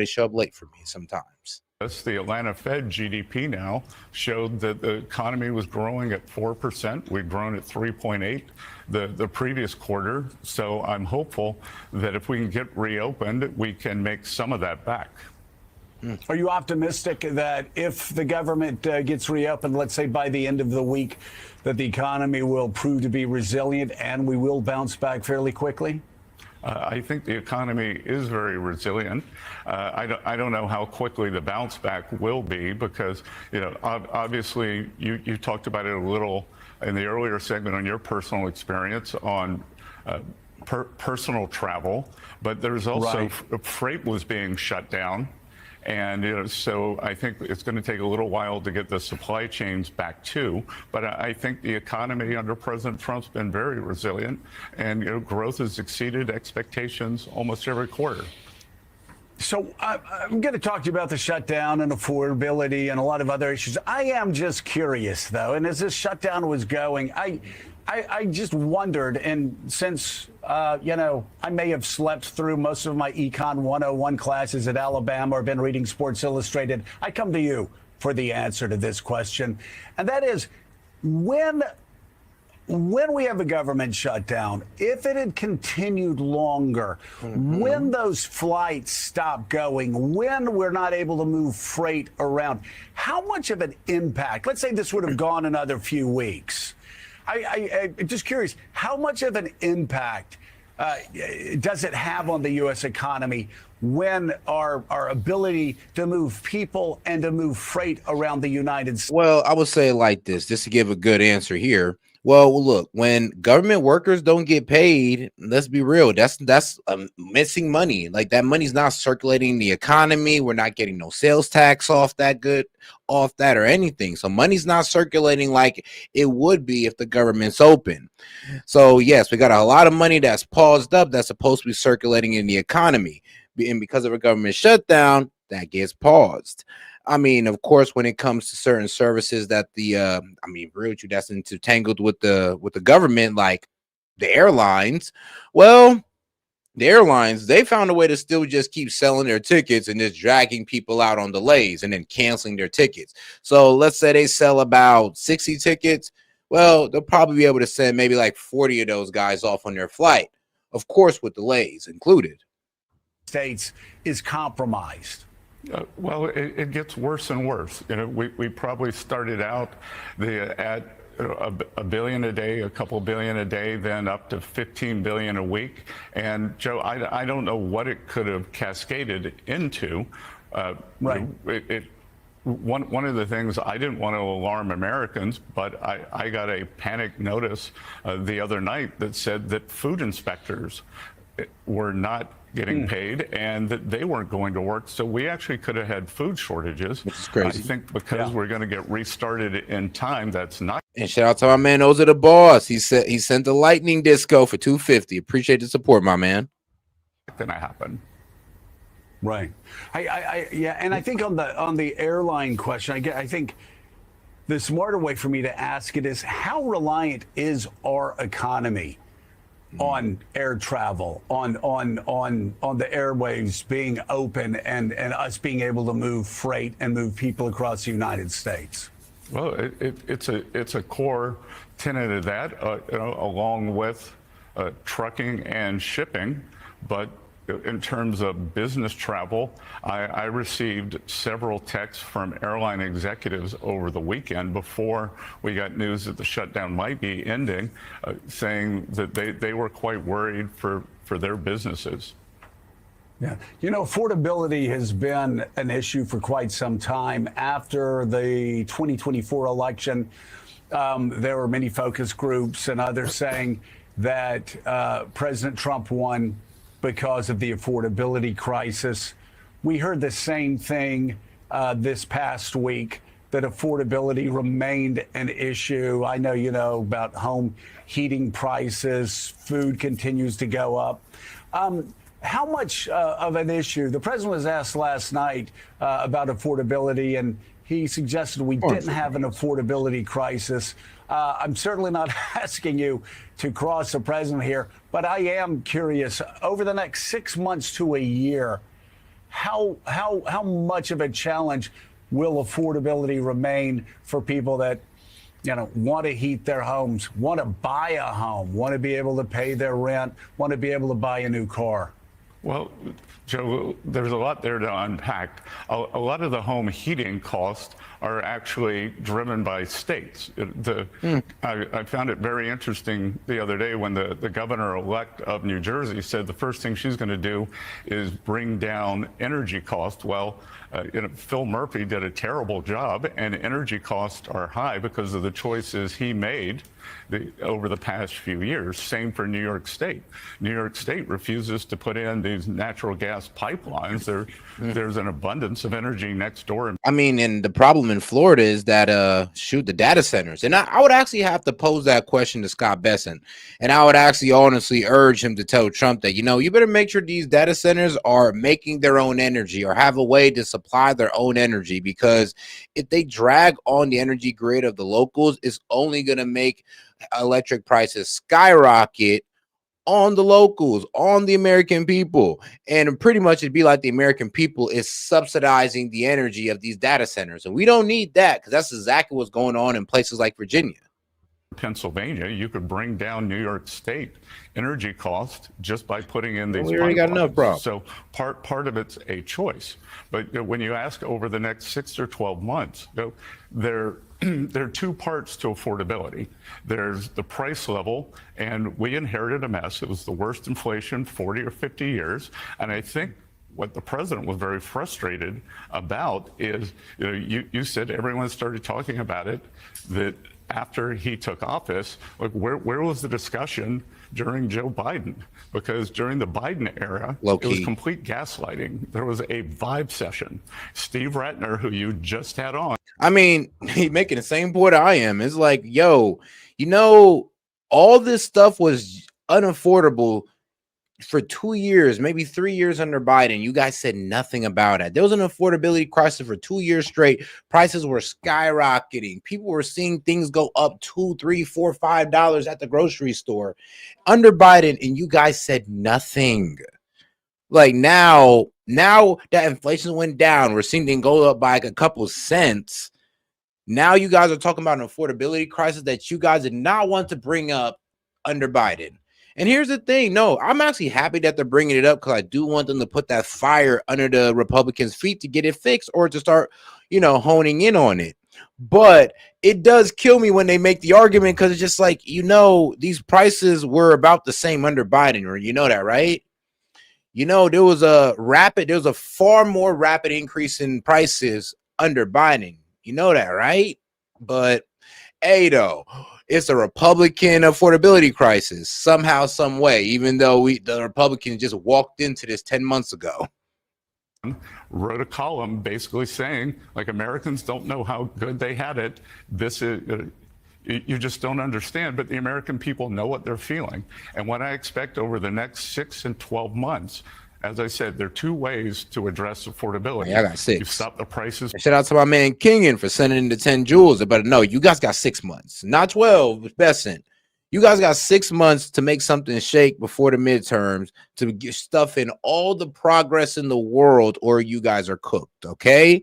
show up late for me sometimes. The Atlanta Fed GDP now showed that the economy was growing at 4%. We'd grown at 3.8 the previous quarter. So I'm hopeful that if we can get reopened, we can make some of that back. Are you optimistic that if the government gets reopened, let's say by the end of the week, that the economy will prove to be resilient and we will bounce back fairly quickly? I think the economy is very resilient. I don't know how quickly the bounce back will be because, obviously you talked about it a little in the earlier segment on your personal experience on personal travel, but there's also freight was being shut down. And so I think it's going to take a little while to get the supply chains back too. But I think the economy under President Trump's been very resilient, and growth has exceeded expectations almost every quarter. So I'm going to talk to you about the shutdown and affordability and a lot of other issues. I am just curious, though, and as this shutdown was going, I just wondered, and since, I may have slept through most of my Econ 101 classes at Alabama or been reading Sports Illustrated, I come to you for the answer to this question. And that is, when we have a government shutdown, if it had continued longer, when those flights stop going, when we're not able to move freight around, how much of an impact, let's say this would have gone another few weeks, I'm just curious, how much of an impact does it have on the U.S. economy when our ability to move people and to move freight around the United States? Well, I would say it like this, just to give a good answer here. Well, look, when government workers don't get paid, let's be real, that's missing money. Like, that money's not circulating the economy. We're not getting no sales tax off that or anything. So money's not circulating like it would be if the government's open. So yes, we got a lot of money that's paused up that's supposed to be circulating in the economy. And because of a government shutdown, that gets paused. I mean, of course, when it comes to certain services that that's entangled with the government, like the airlines, well, the airlines, they found a way to still just keep selling their tickets and just dragging people out on delays and then canceling their tickets. So let's say they sell about 60 tickets. Well, they'll probably be able to send maybe like 40 of those guys off on their flight, of course, with delays included. States is compromised. Well, it gets worse and worse. We probably started out at a billion a day, a couple billion a day, then up to 15 billion a week. And Joe, I don't know what it could have cascaded into. One of the things, I didn't want to alarm Americans, but I got a panic notice the other night that said that food inspectors were not getting paid and that they weren't going to work. So we actually could have had food shortages. Which is crazy. I think because we're going to get restarted in time, that's not. And shout out to my man, Oza the Boss. He sent the lightning disco for $250. Appreciate the support, my man. Going to happen. Right. Yeah, and I think on the airline question, I think the smarter way for me to ask it is, how reliant is our economy on air travel, on the airwaves being open and us being able to move freight and move people across the United States? Well, it's a core tenet of that, along with trucking and shipping. But in terms of business travel, I received several texts from airline executives over the weekend before we got news that the shutdown might be ending, saying that they were quite worried for their businesses. Yeah. Affordability has been an issue for quite some time. After the 2024 election, there were many focus groups and others saying that President Trump won because of the affordability crisis. We heard the same thing this past week, that affordability remained an issue. I know you know about home heating prices, food continues to go up. How much of an issue? The president was asked last night about affordability, and he suggested we didn't have an affordability crisis. I'm certainly not asking you to cross the president here, but I am curious, over the next 6 months to a year, how much of a challenge will affordability remain for people that want to heat their homes, want to buy a home, want to be able to pay their rent, want to be able to buy a new car? Well, Joe, there's a lot there to unpack. A lot of the home heating costs are actually driven by states. I found it very interesting the other day when the governor-elect of New Jersey said the first thing she's going to do is bring down energy costs. Well, Phil Murphy did a terrible job, and energy costs are high because of the choices he made over the past few years. Same for New York State. New York State refuses to put in these natural gas pipelines. There's an abundance of energy next door. I mean, and the problem in Florida is that the data centers. And I would actually have to pose that question to Scott Bessent, and I would actually honestly urge him to tell Trump that, you better make sure these data centers are making their own energy or have a way to supply their own energy, because if they drag on the energy grid of the locals, it's only going to make electric prices skyrocket on the locals, on the American people. And pretty much it'd be like the American people is subsidizing the energy of these data centers. And we don't need that, because that's exactly what's going on in places like Virginia. Pennsylvania, you could bring down New York State energy costs just by putting in these. We already got enough problems. So part of it's a choice. But when you ask over the next 6 or 12 months, there are two parts to affordability. There's the price level, and we inherited a mess. It was the worst inflation 40 or 50 years. And I think what the president was very frustrated about is, you said everyone started talking about it, that after he took office, like where was the discussion during Joe Biden? Because during the Biden era, it was complete gaslighting. There was a vibe session. Steve Ratner, who you just had on. I mean, he's making the same point I am. It's like, all this stuff was unaffordable for 2 years, maybe 3 years under Biden. You guys said nothing about it. There was an affordability crisis for 2 years straight. Prices were skyrocketing. People were seeing things go up $2, $3, $4, $5 at the grocery store under Biden, and you guys said nothing. Like now that inflation went down, we're seeing things go up by like a couple cents. Now you guys are talking about an affordability crisis that you guys did not want to bring up under Biden. And here's the thing. No, I'm actually happy that they're bringing it up, because I do want them to put that fire under the Republicans' feet to get it fixed, or to start, honing in on it. But it does kill me when they make the argument, because it's just like, these prices were about the same under Biden, or that, right? There was a far more rapid increase in prices under Biden. You know that, right? But hey, though, it's a Republican affordability crisis somehow, some way, even though the Republicans just walked into this 10 months ago. Wrote a column basically saying, like, Americans don't know how good they had it. This is, you just don't understand, but the American people know what they're feeling. And what I expect over the next 6 and 12 months, As I said, there are two ways to address affordability. Yeah, I got 6. You stop the prices. And shout out to my man Kingan for sending in the 10 jewels. They better know you guys got 6 months, not 12. But Besson, you guys got 6 months to make something shake before the midterms to get stuff in all the progress in the world, or you guys are cooked. Okay.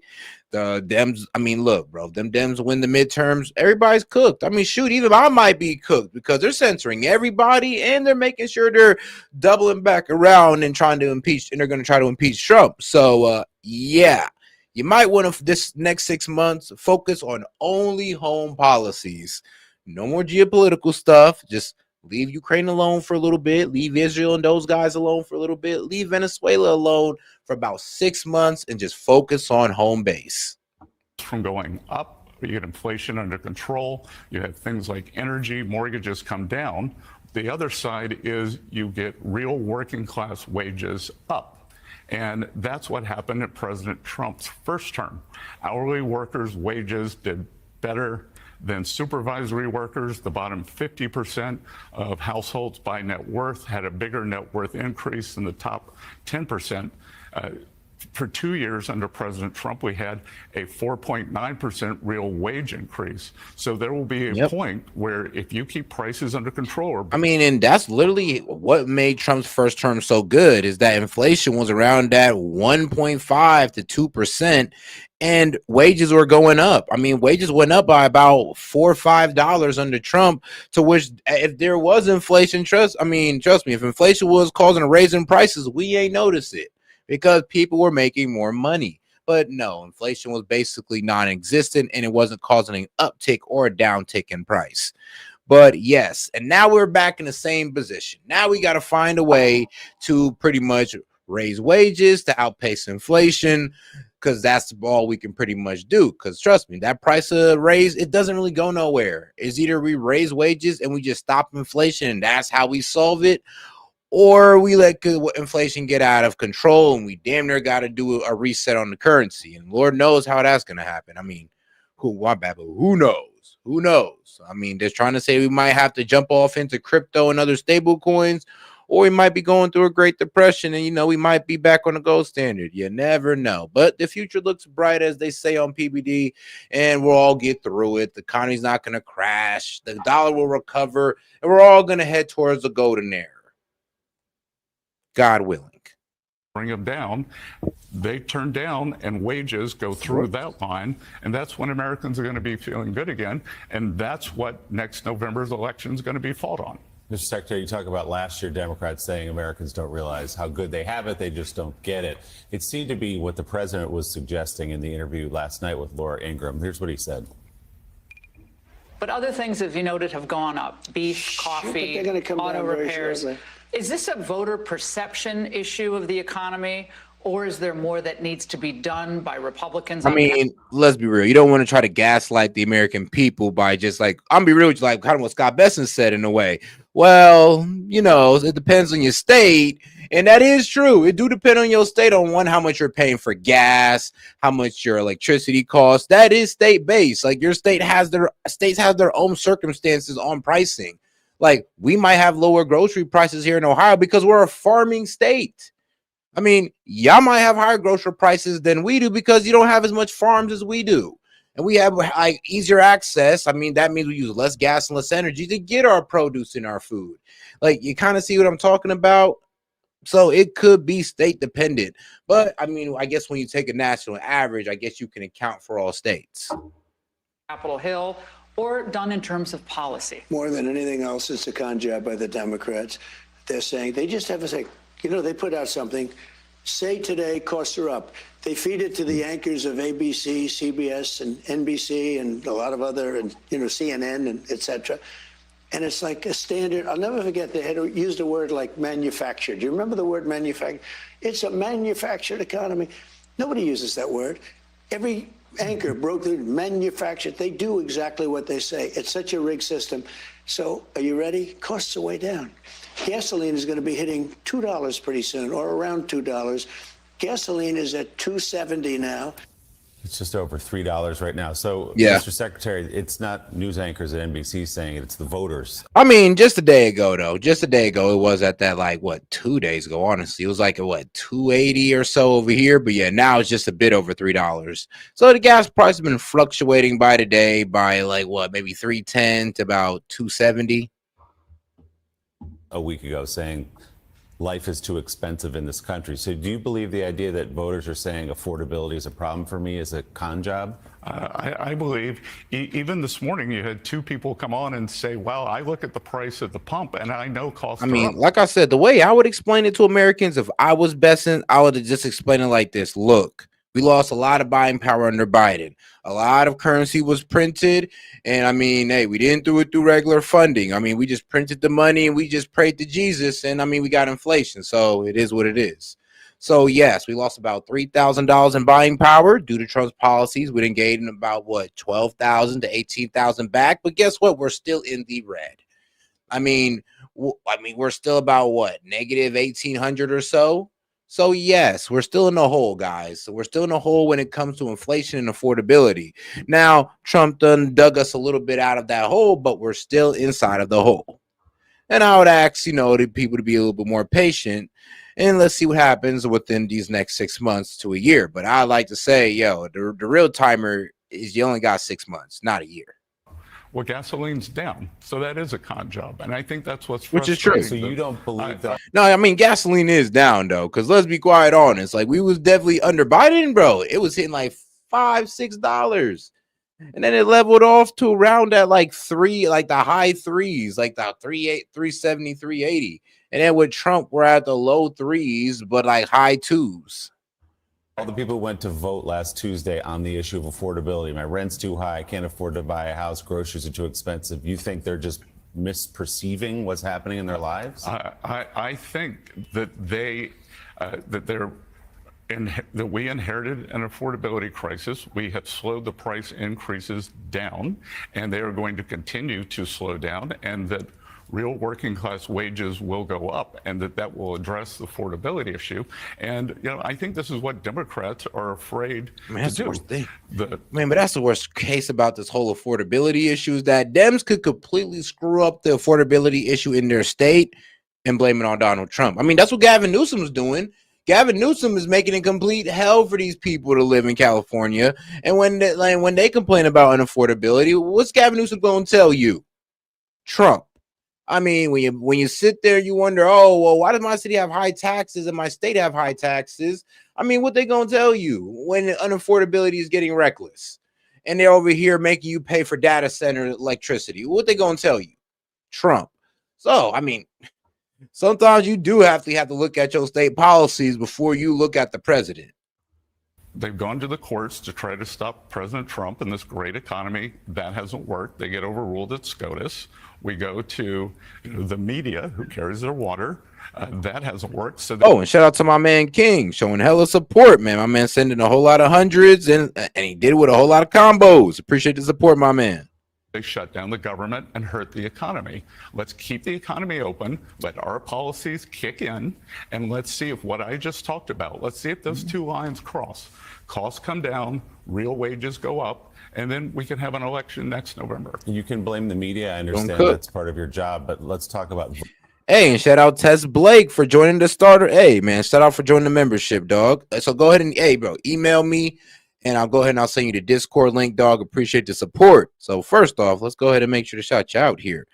The Dems, I mean, look, bro, them Dems win the midterms. Everybody's cooked. I mean, shoot, even I might be cooked because they're censoring everybody and they're making sure they're doubling back around and trying to impeach, and they're going to try to impeach Trump. So, yeah, you might want to, this next 6 months, focus on only home policies. No more geopolitical stuff. Just leave Ukraine alone for a little bit. Leave Israel and those guys alone for a little bit. Leave Venezuela alone for about 6 months and just focus on home base. From going up, you get inflation under control. You have things like energy, mortgages come down. The other side is you get real working class wages up. And that's what happened at President Trump's first term. Hourly workers' wages did better than supervisory workers. The bottom 50% of households by net worth had a bigger net worth increase than the top 10%. For 2 years under President Trump, we had a 4.9% real wage increase. So there will be a point where if you keep prices under control. I mean, and that's literally what made Trump's first term so good, is that inflation was around that 1.5 to 2%, and wages were going up. I mean, wages went up by about $4 or $5 under Trump, to which if there was inflation, trust me, if inflation was causing a raise in prices, we ain't notice it, because people were making more money. But no, inflation was basically non-existent, and it wasn't causing an uptick or a downtick in price. But yes, and now we're back in the same position. Now we got to find a way to pretty much raise wages to outpace inflation, because that's all we can pretty much do. Because trust me, that price of raise, it doesn't really go nowhere. It's either we raise wages and we just stop inflation, and that's how we solve it, or we let inflation get out of control and we damn near got to do a reset on the currency. And Lord knows how that's going to happen. I mean, who knows? Who knows? I mean, they're trying to say we might have to jump off into crypto and other stable coins, or we might be going through a Great Depression and, we might be back on the gold standard. You never know. But the future looks bright, as they say on PBD, and we'll all get through it. The economy's not going to crash. The dollar will recover, and we're all going to head towards the golden era, God willing. Bring them down, they turn down, and wages go through that line, and that's when Americans are going to be feeling good again, and that's what next November's election is going to be fought on. Mr. Secretary, you talk about last year Democrats saying Americans don't realize how good they have it, they just don't get it. It seemed to be what the president was suggesting in the interview last night with Laura Ingraham. Here's what he said. But other things, as you noted, have gone up: beef, coffee, auto repairs. Is this a voter perception issue of the economy, or is there more that needs to be done by Republicans? I mean, let's be real. You don't want to try to gaslight the American people by just I'm gonna be real with you, kind of what Scott Besson said in a way. Well, it depends on your state. And that is true. It do depend on your state, on how much you're paying for gas, how much your electricity costs. That is state-based. Your states have their own circumstances on pricing. We might have lower grocery prices here in Ohio because we're a farming state. I mean, y'all might have higher grocery prices than we do because you don't have as much farms as we do. And we have easier access. I mean, that means we use less gas and less energy to get our produce and our food. You kind of see what I'm talking about? So it could be state dependent. But I mean, I guess when you take a national average, I guess you can account for all states. Capitol Hill, or done in terms of policy? More than anything else, it's a con job by the Democrats. They're saying, they just have to say, they put out something, say today costs are up. They feed it to the anchors of ABC, CBS, and NBC, and a lot of other, and CNN, and et cetera. And it's like a standard. I'll never forget, they had used a word like manufactured. Do you remember the word manufactured? It's a manufactured economy. Nobody uses that word. Every anchor broke the manufactured. They do exactly what they say. It's such a rigged system. So are you ready? Costs are way down. Gasoline is going to be hitting $2 pretty soon, or around $2. Gasoline is at $2.70 now. It's just over $3 right now. So, Yeah. Mr. Secretary, it's not news anchors at NBC saying it, it's the voters. I mean, just a day ago, though. Just a day ago, it was at that, like, what, 2 days ago, honestly. It was like, what, 280 or so over here. But yeah, now it's just a bit over $3. So the gas price has been fluctuating by the day by, like, what, maybe 310 to about 270. A week ago saying life is too expensive in this country. So do you believe the idea that voters are saying affordability is a problem for me is a con job? I believe even this morning you had two people come on and say, well, I look at the price at the pump and I know costs I mean, are up. like I said, the way I would explain it to Americans, if I was Besson, I would just explain it like this. Look, we lost a lot of buying power under Biden. A lot of currency was printed. And I mean, hey, we didn't do it through regular funding. I mean, we just printed the money and we just prayed to Jesus. And I mean, we got inflation. So it is what it is. So, yes, we lost about $3,000 in buying power due to Trump's policies. We didn't gain about, what, 12,000 to 18,000 back. But guess what? We're still in the red. I mean, we're still about, what, negative 1,800 or so. So, yes, we're still in the hole, guys. So we're still in the hole when it comes to inflation and affordability. Now, Trump done dug us a little bit out of that hole, but we're still inside of the hole. And I would ask, the people to be a little bit more patient. And let's see what happens within these next 6 months to a year. But I like to say, the real timer is you only got 6 months, not a year. Well, gasoline's down. So that is a con job. And I think that's what's Which is true. So you don't believe that? No, I mean, gasoline is down, though, because let's be quite honest. Like, we was definitely under Biden, bro. It was hitting like $5-6. And then it leveled off to around at like the high threes, like the 370, 380. And then with Trump, we're at the low threes, but like high twos. All the people who went to vote last Tuesday on the issue of affordability. My rent's too high. I can't afford to buy a house. Groceries are too expensive. You think they're just misperceiving what's happening in their lives? I think that that we inherited an affordability crisis. We have slowed the price increases down, and they are going to continue to slow down, and that real working class wages will go up, and that will address the affordability issue. And I think this is what Democrats are afraid to do. But that's the worst case about this whole affordability issue is that Dems could completely screw up the affordability issue in their state and blame it on Donald Trump. I mean, that's what Gavin Newsom is doing. Gavin Newsom is making it complete hell for these people to live in California. And when they complain about unaffordability, what's Gavin Newsom going to tell you? Trump. I mean, when you sit there, you wonder, oh, well, why does my city have high taxes and my state have high taxes? I mean, what they going to tell you when unaffordability is getting reckless and they're over here making you pay for data center electricity? What they going to tell you? Trump. So, I mean, sometimes you do have to look at your state policies before you look at the president. They've gone to the courts to try to stop President Trump and this great economy. That hasn't worked. They get overruled at SCOTUS. We go to the media who carries their water. That hasn't worked. So and shout out to my man King showing hella support, man. My man sending a whole lot of hundreds and he did it with a whole lot of combos. Appreciate the support, my man. They shut down the government and hurt the economy. Let's keep the economy open. Let our policies kick in. And let's see if what I just talked about, let's see if those two lines cross. Costs come down, real wages go up, and then we can have an election next November. You can blame the media. I understand that's part of your job, but let's talk about. Hey, and shout out Tess Blake for joining the starter. Hey, man, shout out for joining the membership, dog. So go ahead and, bro, email me. And I'll go ahead and I'll send you the Discord link, dog. Appreciate the support. So first off, let's go ahead and make sure to shout you out here.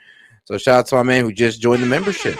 So shout out to my man who just joined the membership.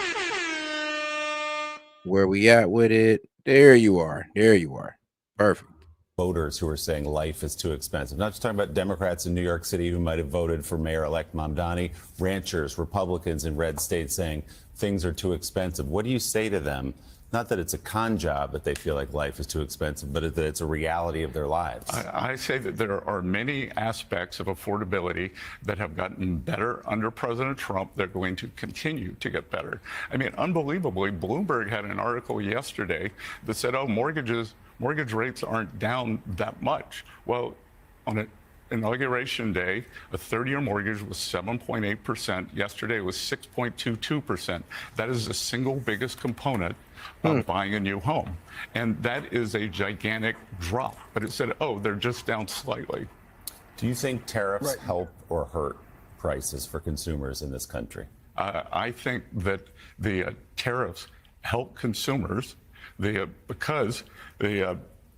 Where we at with it? There you are. There you are. Perfect. Voters who are saying life is too expensive. Not just talking about Democrats in New York City who might have voted for Mayor-elect Mamdani, ranchers, Republicans in red states saying things are too expensive. What do you say to them? Not that it's a con job that they feel like life is too expensive, but that it's a reality of their lives. I say that there are many aspects of affordability that have gotten better under President Trump. They're going to continue to get better. I mean, unbelievably, Bloomberg had an article yesterday that said, oh, mortgage rates aren't down that much. Well, on inauguration day, a 30-year mortgage was 7.8%. Yesterday it was 6.22%. That is the single biggest component of buying a new home. And that is a gigantic drop. But it said, oh, they're just down slightly. Do you think tariffs help or hurt prices for consumers in this country? I think that the tariffs help consumers because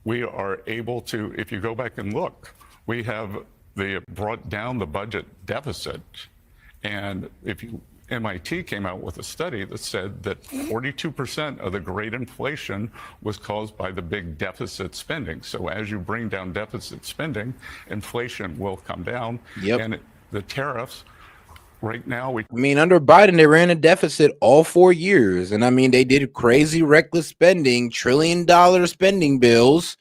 we are able to, if you go back and look, we have brought down the budget deficit. And MIT came out with a study that said that 42% of the great inflation was caused by the big deficit spending. So as you bring down deficit spending, inflation will come down. Yep. And the tariffs, right now, under Biden, they ran a deficit all 4 years. And they did crazy, reckless spending, $1 trillion spending bills,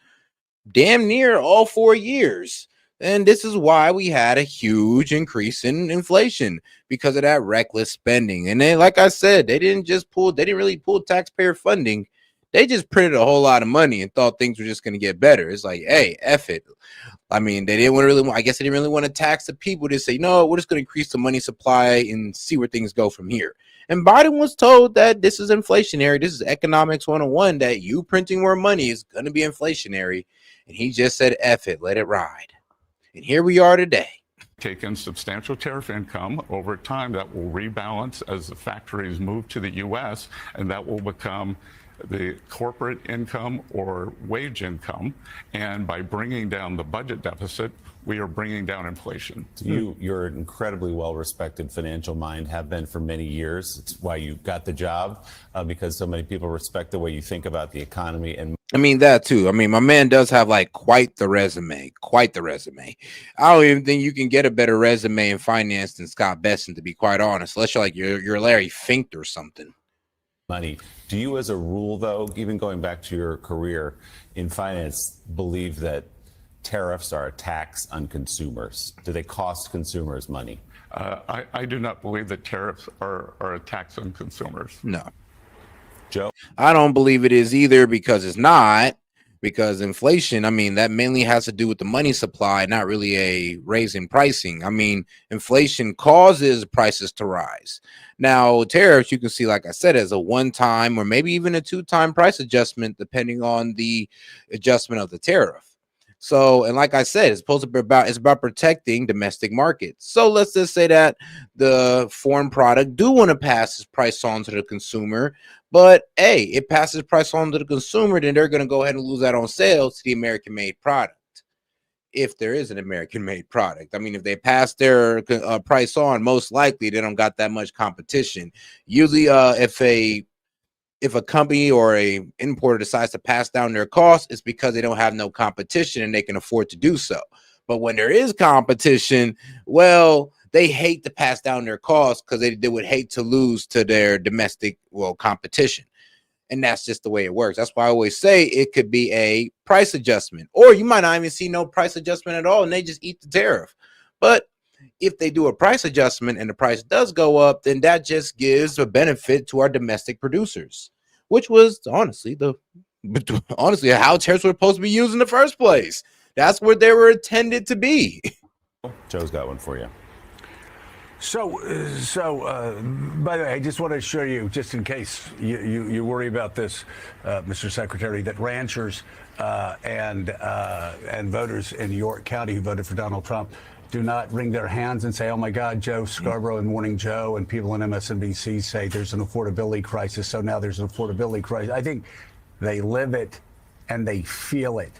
damn near all 4 years. And this is why we had a huge increase in inflation, because of that reckless spending. And then, like I said, they didn't really pull taxpayer funding. They just printed a whole lot of money and thought things were just going to get better. It's like, hey, F it. They didn't I guess they didn't really want to tax the people. They say, no, we're just going to increase the money supply and see where things go from here. And Biden was told that this is inflationary. This is economics 101, that you printing more money is going to be inflationary. And he just said, F it, let it ride. And here we are today. take in substantial tariff income over time that will rebalance as the factories move to the U.S., and that will become the corporate income or wage income. And by bringing down the budget deficit, we are bringing down inflation. You're an incredibly well-respected financial mind, have been for many years. It's why you got the job, because so many people respect the way you think about the economy. And that too. My man does have quite the resume. I don't even think you can get a better resume in finance than Scott Besson, to be quite honest, unless you're Larry Fink or something. Money. Do you, as a rule, though, even going back to your career in finance, believe that tariffs are a tax on consumers? Do they cost consumers money? I do not believe that tariffs are a tax on consumers. No. Joe? I don't believe it is either, because it's not. Because inflation, that mainly has to do with the money supply, not really a raise in pricing. Inflation causes prices to rise. Now, tariffs, you can see, like I said, as a one-time or maybe even a two-time price adjustment, depending on the adjustment of the tariff. So, and like I said, it's supposed to be about protecting domestic markets. So let's just say that the foreign product do want to pass this price on to the consumer, but hey, it passes price on to the consumer, then they're going to go ahead and lose that on sales to the American-made product. If there is an American-made product, if they pass their price on, most likely they don't got that much competition. Usually, if a company or a importer decides to pass down their costs, it's because they don't have no competition and they can afford to do so. But when there is competition, well, they hate to pass down their costs because they would hate to lose to their domestic, competition. And that's just the way it works. That's why I always say it could be a price adjustment, or you might not even see no price adjustment at all and they just eat the tariff. But if they do a price adjustment and the price does go up, then that just gives a benefit to our domestic producers, which was honestly how tariffs were supposed to be used in the first place. That's what they were intended to be. Joe's got one for you. So, by the way, I just want to assure you, just in case you worry about this, Mr. Secretary, that ranchers and voters in York County who voted for Donald Trump do not wring their hands and say, oh, my God, Joe Scarborough and Morning Joe and people on MSNBC say there's an affordability crisis, so now there's an affordability crisis. I think they live it and they feel it.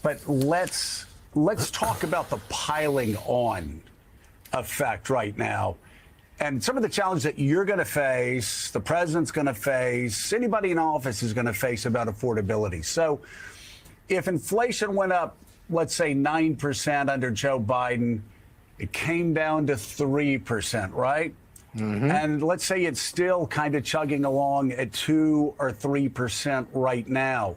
But let's talk about the piling on effect right now and some of the challenges that you're going to face, the president's going to face, anybody in office is going to face about affordability. So if inflation went up, let's say 9% under Joe Biden, it came down to 3%, right? Mm-hmm. And let's say it's still kind of chugging along at 2 or 3% right now.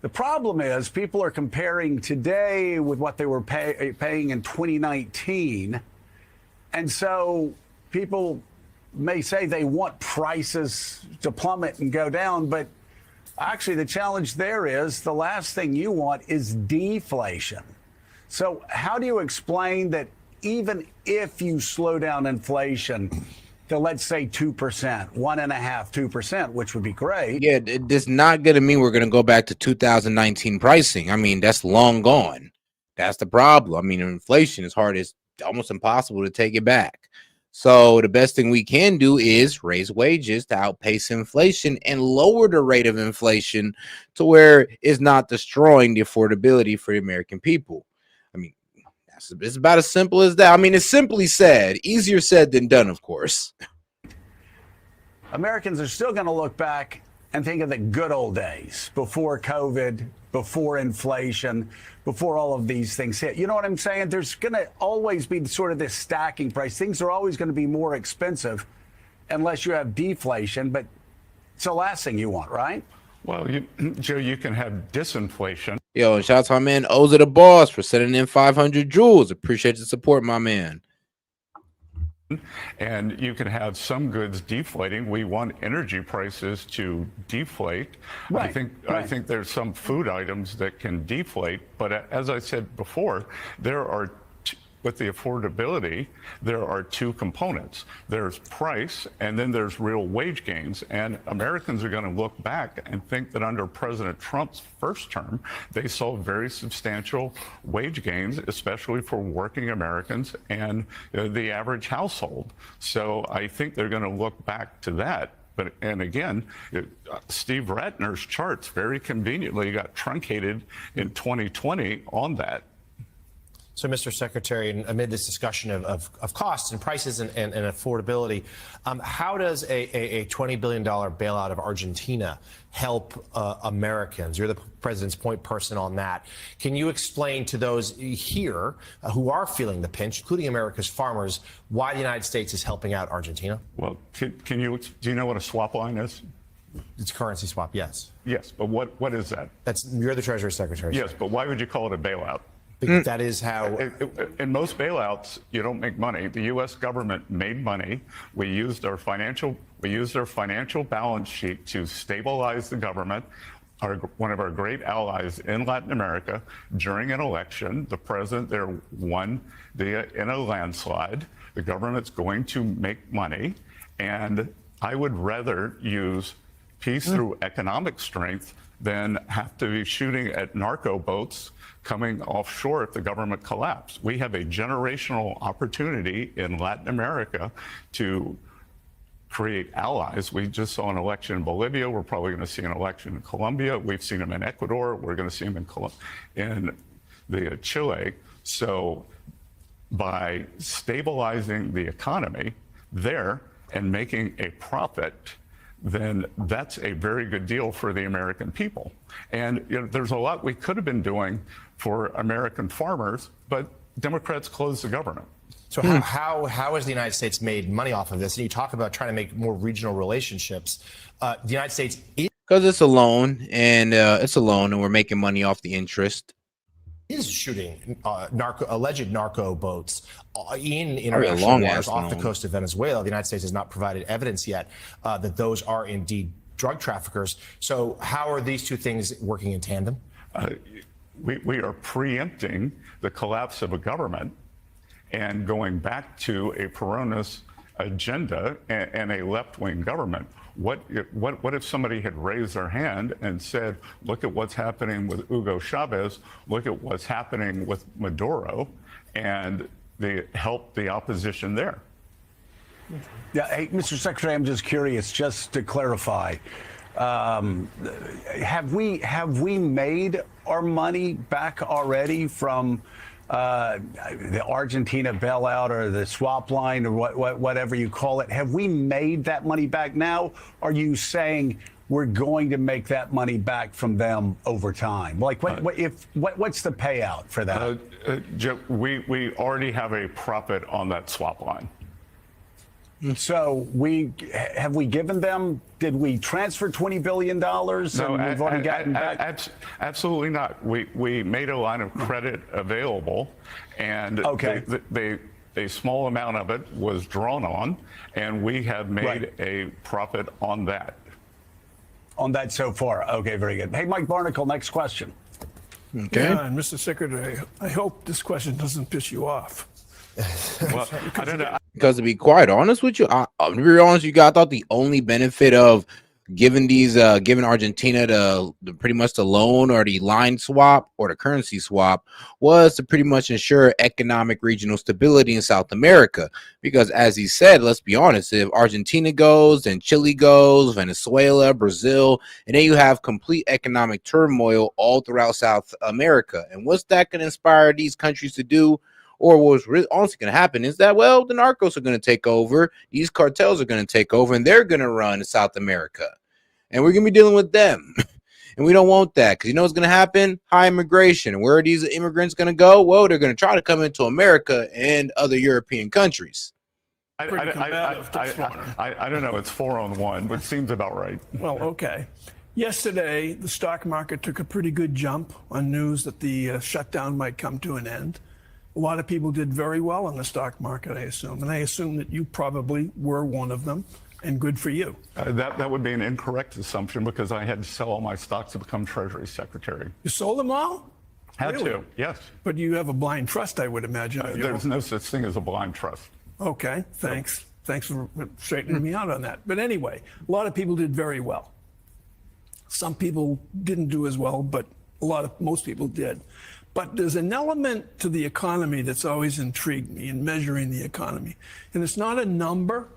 The problem is people are comparing today with what they were paying in 2019. And so people may say they want prices to plummet and go down, but actually the challenge there is the last thing you want is deflation. So how do you explain that even if you slow down inflation to, let's say, 2%, 1.5%, 2%, which would be great? Yeah, it's not going to mean we're going to go back to 2019 pricing. I mean, that's long gone. That's the problem. I mean, inflation is hard. It's almost impossible to take it back. So the best thing we can do is raise wages to outpace inflation and lower the rate of inflation to where it's not destroying the affordability for the American people. I mean, it's about as simple as that. I mean, it's simply said, easier said than done, of course. Americans are still going to look back and think of the good old days before COVID, before inflation, before all of these things hit. You know what I'm saying? There's going to always be sort of this stacking price. Things are always going to be more expensive unless you have deflation, but it's the last thing you want, right? Well, Joe, you can have disinflation. Yo, and shout out to my man Oza the Boss for sending in 500 joules. Appreciate the support, my man. And you can have some goods deflating. We want energy prices to deflate. Right, I think there's some food items that can deflate. But as I said before, there are with the affordability, there are two components. There's price, and then there's real wage gains. And Americans are going to look back and think that under President Trump's first term, they saw very substantial wage gains, especially for working Americans and the average household. So I think they're going to look back to that. But, and again, Steve Ratner's charts very conveniently got truncated in 2020 on that. So, Mr. Secretary, amid this discussion of costs and prices and affordability, how does a $20 billion bailout of Argentina help Americans? You're the president's point person on that. Can you explain to those here who are feeling the pinch, including America's farmers, why the United States is helping out Argentina? Well, do you know what a swap line is? It's a currency swap, yes. Yes, but what is that? You're the Treasury Secretary. Yes, but why would you call it a bailout? Because that is how. In most bailouts, you don't make money. The U.S. government made money. We used our financial balance sheet to stabilize the government. One of our great allies in Latin America, during an election, the president there won in a landslide. The government's going to make money, and I would rather use peace through economic strength than have to be shooting at narco boats coming offshore if the government collapsed. We have a generational opportunity in Latin America to create allies. We just saw an election in Bolivia. We're probably going to see an election in Colombia. We've seen them in Ecuador. We're going to see them in Chile. So by stabilizing the economy there and making a profit, then that's a very good deal for the American people. And there's a lot we could have been doing for American farmers, but Democrats closed the government. So how has the United States made money off of this? And you talk about trying to make more regional relationships. The United States because it's a loan, and we're making money off the interest. Is shooting alleged narco boats in international waters off the coast of Venezuela. The United States has not provided evidence yet that those are indeed drug traffickers. So how are these two things working in tandem? We are preempting the collapse of a government and going back to a Peronist agenda and a left-wing government. What if somebody had raised their hand and said, look at what's happening with Hugo Chavez, look at what's happening with Maduro, and they helped the opposition there? Yeah, hey, Mr. Secretary, I'm just curious, just to clarify, have we made our money back already from the Argentina bailout or the swap line or whatever you call it? Have we made that money back now? Are you saying we're going to make that money back from them over time? Like, what's the payout for that? We already have a profit on that swap line. So have we given them? Did we transfer $20 billion? No, and we've already gotten back? Absolutely not. We made a line of credit available, and a small amount of it was drawn on, and we have made a profit on that. On that so far. Okay, very good. Hey, Mike Barnicle, next question. Okay. Yeah, and Mr. Secretary, I hope this question doesn't piss you off. Well, I don't know. Because to be quite honest with you, to be honest with you, I thought the only benefit of giving giving Argentina the pretty much the loan or the line swap or the currency swap was to pretty much ensure economic regional stability in South America. Because as he said, let's be honest, if Argentina goes, then Chile goes, Venezuela, Brazil, and then you have complete economic turmoil all throughout South America. And what's that going to inspire these countries to do? Or what's really honestly going to happen is that, well, the narcos are going to take over, these cartels are going to take over, and they're going to run South America. And we're going to be dealing with them. And we don't want that, because you know what's going to happen? High immigration. And where are these immigrants going to go? Well, they're going to try to come into America and other European countries. I don't know. It's 4-on-1, which seems about right. Well, okay. Yesterday, the stock market took a pretty good jump on news that the shutdown might come to an end. A lot of people did very well in the stock market, I assume. And I assume that you probably were one of them, and good for you. That would be an incorrect assumption, because I had to sell all my stocks to become Treasury Secretary. You sold them all? Had Really? to, yes. But you have a blind trust, I would imagine. There's no such thing as a blind trust. Okay, thanks. Thanks for straightening me out on that. But anyway, a lot of people did very well. Some people didn't do as well, but most people did. But there's an element to the economy that's always intrigued me in measuring the economy. And it's not a number,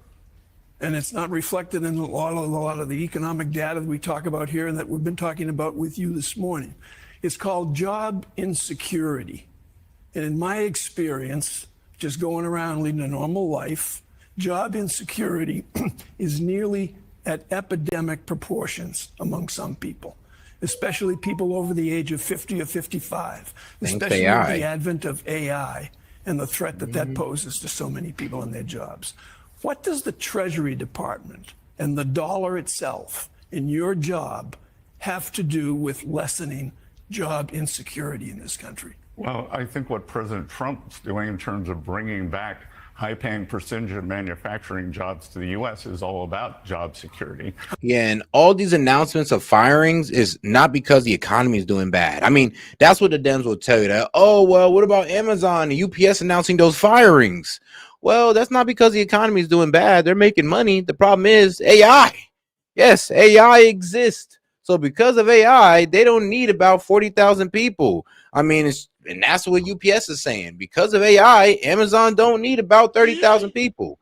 and it's not reflected in a lot of the economic data that we talk about here and that we've been talking about with you this morning. It's called job insecurity. And in my experience, just going around leading a normal life, job insecurity is nearly at epidemic proportions among some people, especially people over the age of 50 or 55, especially with the advent of AI and the threat that that poses to so many people in their jobs. What does the Treasury Department and the dollar itself in your job have to do with lessening job insecurity in this country? Well, I think what President Trump's doing in terms of bringing back high-paying precision manufacturing jobs to the U.S. is all about job security. Yeah, and all these announcements of firings is not because the economy is doing bad. I mean, that's what the Dems will tell you, that, oh, well, what about Amazon and UPS announcing those firings? Well, that's not because the economy is doing bad. They're making money. The problem is AI. Yes, AI exists. So because of AI, they don't need about 40,000 people. I mean, and that's what UPS is saying. Because of AI, Amazon don't need about 30,000 people.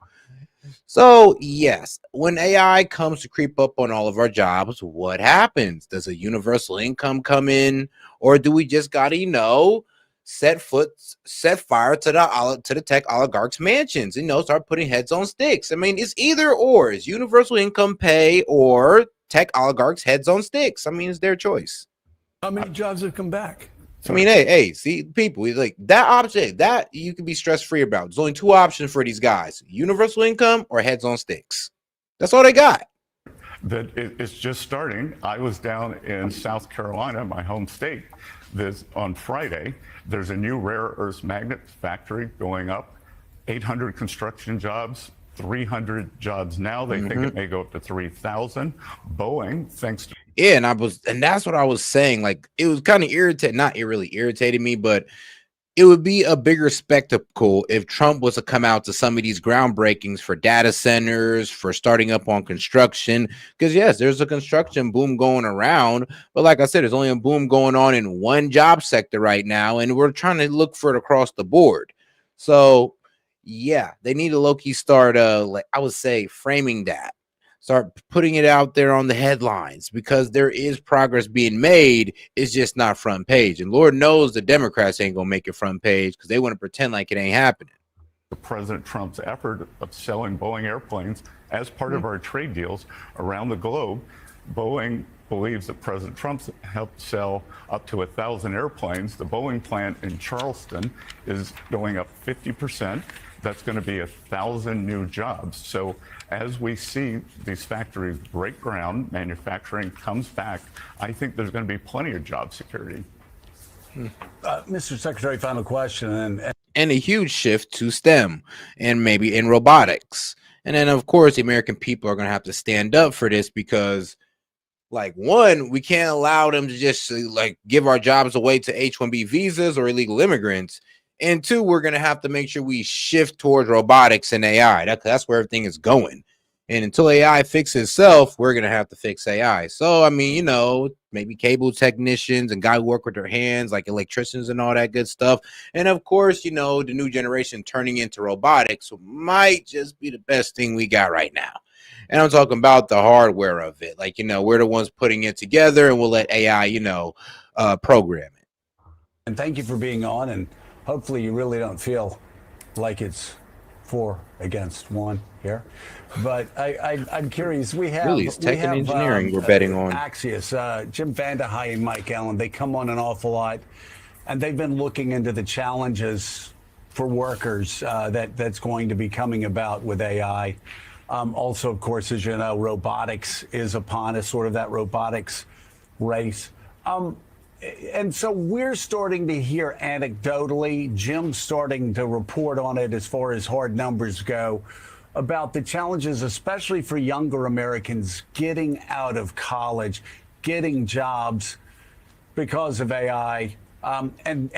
So, yes, when AI comes to creep up on all of our jobs, what happens? Does a universal income come in? Or do we just got to, set fire to the tech oligarchs' mansions, start putting heads on sticks? I mean, it's either or. Is universal income pay or tech oligarchs' heads on sticks? I mean, it's their choice. How many jobs have come back? I mean, hey, see, people, like that option that you can be stress-free about. There's only two options for these guys: universal income or heads on sticks. That's all they got. That it's just starting. I was down in South Carolina, my home state, on Friday. There's a new rare earth magnet factory going up, 800 construction jobs, 300 jobs now. They think it may go up to 3,000. Boeing, thanks to and that's what I was saying. Like, it was kind of irritating. Not it really irritated me, but it would be a bigger spectacle if Trump was to come out to some of these groundbreakings for data centers, for starting up on construction. Because yes, there's a construction boom going around, but like I said, there's only a boom going on in one job sector right now, and we're trying to look for it across the board. So yeah, they need to low-key start like I would say framing that. Start putting it out there on the headlines, because there is progress being made. It's just not front page. And Lord knows the Democrats ain't going to make it front page, because they want to pretend like it ain't happening. President Trump's effort of selling Boeing airplanes as part of our trade deals around the globe. Boeing believes that President Trump's helped sell up to 1,000 airplanes. The Boeing plant in Charleston is going up 50%. That's going to be 1,000 new jobs. So as we see these factories break ground, manufacturing comes back, I think there's going to be plenty of job security. Mr. Secretary, final question. And a huge shift to STEM and maybe in robotics. And then, of course, the American people are going to have to stand up for this, because Like, one, we can't allow them to just like give our jobs away to H-1B visas or illegal immigrants. And two, we're going to have to make sure we shift towards robotics and AI. That's where everything is going. And until AI fixes itself, we're going to have to fix AI. So, I mean, you know, maybe cable technicians and guys who work with their hands, like electricians and all that good stuff. And of course, you know, the new generation turning into robotics might just be the best thing we got right now. And I'm talking about the hardware of it. Like, you know, we're the ones putting it together and we'll let AI, you know, program it. And thank you for being on. And hopefully you really don't feel like it's 4 against 1 here. But I'm curious. We have really, it's tech and engineering we're betting on. Axios, Jim Vandehei and Mike Allen, they come on an awful lot. And they've been looking into the challenges for workers that's going to be coming about with AI. Also, of course, as you know, robotics is upon us, sort of that robotics race. And so we're starting to hear anecdotally, Jim's starting to report on it as far as hard numbers go, about the challenges, especially for younger Americans getting out of college, getting jobs because of AI. And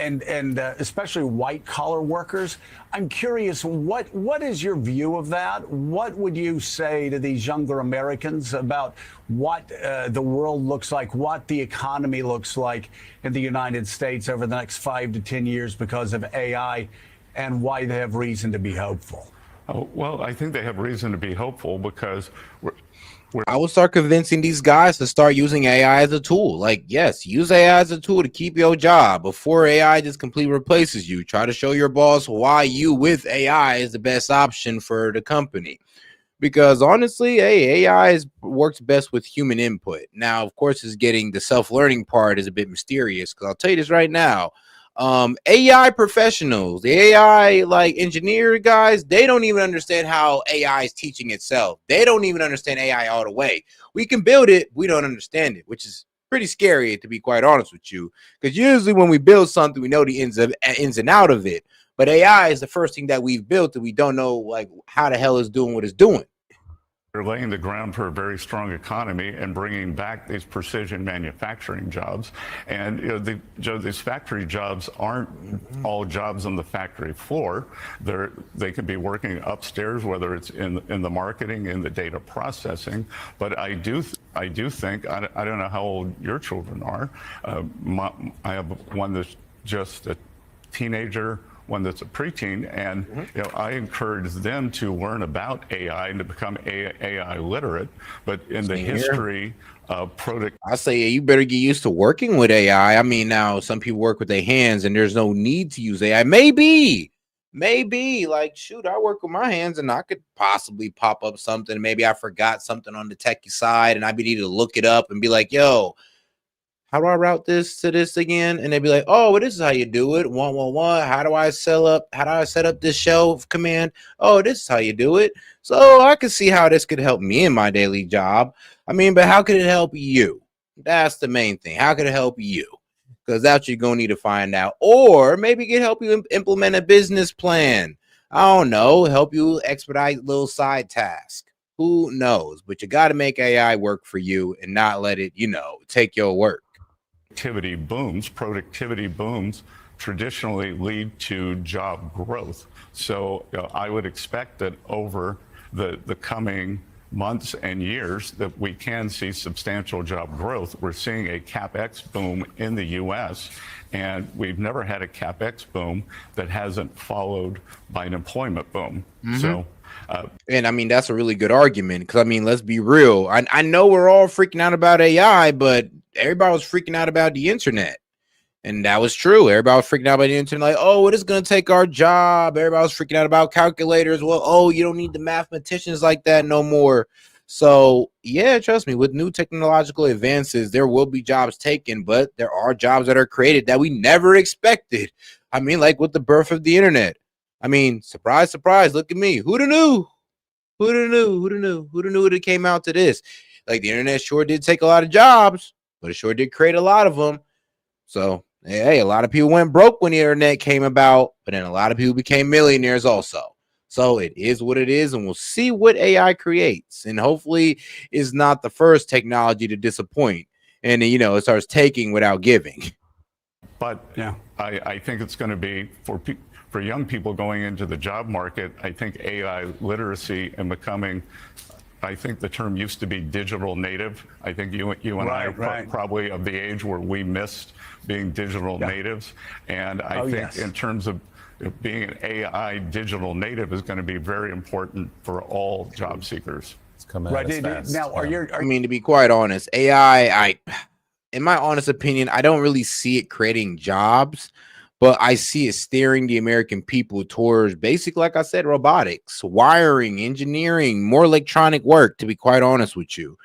especially white collar workers. I'm curious, what is your view of that? What would you say to these younger Americans about what the world looks like, what the economy looks like in the United States over the next 5 to 10 years because of AI, and why they have reason to be hopeful? Oh, well, I think they have reason to be hopeful because I will start convincing these guys to start using AI as a tool. Like, yes, use AI as a tool to keep your job before AI just completely replaces you. Try to show your boss why you with AI is the best option for the company. Because honestly, hey, AI works best with human input. Now, of course, it's getting the self-learning part is a bit mysterious, because I'll tell you this right now. AI professionals, the AI like engineer guys, they don't even understand how AI is teaching itself. They don't even understand AI all the way. We can build it, we don't understand it, which is pretty scary, to be quite honest with you, because usually when we build something, we know the ins and out of it. But AI is the first thing that we've built, and we don't know like how the hell it's doing what it's doing. They're laying the ground for a very strong economy and bringing back these precision manufacturing jobs. And you know, these factory jobs aren't all jobs on the factory floor. They could be working upstairs, whether it's in the marketing, in the data processing. But I do think, I don't know how old your children are. I have one that's just a teenager, one that's a preteen, and you know, I encourage them to learn about AI and to become AI literate. But in the history of product, I say you better get used to working with AI. I mean, now some people work with their hands, and there's no need to use AI. Maybe like, shoot, I work with my hands, and I could possibly pop up something. Maybe I forgot something on the techie side, and I'd be needing to look it up and be like, yo, how do I route this to this again? And they'd be like, oh, well, this is how you do it. 111. How do I set up this shelf command? Oh, this is how you do it. So I can see how this could help me in my daily job. I mean, but how could it help you? That's the main thing. How could it help you? Because that's what you're going to need to find out. Or maybe it can help you implement a business plan. I don't know. Help you expedite little side tasks. Who knows? But you got to make AI work for you and not let it, you know, take your work. Productivity booms traditionally lead to job growth. So you know, I would expect that over the coming months and years that we can see substantial job growth. We're seeing a CapEx boom in the U.S., and we've never had a CapEx boom that hasn't followed by an employment boom. So. And I mean, that's a really good argument, because I mean, let's be real. I know we're all freaking out about AI, but everybody was freaking out about the internet. And that was true. Everybody was freaking out about the internet, like, oh, it is going to take our job. Everybody was freaking out about calculators. Well, oh, you don't need the mathematicians like that no more. So, yeah, trust me, with new technological advances, there will be jobs taken, but there are jobs that are created that we never expected. I mean, like with the birth of the internet. I mean, surprise, surprise, look at me. Who'da knew? Who'da knew? Who'da knew? Who'da knew it came out to this? Like, the internet sure did take a lot of jobs, but it sure did create a lot of them. So, hey, a lot of people went broke when the internet came about, but then a lot of people became millionaires also. So it is what it is, and we'll see what AI creates. And hopefully is not the first technology to disappoint. And, you know, it starts taking without giving. But I think it's going to be for young people going into the job market. I think AI literacy and becoming, I think the term used to be digital native. I think you and I are probably of the age where we missed being digital natives. And I think in terms of being an AI digital native is going to be very important for all job seekers. It's coming out as fast. Now, I mean, to be quite honest, AI, in my honest opinion, I don't really see it creating jobs, but I see it steering the American people towards basic, like I said, robotics, wiring, engineering, more electronic work, to be quite honest with you.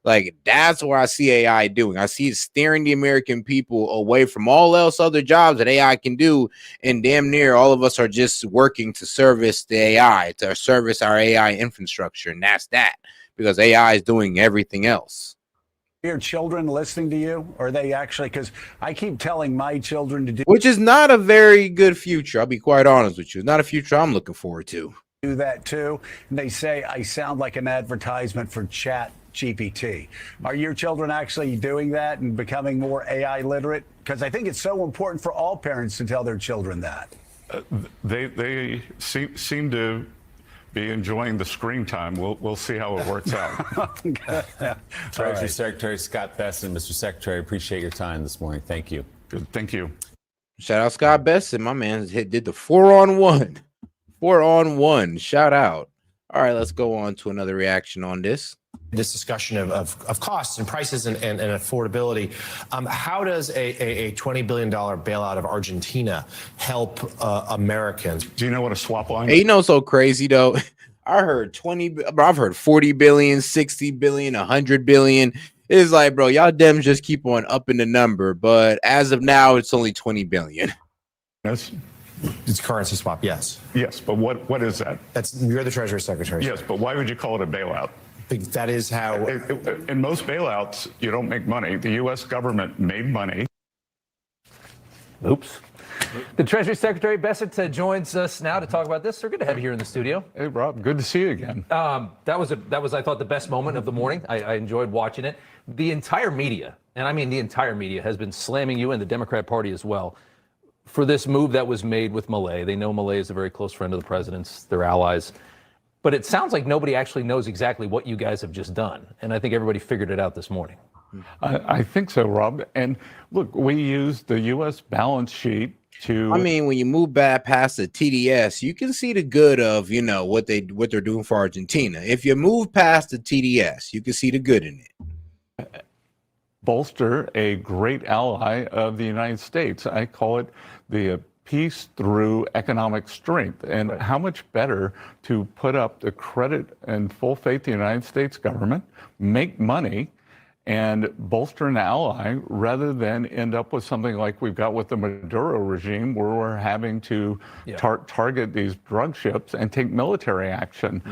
Like, that's what I see AI doing. I see it steering the American people away from all else other jobs that AI can do. And damn near all of us are just working to service the AI, to service our AI infrastructure. And that's that, because AI is doing everything else. Your children listening to you? Or are they actually, because I keep telling my children to do, which is not a very good future. I'll be quite honest with you. It's not a future I'm looking forward to. Do that too. And they say I sound like an advertisement for Chat GPT. Are your children actually doing that and becoming more AI literate? Because I think it's so important for all parents to tell their children that. They seem to be enjoying the screen time. We'll see how it works out. Treasury Secretary Scott Bessent. Mr. Secretary, appreciate your time this morning. Thank you. Good. Thank you. Shout out Scott Bessent. My man did the 4-on-1. 4-on-1. Shout out. All right, let's go on to another reaction on this. This discussion of costs and prices and affordability. How does a $20 billion bailout of Argentina help Americans? Do you know what a swap line? Hey, you know, so crazy though. I heard 20, bro, I've heard 40 billion, 60 billion, 100 billion. It's like, bro, y'all Dems just keep on upping the number, but as of now, it's only 20 billion. Yes. It's currency swap, yes. Yes, but what is that? You're the Treasury Secretary. Yes, but why would you call it a bailout? That is how. In most bailouts, you don't make money. The U.S. government made money. Oops. The Treasury Secretary Bessent joins us now to talk about this. Sir, good to have you here in the studio. Hey, Rob, good to see you again. That was, I thought, the best moment of the morning. I enjoyed watching it. The entire media, and I mean the entire media, has been slamming you and the Democrat Party as well for this move that was made with Milei. They know Milei is a very close friend of the president's, their allies. But it sounds like nobody actually knows exactly what you guys have just done. And I think everybody figured it out this morning. I think so, Rob. And look, we used the U.S. balance sheet to. I mean, when you move back past the TDS, you can see the good of, you know, what they're doing for Argentina. If you move past the TDS, you can see the good in it. Bolster a great ally of the United States. I call it the peace through economic strength. And how much better to put up the credit and full faith in the United States government, make money, and bolster an ally rather than end up with something like we've got with the Maduro regime, where we're having to target these drug ships and take military action.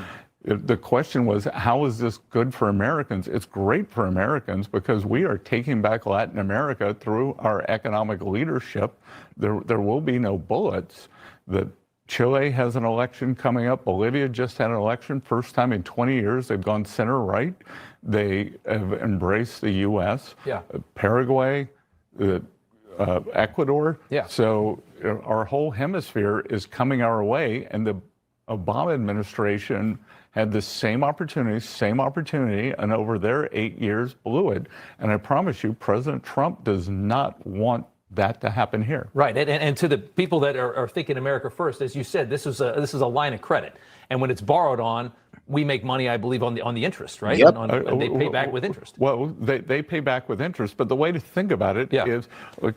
The question was, how is this good for Americans? It's great for Americans because we are taking back Latin America through our economic leadership. There will be no bullets. Chile has an election coming up. Bolivia just had an election. First time in 20 years they've gone center-right. They have embraced the U.S. Paraguay, Ecuador. So our whole hemisphere is coming our way, and the Obama administration had the same opportunity, and over their 8 years blew it. And I promise you, President Trump does not want that to happen here. Right, and to the people that are thinking America first, as you said, this is a line of credit, and when it's borrowed on, we make money, I believe, on the interest, right? Yep. And they pay back with interest. Well, they pay back with interest, but the way to think about it is, look,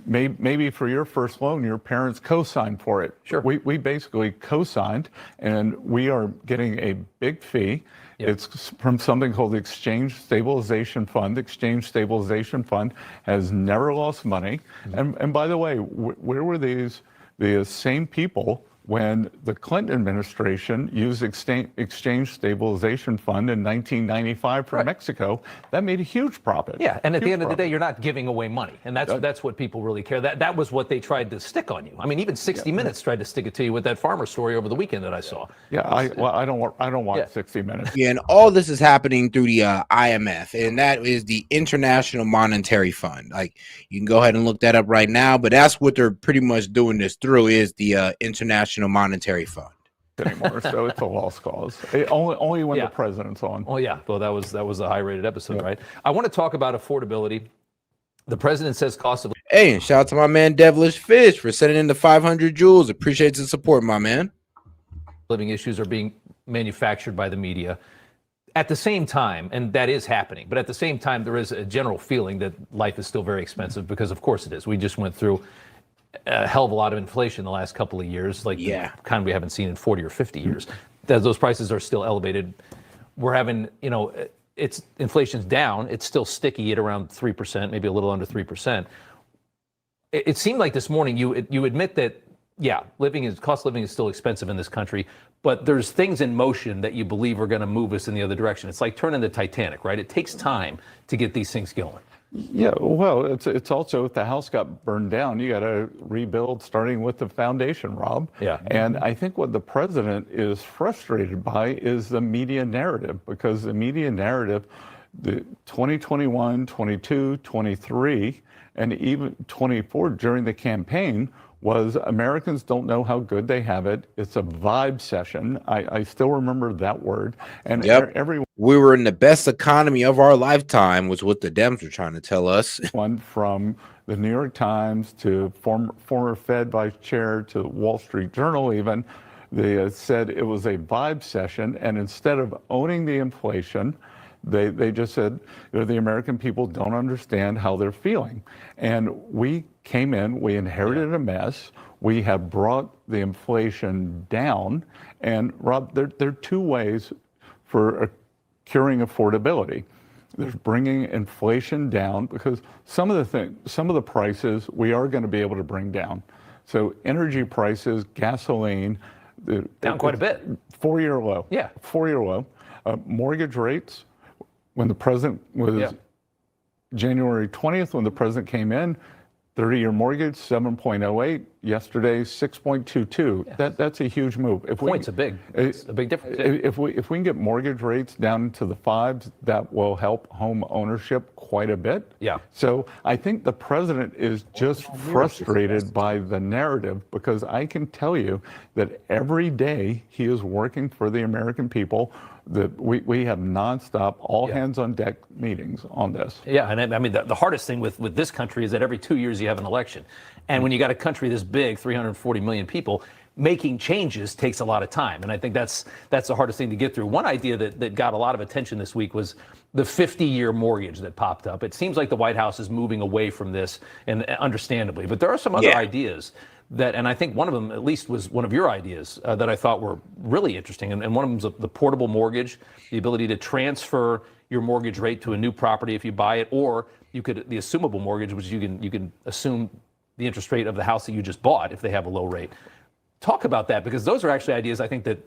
maybe for your first loan, your parents co-signed for it. Sure. We basically co-signed, and we are getting a big fee. It's from something called the Exchange Stabilization Fund. The Exchange Stabilization Fund has never lost money. And by the way, where were the same people when the Clinton administration used exchange stabilization fund in 1995 for Mexico. That made a huge profit. Yeah, and at the end of the day, you're not giving away money, and that's what people really care. That was what they tried to stick on you. I mean, even 60 Minutes tried to stick it to you with that farmer story over the weekend that I saw. Yeah, I don't want 60 Minutes. Yeah, and all this is happening through the IMF, and that is the International Monetary Fund. Like, you can go ahead and look that up right now, but that's what they're pretty much doing this through, is the International Monetary Fund. Anymore, so it's a lost cause. Only when the president's on. Oh yeah, well that was a high-rated episode, right? I want to talk about affordability. The president says cost of. Hey, and shout out to my man Devilish Fish for sending in the 500 joules. Appreciate the support, my man. Living issues are being manufactured by the media. At the same time, and that is happening, but at the same time, there is a general feeling that life is still very expensive, because of course it is. We just went through a hell of a lot of inflation in the last couple of years, like the kind we haven't seen in 40 or 50 years. Those prices are still elevated. We're having, inflation's down. It's still sticky at around 3%, maybe a little under 3%. It seemed like this morning you admit that, cost of living is still expensive in this country, but there's things in motion that you believe are going to move us in the other direction. It's like turning the Titanic, right? It takes time to get these things going. Yeah, well, it's also, if the house got burned down, you got to rebuild starting with the foundation, Rob. Yeah. And I think what the president is frustrated by is the media narrative, because the media narrative, the 2021, 22, 23, and even 24 during the campaign was Americans don't know how good they have it. It's a vibe session. I still remember that word. And everyone. We were in the best economy of our lifetime, was what the Dems were trying to tell us. One from the New York Times to former Fed vice chair to Wall Street Journal even, they said it was a vibe session. And instead of owning the inflation, they just said, the American people don't understand how they're feeling. And we came in, we inherited a mess. We have brought the inflation down. And Rob, there are two ways for curing affordability. There's bringing inflation down, because some of the prices we are going to be able to bring down. So energy prices, gasoline, down quite a bit. 4-year low. Yeah. 4-year low. Mortgage rates, when the president was January 20th, when the president came in, 30-year mortgage, 7.08. Yesterday, 6.22. Yeah. That's a huge move. It's a big difference. If we can get mortgage rates down to the 5s, that will help home ownership quite a bit. Yeah. So I think the president is just frustrated by the narrative, because I can tell you that every day he is working for the American people. That we have nonstop, all hands on deck meetings on this. Yeah, and I mean, the hardest thing with this country is that every 2 years you have an election. And when you got a country this big, 340 million people, making changes takes a lot of time. And I think that's the hardest thing to get through. One idea that got a lot of attention this week was the 50-year mortgage that popped up. It seems like the White House is moving away from this, and understandably. But there are some other ideas that, and I think one of them at least was one of your ideas that I thought were really interesting. And one of them was the portable mortgage, the ability to transfer your mortgage rate to a new property if you buy it, or the assumable mortgage, which you can assume the interest rate of the house that you just bought if they have a low rate. Talk about that, because those are actually ideas I think that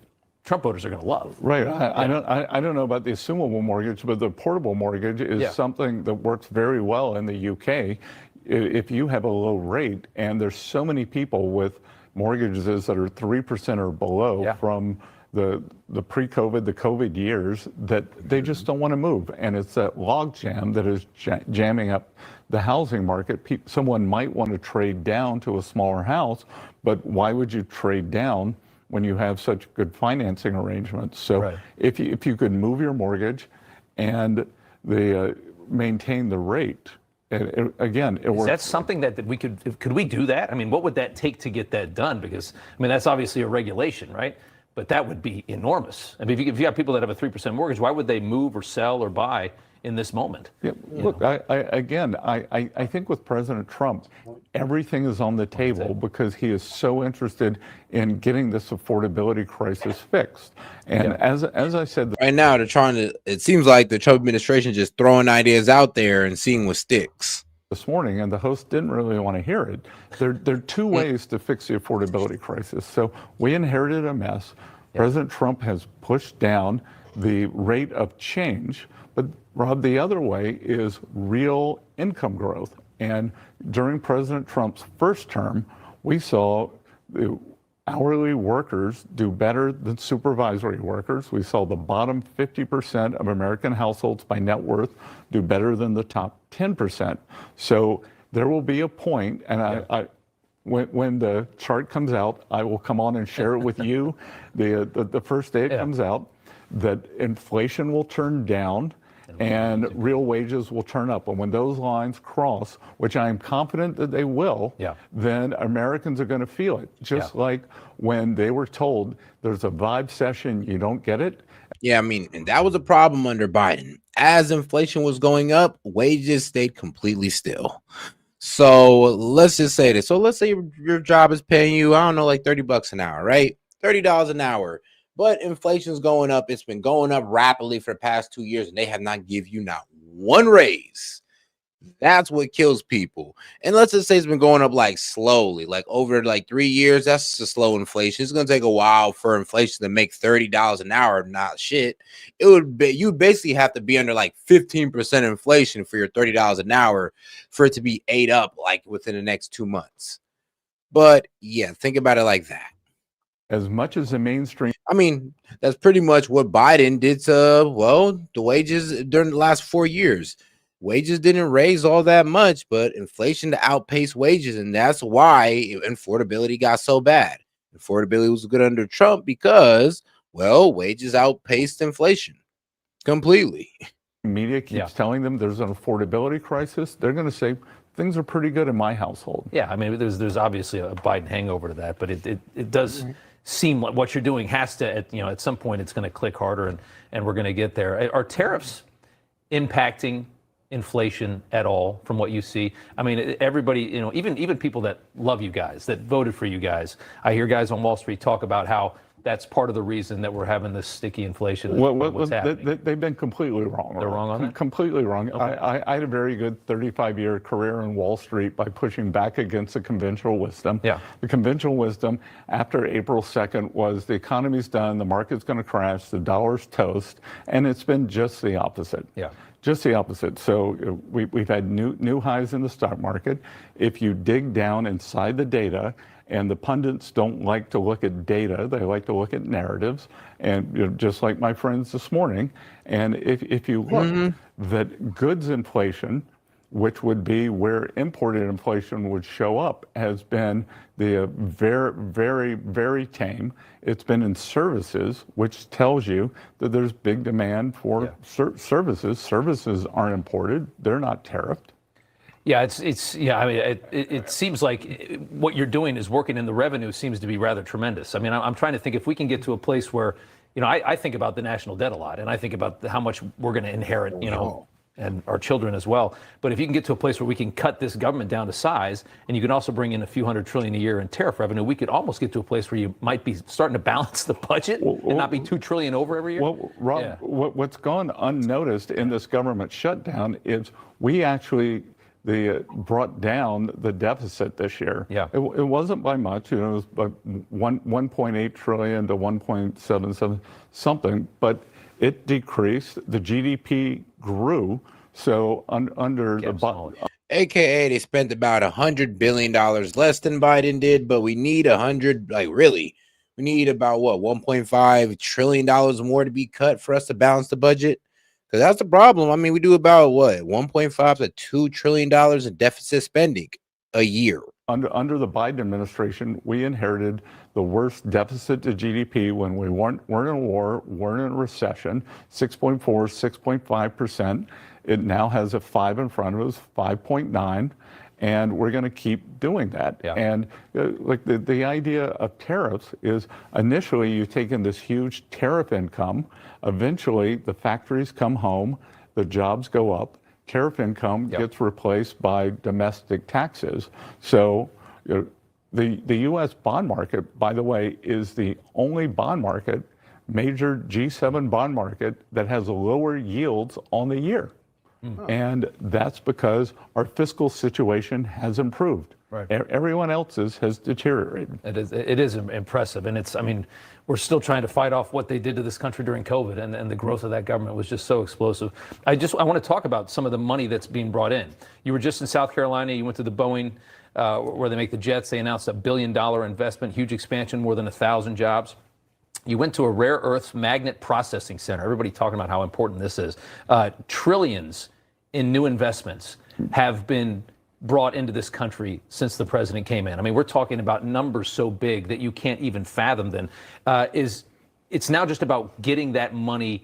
Trump voters are going to love. Right. I don't know about the assumable mortgage, but the portable mortgage is something that works very well in the UK. If you have a low rate, and there's so many people with mortgages that are 3% or below from the pre-COVID, the COVID years, that they just don't want to move. And it's that logjam that is jamming up the housing market. Someone might want to trade down to a smaller house, but why would you trade down when you have such good financing arrangements? So if you could move your mortgage and maintain the rate, and again, it works. Is that something that we could we do that? I mean, what would that take to get that done? Because, I mean, that's obviously a regulation, right? But that would be enormous. I mean, if you have people that have a 3% mortgage, why would they move or sell or buy in this moment? Yeah, look, I think with President Trump, everything is on the table because he is so interested in getting this affordability crisis fixed. And as I said, right now it seems like the Trump administration is just throwing ideas out there and seeing what sticks. this morning, and the host didn't really want to hear it. There are two ways to fix the affordability crisis. So we inherited a mess. President Trump has pushed down the rate of change, but Rob, the other way is real income growth. And during President Trump's first term, we saw the hourly workers do better than supervisory workers. We saw the bottom 50% of American households by net worth do better than the top 10%. So there will be a point, and when the chart comes out, I will come on and share it with you the first day it comes out, that inflation will turn down and real wages will turn up. And when those lines cross, which I am confident that they will, then Americans are going to feel it. Just like when they were told there's a vibe session, you don't get it. Yeah, I mean, and that was a problem under Biden. As inflation was going up, wages stayed completely still. So let's just say this. So let's say your job is paying you, I don't know, like $30 an hour, right? $30 an hour. But inflation's going up. It's been going up rapidly for the past 2 years, and they have not given you not one raise. That's what kills people. And let's just say it's been going up like slowly, like over like 3 years. That's just a slow inflation. It's gonna take a while for inflation to make $30 an hour not shit. It would be, you'd basically have to be under like 15% inflation for your $30 an hour for it to be ate up like within the next 2 months. But yeah, think about it like that. As much as the mainstream, I mean, that's pretty much what Biden did to, well, the wages during the last 4 years. Wages didn't raise all that much, but inflation outpaced wages, and that's why affordability got so bad. Affordability was good under Trump because, well, wages outpaced inflation completely. Media keeps telling them there's an affordability crisis. They're going to say things are pretty good in my household. Yeah, I mean, there's obviously a Biden hangover to that, but it does seem like what you're doing has to, at some point, it's going to click harder, and we're going to get there. Are tariffs impacting inflation at all from what you see? I mean, everybody, even people that love you guys, that voted for you guys, I hear guys on Wall Street talk about how that's part of the reason that we're having this sticky inflation. What's happening? They've been completely wrong. They're wrong on that? Completely wrong. Okay. I had a very good 35-year career in Wall Street by pushing back against the conventional wisdom. Yeah. The conventional wisdom after April 2nd was the economy's done, the market's going to crash, the dollar's toast, and it's been just the opposite. Yeah. Just the opposite. So we've had new highs in the stock market. If you dig down inside the data, and the pundits don't like to look at data, they like to look at narratives, and just like my friends this morning. And if you look, that goods inflation, which would be where imported inflation would show up, has been the very, very, very tame. It's been in services, which tells you that there's big demand for services. Services aren't imported; they're not tariffed. Yeah, I mean, it seems like what you're doing is working, and the revenue seems to be rather tremendous. I mean, I'm trying to think if we can get to a place where, I think about the national debt a lot, and I think about how much we're going to inherit, and our children as well. But if you can get to a place where we can cut this government down to size, and you can also bring in a few $100 trillion a year in tariff revenue, we could almost get to a place where you might be starting to balance the budget and not be $2 trillion over every year. Well, Rob, what's gone unnoticed in this government shutdown is we actually brought down the deficit this year. Yeah. It wasn't by much. It was by 1.8 trillion to 1.77 something, but it decreased. The GDP grew. So under the AKA they spent about $100 billion less than Biden did, but we need we need about $1.5 trillion more to be cut for us to balance the budget. Because that's the problem. I mean, we do about $1.5 to $2 trillion in deficit spending a year. Under the Biden administration, we inherited the worst deficit to GDP when we weren't in a war, weren't in a recession, 6.4, 6.5%. It now has a 5 in front of us, 5.9, and we're going to keep doing that. Yeah. And like the idea of tariffs is initially you take in this huge tariff income. Eventually, the factories come home, the jobs go up, tariff income gets replaced by domestic taxes. So the U.S. bond market, by the way, is the only bond market, major G7 bond market, that has lower yields on the year. And that's because our fiscal situation has improved. Right. Everyone else's has deteriorated. It is impressive. And I mean, we're still trying to fight off what they did to this country during COVID, and the growth of that government was just so explosive. I want to talk about some of the money that's being brought in. You were just in South Carolina. You went to the Boeing, where they make the jets. They announced $1 billion investment, huge expansion, more than 1,000 jobs. You went to a rare earths magnet processing center. Everybody talking about how important this is. Trillions in new investments have been brought into this country since the president came in. I mean, we're talking about numbers so big that you can't even fathom them. It's now just about getting that money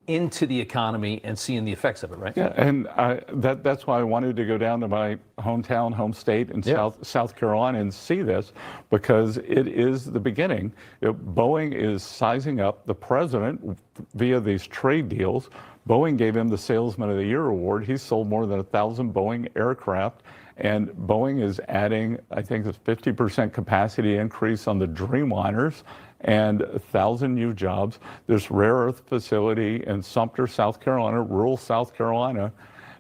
into the economy and seeing the effects of it, right? Yeah, and that's why I wanted to go down to my hometown, home state in South Carolina and see this, because it is the beginning. Boeing is sizing up the president via these trade deals. Boeing gave him the Salesman of the Year award. He's sold more than 1,000 Boeing aircraft, and Boeing is adding, I think, a 50% capacity increase on the Dreamliners and 1,000 new jobs. This rare earth facility in Sumter, South Carolina, rural South Carolina,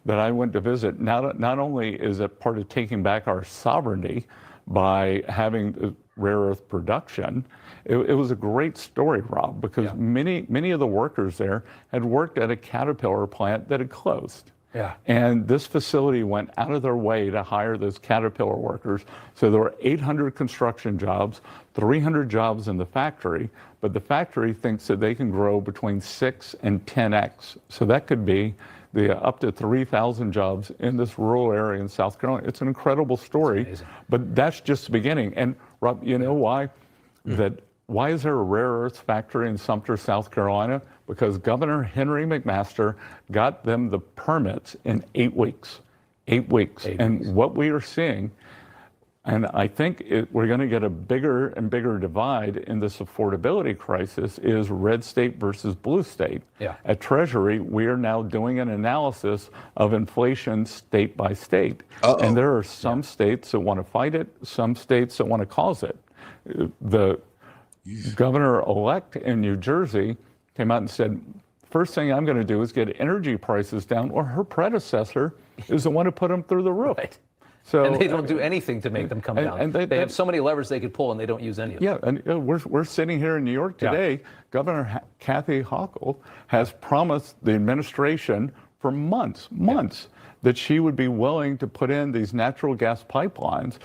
that I went to visit, not only is it part of taking back our sovereignty by having rare earth production, it was a great story, Rob, because many of the workers there had worked at a Caterpillar plant that had closed. Yeah. And this facility went out of their way to hire those Caterpillar workers. So there were 800 construction jobs, 300 jobs in the factory, but the factory thinks that they can grow between 6 and 10x. So that could be up to 3,000 jobs in this rural area in South Carolina. It's an incredible story, but that's just the beginning. And Rob, you know why? Why is there a rare earths factory in Sumter, South Carolina? Because Governor Henry McMaster got them the permits in 8 weeks. 8 weeks. And what we are seeing, and I think we're going to get a bigger and bigger divide in this affordability crisis, is red state versus blue state. Yeah. At Treasury, we are now doing an analysis of inflation state by state. And there are some states that want to fight it, some states that want to cause it. The governor-elect in New Jersey came out and said, first thing I'm going to do is get energy prices down, or her predecessor is the one who put them through the roof. Right. So, and they don't do anything to make them come down. And they have so many levers they could pull, and they don't use any of them. Yeah, and we're sitting here in New York today. Governor Kathy Hochul has promised the administration for months, that she would be willing to put in these natural gas pipelines.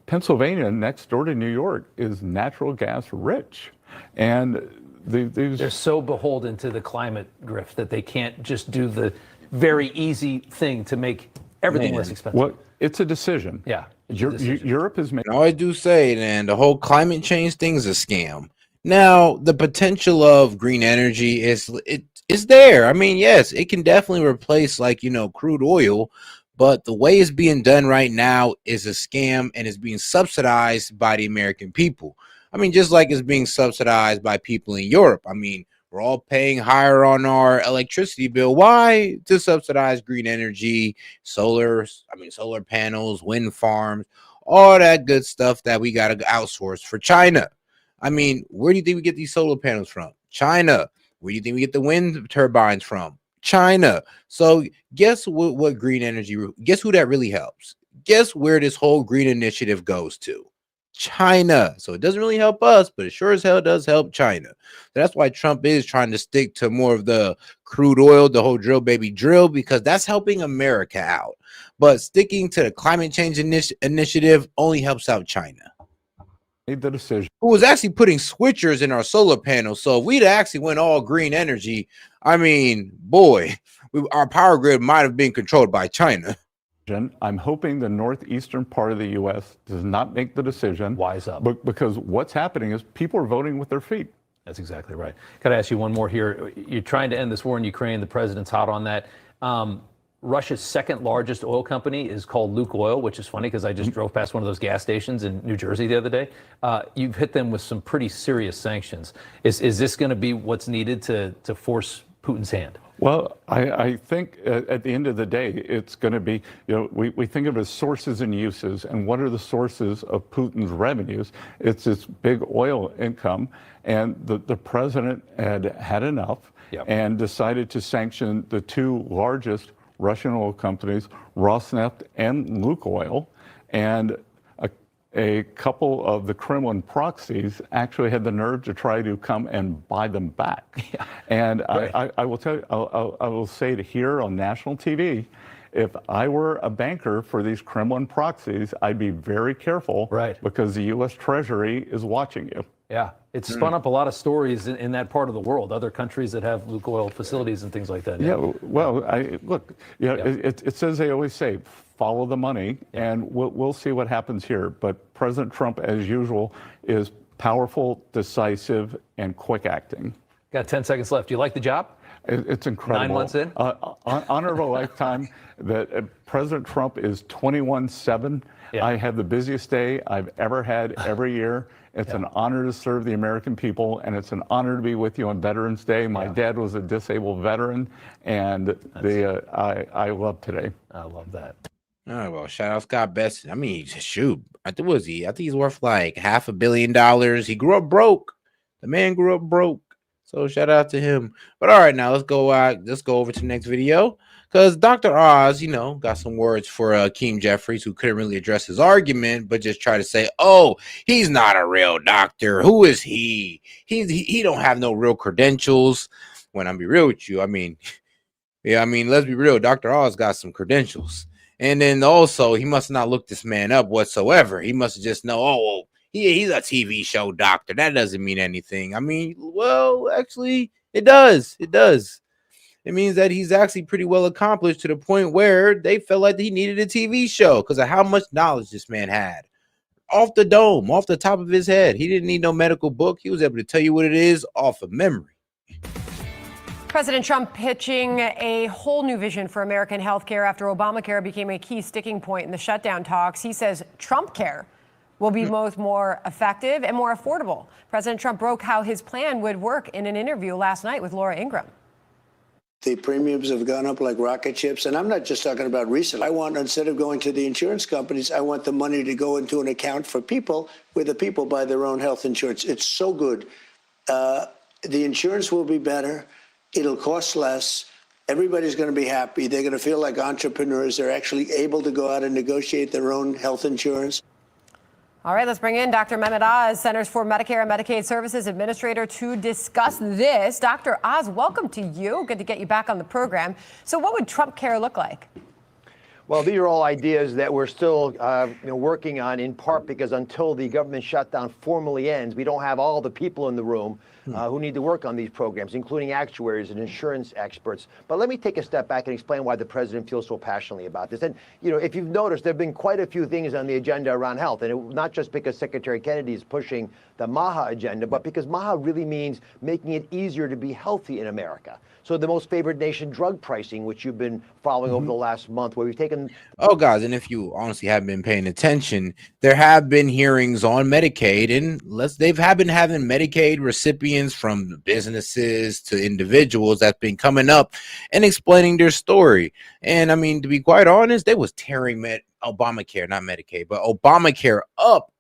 Pennsylvania, next door to New York, is natural gas rich. And they're so beholden to the climate grift that they can't just do the very easy thing to make everything less expensive. Well, it's a decision. Yeah. Europe is making. I always do say, man, the whole climate change thing is a scam. Now, the potential of green energy is there. I mean, yes, it can definitely replace, like, crude oil, but the way it's being done right now is a scam, and it's being subsidized by the American people. I mean, just like it's being subsidized by people in Europe. I mean, we're all paying higher on our electricity bill. Why? To subsidize green energy, solar panels, wind farms, all that good stuff that we got to outsource for China. I mean, where do you think we get these solar panels from? China. Where do you think we get the wind turbines from? China. So guess what green energy, guess who that really helps? Guess where this whole green initiative goes to? China. So it doesn't really help us, but it sure as hell does help China. So that's why Trump is trying to stick to more of the crude oil, the whole drill baby drill, because that's helping America out. But sticking to the climate change initiative only helps out China. Made the decision. Who was actually putting switchers in our solar panels. So if we'd actually went all green energy, I mean, boy, our power grid might have been controlled by China. I'm hoping the northeastern part of the U.S. does not make the decision. Wise up. Because what's happening is people are voting with their feet. That's exactly right. Got to ask you one more here. You're trying to end this war in Ukraine. The president's hot on that. Russia's second largest oil company is called Lukoil, which is funny because I just drove past one of those gas stations in New Jersey the other day. You've hit them with some pretty serious sanctions. Is this going to be what's needed to force Putin's hand? Well, I think at the end of the day, it's going to be, we think of it as sources and uses. And what are the sources of Putin's revenues? It's this big oil income. And the president had enough and decided to sanction the two largest Russian oil companies, Rosneft and Lukoil, and a couple of the Kremlin proxies actually had the nerve to try to come and buy them back. And right. I will tell you, I will say it here on national TV, if I were a banker for these Kremlin proxies, I'd be very careful, right? Because the U.S. Treasury is watching you. Yeah, it's spun up a lot of stories in that part of the world, other countries that have Lukoil facilities and things like that. Yeah, well, it says, they always say, follow the money, and we'll see what happens here. But President Trump, as usual, is powerful, decisive, and quick acting. Got 10 seconds left. Do you like the job? It's incredible. 9 months in? Honor of a lifetime that President Trump is 21/7. I have the busiest day I've ever had every year. It's an honor to serve the American people, and it's an honor to be with you on Veterans Day. My dad was a disabled veteran, and I love today. I love that. Oh, well, shout out Scott Best. I mean, shoot, I think he's worth like $500 million. He grew up broke. The man grew up broke. So shout out to him. But all right, now let's go over to the next video. Because Dr. Oz, got some words for Hakeem Jeffries, who couldn't really address his argument, but just try to say, oh, he's not a real doctor. Who is he? He don't have no real credentials. When I'm be real with you, let's be real. Dr. Oz got some credentials. And then also, he must not look this man up whatsoever. He must just know, he's a TV show doctor. That doesn't mean anything. Well, actually, it does. It does. It means that he's actually pretty well accomplished to the point where they felt like he needed a TV show because of how much knowledge this man had. Off the dome, off the top of his head. He didn't need no medical book. He was able to tell you what it is off of memory. President Trump pitching a whole new vision for American health care after Obamacare became a key sticking point in the shutdown talks. He says Trump care will be both more effective and more affordable. President Trump broke how his plan would work in an interview last night with Laura Ingraham. The premiums have gone up like rocket ships. And I'm not just talking about recent. I want, instead of going to the insurance companies, I want the money to go into an account for people where the people buy their own health insurance. It's so good. The insurance will be better. It'll cost less. Everybody's going to be happy. They're going to feel like entrepreneurs. They're actually able to go out and negotiate their own health insurance. All right, let's bring in Dr. Mehmet Oz, Centers for Medicare and Medicaid Services Administrator, to discuss this. Dr. Oz, welcome to you. Good to get you back on the program. So what would Trump care look like? Well, these are all ideas that we're still working on, in part because until the government shutdown formally ends, we don't have all the people in the room who need to work on these programs, including actuaries and insurance experts. But let me take a step back and explain why the president feels so passionately about this. And, if you've noticed, there have been quite a few things on the agenda around health, and not just because Secretary Kennedy is pushing the MAHA agenda, but because MAHA really means making it easier to be healthy in America. So the most favored nation drug pricing, which you've been following over the last month, where we've taken... Oh, guys, and if you honestly haven't been paying attention, there have been hearings on Medicaid, and they've been having Medicaid recipients from businesses to individuals that's been coming up and explaining their story. And, to be quite honest, they was tearing Obamacare, not Medicaid, but Obamacare up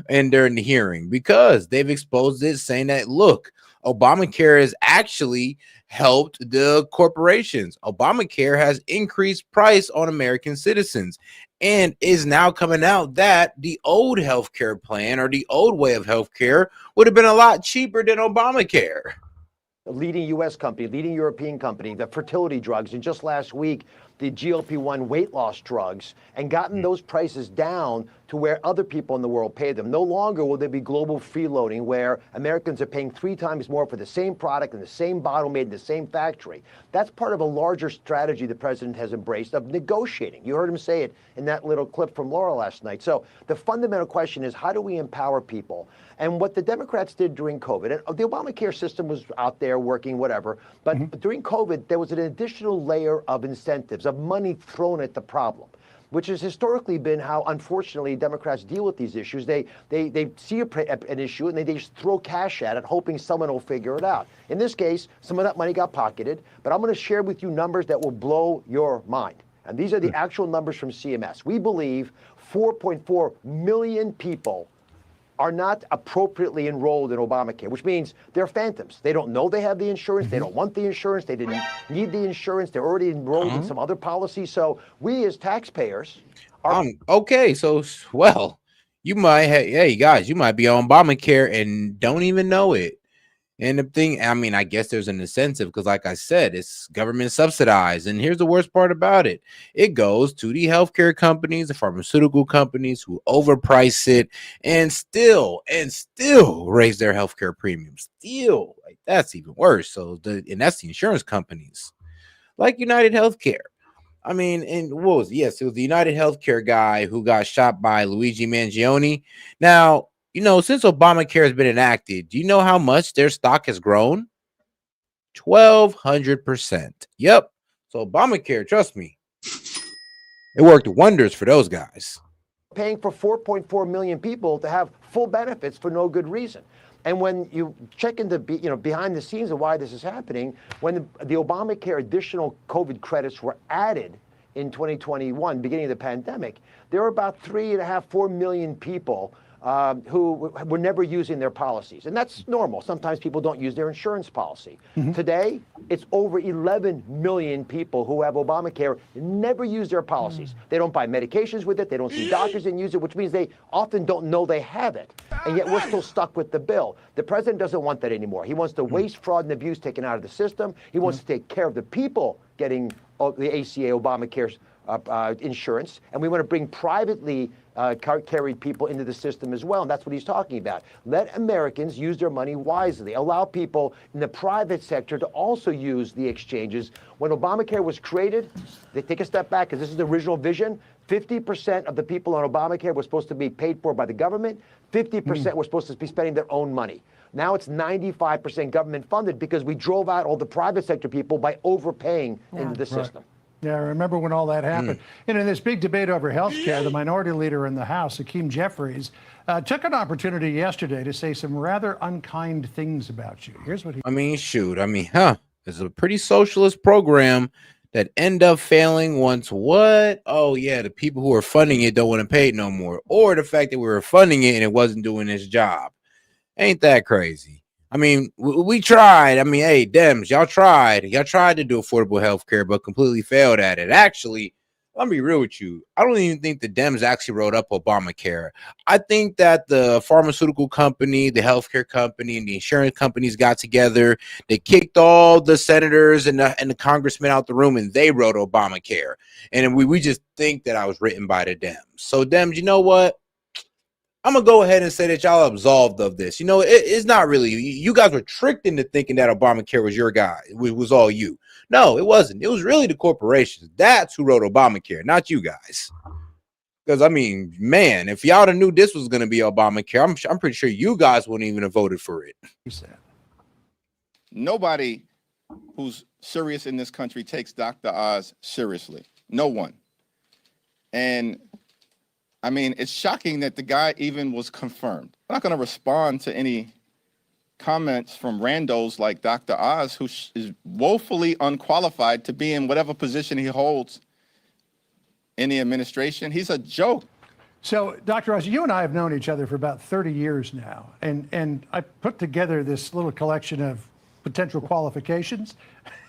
and during the hearing because they've exposed it, saying that, look, Obamacare has actually helped the corporations. Obamacare has increased price on American citizens, and is now coming out that the old healthcare plan, or the old way of healthcare, would have been a lot cheaper than Obamacare. A leading U.S. company, leading European company, the fertility drugs, and just last week, the GLP-1 weight loss drugs, and gotten those prices down to where other people in the world pay them. No longer will there be global freeloading where Americans are paying 3 times more for the same product in the same bottle made in the same factory. That's part of a larger strategy the president has embraced of negotiating. You heard him say it in that little clip from Laura last night. So the fundamental question is, how do we empower people? And what the Democrats did during COVID, and the Obamacare system was out there working, whatever, but during COVID, there was an additional layer of incentives, of money thrown at the problem, which has historically been how, unfortunately, Democrats deal with these issues. They see an issue and they just throw cash at it, hoping someone will figure it out. In this case, some of that money got pocketed, but I'm going to share with you numbers that will blow your mind. And these are the actual numbers from CMS. We believe 4.4 million people are not appropriately enrolled in Obamacare, which means they're phantoms. They don't know they have the insurance. They don't want the insurance. They didn't need the insurance. They're already enrolled in some other policy. So we as taxpayers are okay. So, well, you might have, hey guys, you might be on Obamacare and don't even know it. And the thing, I mean, I guess there's an incentive because, like I said, it's government subsidized. And here's the worst part about it. It goes to the healthcare companies, the pharmaceutical companies who overprice it and still raise their healthcare premiums. Still, like that's even worse. So and that's the insurance companies like United Healthcare. I mean, and what was it? Yes, it was the United Healthcare guy who got shot by Luigi Mangione. Now, since Obamacare has been enacted, do you know how much their stock has grown? 1,200%. Yep. So Obamacare, trust me, it worked wonders for those guys. paying for 4.4 million people to have full benefits for no good reason. And when you check into behind the scenes of why this is happening, when the Obamacare additional COVID credits were added in 2021, beginning of the pandemic, there were about 3.5, 4 million people who were never using their policies. And that's normal. Sometimes people don't use their insurance policy. Today, it's over 11 million people who have Obamacare and never use their policies. They don't buy medications with it. They don't see doctors and use it, which means they often don't know they have it. And yet we're still stuck with the bill. The president doesn't want that anymore. He wants the waste, fraud, and abuse taken out of the system. He wants to take care of the people getting the ACA, Obamacare insurance. And we want to bring privately carried people into the system as well. And that's what he's talking about. Let Americans use their money wisely. Allow people in the private sector to also use the exchanges. When Obamacare was created, they take a step back because this is the original vision. 50% of the people on Obamacare were supposed to be paid for by the government. 50% were supposed to be spending their own money. Now it's 95% government funded because we drove out all the private sector people by overpaying into the system. Yeah, I remember when all that happened. And in this big debate over health care, the minority leader in the House, Hakeem Jeffries, took an opportunity yesterday to say some rather unkind things about you. Here's what he... It's a pretty socialist program that end up failing once what? Oh, yeah, the people who are funding it don't want to pay it no more. Or the fact that we were funding it and it wasn't doing its job. Ain't that crazy? I mean, we tried. I mean, hey, Dems, y'all tried. Y'all tried to do affordable health care, but completely failed at it. Actually, let me be real with you. I don't even think the Dems actually wrote up Obamacare. I think that the pharmaceutical company, the healthcare company, and the insurance companies got together. They kicked all the senators and the congressmen out the room, and they wrote Obamacare. And we just think that I was written by the Dems. So, Dems, you know what? I'm going to go ahead and say that y'all absolved of this. It's not really. You guys were tricked into thinking that Obamacare was your guy. It was all you. No, it wasn't. It was really the corporations. That's who wrote Obamacare, not you guys. Because, I mean, man, if y'all knew this was going to be Obamacare, I'm pretty sure you guys wouldn't even have voted for it. Nobody who's serious in this country takes Dr. Oz seriously. No one. And I mean, it's shocking that the guy even was confirmed. I'm not going to respond to any comments from randos like Dr. Oz, who is woefully unqualified to be in whatever position he holds in the administration. He's a joke. So, Dr. Oz, you and I have known each other for about 30 years now, and I put together this little collection of potential qualifications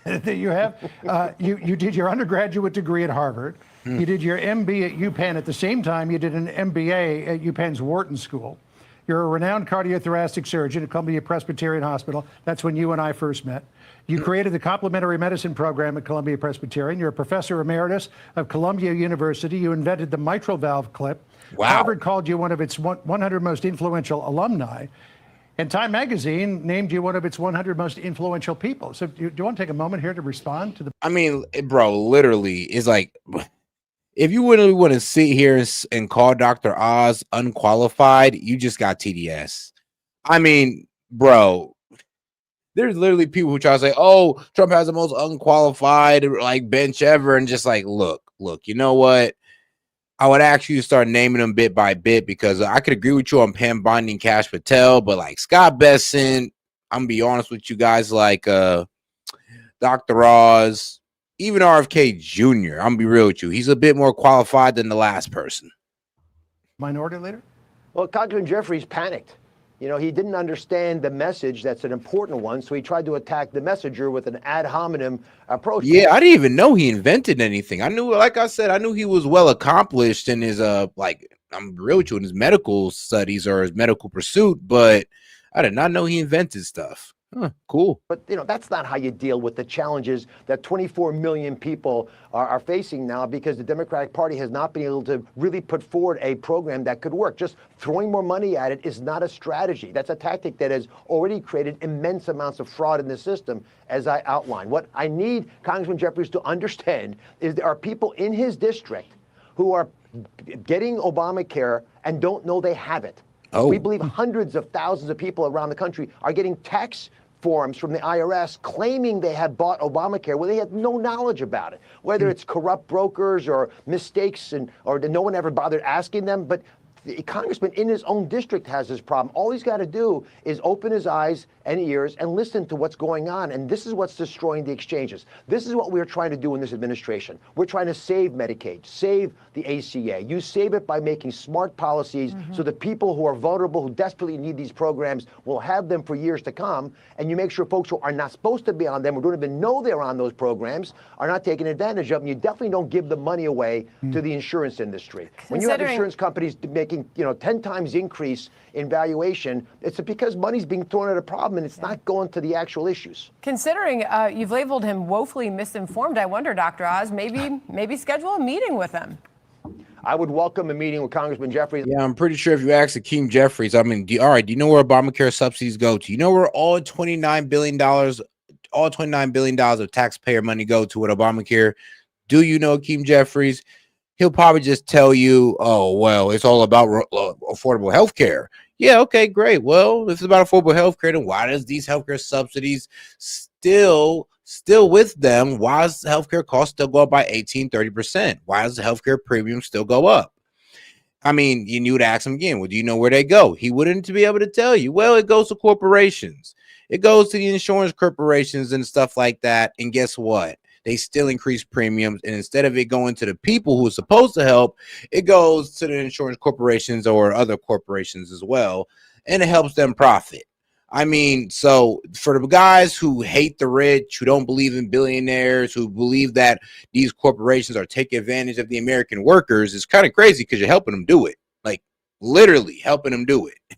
that you have. You did your undergraduate degree at Harvard. You did your MB at UPenn. At the same time, you did an MBA at UPenn's Wharton School. You're a renowned cardiothoracic surgeon at Columbia Presbyterian Hospital. That's when you and I first met. You created the complementary medicine program at Columbia Presbyterian. You're a professor emeritus of Columbia University. You invented the mitral valve clip. Wow. Harvard called you one of its 100 most influential alumni. And Time Magazine named you one of its 100 most influential people. So do you want to take a moment here to respond to the... I mean, bro, literally, it's like... If you really want to sit here and call Dr. Oz unqualified, you just got TDS. I mean, bro, there's literally people who try to say, oh, Trump has the most unqualified bench ever. And just look, you know what? I would actually start naming them bit by bit because I could agree with you on Pam Bondi and Kash Patel, but Scott Bessent, I'm going to be honest with you guys, Dr. Oz, even RFK Jr., I'm gonna be real with you. He's a bit more qualified than the last person. Minority leader? Well, Congressman Jeffries panicked. You know, he didn't understand the message that's an important one, so he tried to attack the messenger with an ad hominem approach. Yeah, I didn't even know he invented anything. I knew, like I said, I knew he was well accomplished in his like, I'm real with you, in his medical studies or his medical pursuit, but I did not know he invented stuff. Huh, cool. But, you know, that's not how you deal with the challenges that 24 million people are facing now, because the Democratic Party has not been able to really put forward a program that could work. Just throwing more money at it is not a strategy. That's a tactic that has already created immense amounts of fraud in the system, as I outlined. What I need Congressman Jeffries to understand is there are people in his district who are getting Obamacare and don't know they have it. Oh. We believe hundreds of thousands of people around the country are getting tax forms from the IRS claiming they have bought Obamacare when they had no knowledge about it, whether it's corrupt brokers or mistakes, or no one ever bothered asking them. But the congressman in his own district has this problem. All he's got to do is open his eyes and ears and listen to what's going on. And this is what's destroying the exchanges. This is what we're trying to do in this administration. We're trying to save Medicaid, save the ACA. You save it by making smart policies so that people who are vulnerable, who desperately need these programs, will have them for years to come. And you make sure folks who are not supposed to be on them, or don't even know they're on those programs, are not taking advantage of them. You definitely don't give the money away to the insurance industry. When you have insurance companies making 10 times increase in valuation, it's because money's being thrown at a problem and it's not going to the actual issues. Considering you've labeled him woefully misinformed, I wonder, Dr. Oz, maybe schedule a meeting with him. I would welcome a meeting with Congressman Jeffries. Yeah, I'm pretty sure if you ask Hakeem Jeffries, I mean, all right, do you know where Obamacare subsidies go to? You know where all $29 billion of taxpayer money go to with Obamacare? Do you know Hakeem Jeffries? He'll probably just tell you, oh, well, it's all about affordable health care. Yeah, okay, great. Well, if it's about affordable health care, then why does these healthcare subsidies still with them? Why does the healthcare cost still go up by 18-30%? Why does the healthcare premium still go up? I mean, you would ask him again, well, do you know where they go? He wouldn't be able to tell you. Well, it goes to corporations. It goes to the insurance corporations and stuff like that. And guess what? They still increase premiums, and instead of it going to the people who are supposed to help, it goes to the insurance corporations or other corporations as well, and it helps them profit. I mean, so for the guys who hate the rich, who don't believe in billionaires, who believe that these corporations are taking advantage of the American workers, it's kind of crazy because you're helping them do it, like literally helping them do it.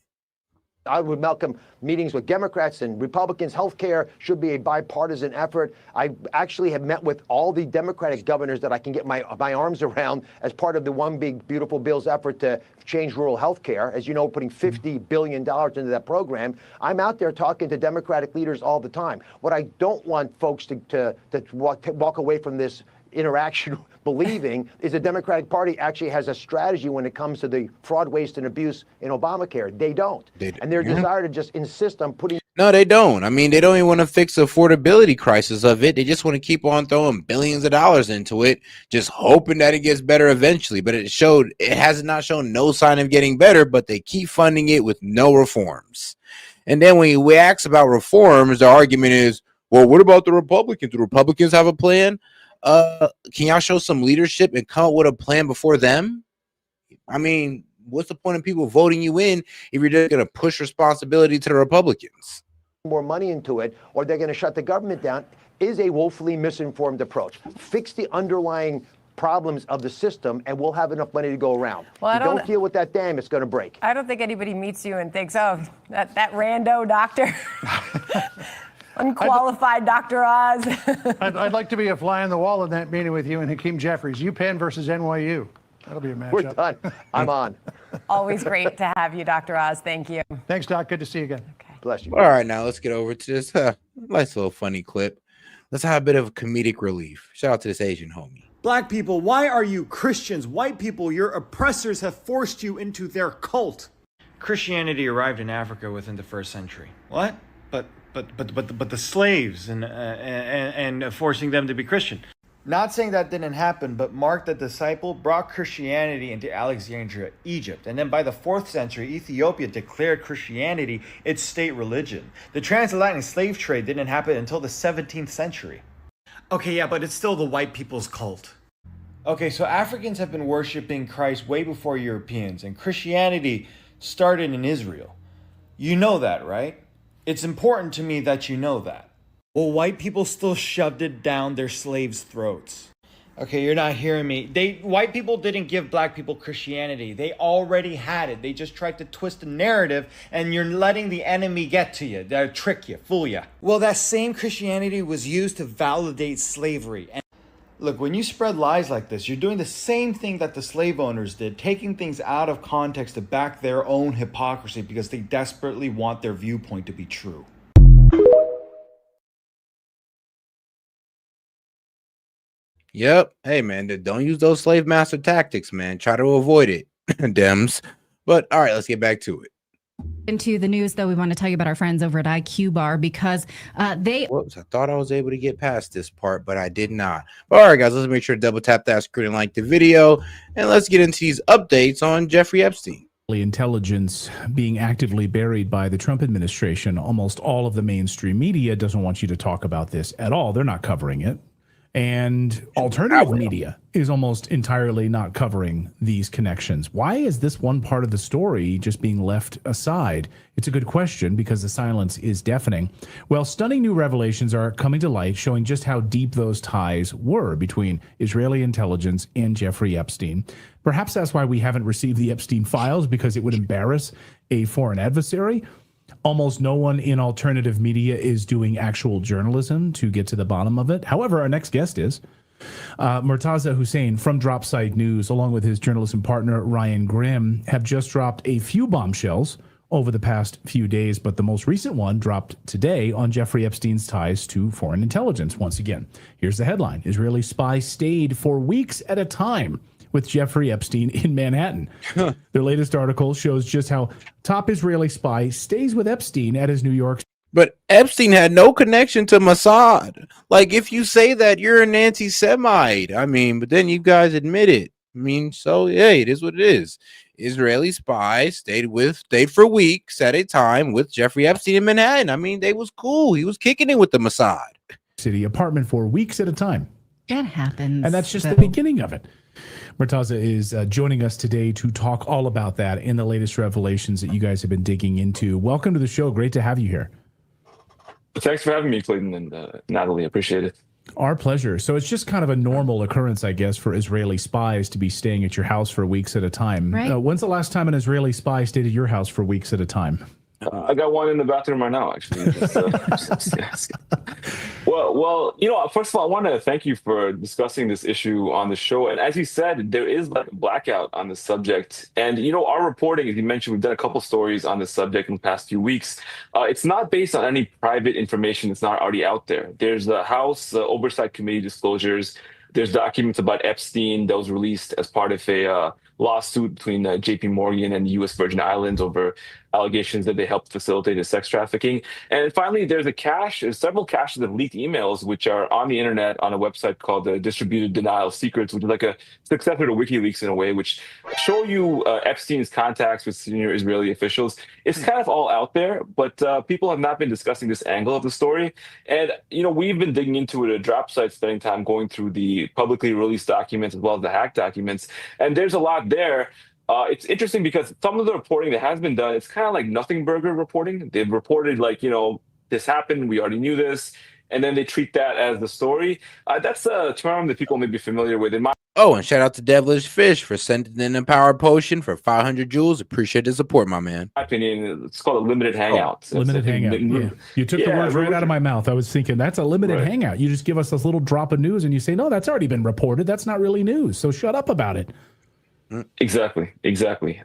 I would welcome meetings with Democrats and Republicans. Healthcare should be a bipartisan effort. I actually have met with all the Democratic governors that I can get my arms around as part of the One Big Beautiful Bill's effort to change rural healthcare. As you know, putting $50 billion into that program. I'm out there talking to Democratic leaders all the time. What I don't want folks to walk away from this interaction believing is the Democratic Party actually has a strategy when it comes to the fraud, waste, and abuse in Obamacare. They don't. And their desire to just insist on putting... No, they don't. I mean, they don't even want to fix the affordability crisis of it. They just want to keep on throwing billions of dollars into it, just hoping that it gets better eventually. But it has not shown no sign of getting better, but they keep funding it with no reforms. And then when we ask about reforms, the argument is, well, what about the Republicans? Do Republicans have a plan? Can y'all show some leadership and come up with a plan before them? I mean, what's the point of people voting you in if you're just going to push responsibility to the Republicans? More money into it, or they're going to shut the government down, is a woefully misinformed approach. Fix the underlying problems of the system, and we'll have enough money to go around. Well, if you don't deal with that dam, it's going to break. I don't think anybody meets you and thinks, oh, that rando doctor. Unqualified Dr. Oz. I'd like to be a fly on the wall in that meeting with you and Hakeem Jeffries. UPenn versus NYU. That'll be a matchup. We're done. I'm on. Always great to have you, Dr. Oz. Thank you. Thanks, Doc. Good to see you again. Okay. Bless you. All right, now let's get over to this nice little funny clip. Let's have a bit of comedic relief. Shout out to this Asian homie. Black people, why are you Christians? White people, your oppressors have forced you into their cult. Christianity arrived in Africa within the 1st century. What? But the slaves and forcing them to be Christian. Not saying that didn't happen, but Mark the disciple brought Christianity into Alexandria, Egypt. And then by the 4th century, Ethiopia declared Christianity its state religion. The transatlantic slave trade didn't happen until the 17th century. Okay, yeah, but it's still the white people's cult. Okay, so Africans have been worshiping Christ way before Europeans, and Christianity started in Israel. You know that, right? It's important to me that you know that. Well, white people still shoved it down their slaves' throats. Okay, you're not hearing me. White people didn't give black people Christianity. They already had it. They just tried to twist the narrative, and you're letting the enemy get to you. They'll trick you, fool you. Well, that same Christianity was used to validate slavery. And look, when you spread lies like this, you're doing the same thing that the slave owners did, taking things out of context to back their own hypocrisy because they desperately want their viewpoint to be true. Yep. Hey, man, don't use those slave master tactics, man. Try to avoid it, Dems. But all right, let's get back to it. Into the news, though, we want to tell you about our friends over at IQ Bar because they. Whoops, I thought I was able to get past this part, but I did not. But all right, guys, let's make sure to double tap that screen and like the video. And let's get into these updates on Jeffrey Epstein. Intelligence being actively buried by the Trump administration. Almost all of the mainstream media doesn't want you to talk about this at all. They're not covering it. And alternative media is almost entirely not covering these connections. Why is this one part of the story just being left aside? It's a good question because the silence is deafening. Well, stunning new revelations are coming to light showing just how deep those ties were between Israeli intelligence and Jeffrey Epstein. Perhaps that's why we haven't received the Epstein files, because it would embarrass a foreign adversary. Almost no one in alternative media is doing actual journalism to get to the bottom of it. However, our next guest is Murtaza Hussain from Dropsite News, along with his journalism partner Ryan Grimm, have just dropped a few bombshells over the past few days, but the most recent one dropped today on Jeffrey Epstein's ties to foreign intelligence. Once again, here's the headline. Israeli spy stayed for weeks at a time with Jeffrey Epstein in Manhattan. Their latest article shows just how top Israeli spy stays with Epstein at his New York. But Epstein had no connection to Mossad. Like, if you say that, you're an anti-Semite. I mean, but then you guys admit it. I mean, so hey, it is what it is. Israeli spy stayed for weeks at a time with Jeffrey Epstein in Manhattan. I mean, they was cool. He was kicking it with the Mossad. City apartment for weeks at a time. That happens. And that's just the beginning of it. Murtaza is joining us today to talk all about that and the latest revelations that you guys have been digging into. Welcome to the show. Great to have you here. Thanks for having me, Clayton and Natalie. Appreciate it. Our pleasure. So it's just kind of a normal occurrence, I guess, for Israeli spies to be staying at your house for weeks at a time. Right. When's the last time an Israeli spy stayed at your house for weeks at a time? I got one in the bathroom right now, actually. Well, first of all, I want to thank you for discussing this issue on the show. And as you said, there is like a blackout on the subject. And, our reporting, as you mentioned, we've done a couple stories on this subject in the past few weeks. It's not based on any private information that's not already out there. There's the House Oversight Committee disclosures. There's documents about Epstein that was released as part of a lawsuit between JP Morgan and the U.S. Virgin Islands over allegations that they helped facilitate his sex trafficking. And finally, there's several caches of leaked emails, which are on the internet on a website called the Distributed Denial of Secrets, which is like a successor to WikiLeaks in a way, which show you Epstein's contacts with senior Israeli officials. It's kind of all out there, but people have not been discussing this angle of the story. And, we've been digging into it at Dropsite, spending time going through the publicly released documents as well as the hacked documents. And there's a lot there. It's interesting because some of the reporting that has been done, it's kind of like nothing burger reporting. They've reported like, this happened, we already knew this, and then they treat that as the story. That's a term that people may be familiar with. Oh, and shout out to Devilish Fish for sending in a power potion for 500 joules. Appreciate the support, my man. In my opinion, it's called a limited hangout. Limited hangout. Yeah. You took the words right out of my mouth. I was thinking that's a limited hangout. You just give us this little drop of news and you say, no, that's already been reported. That's not really news. So shut up about it. Exactly.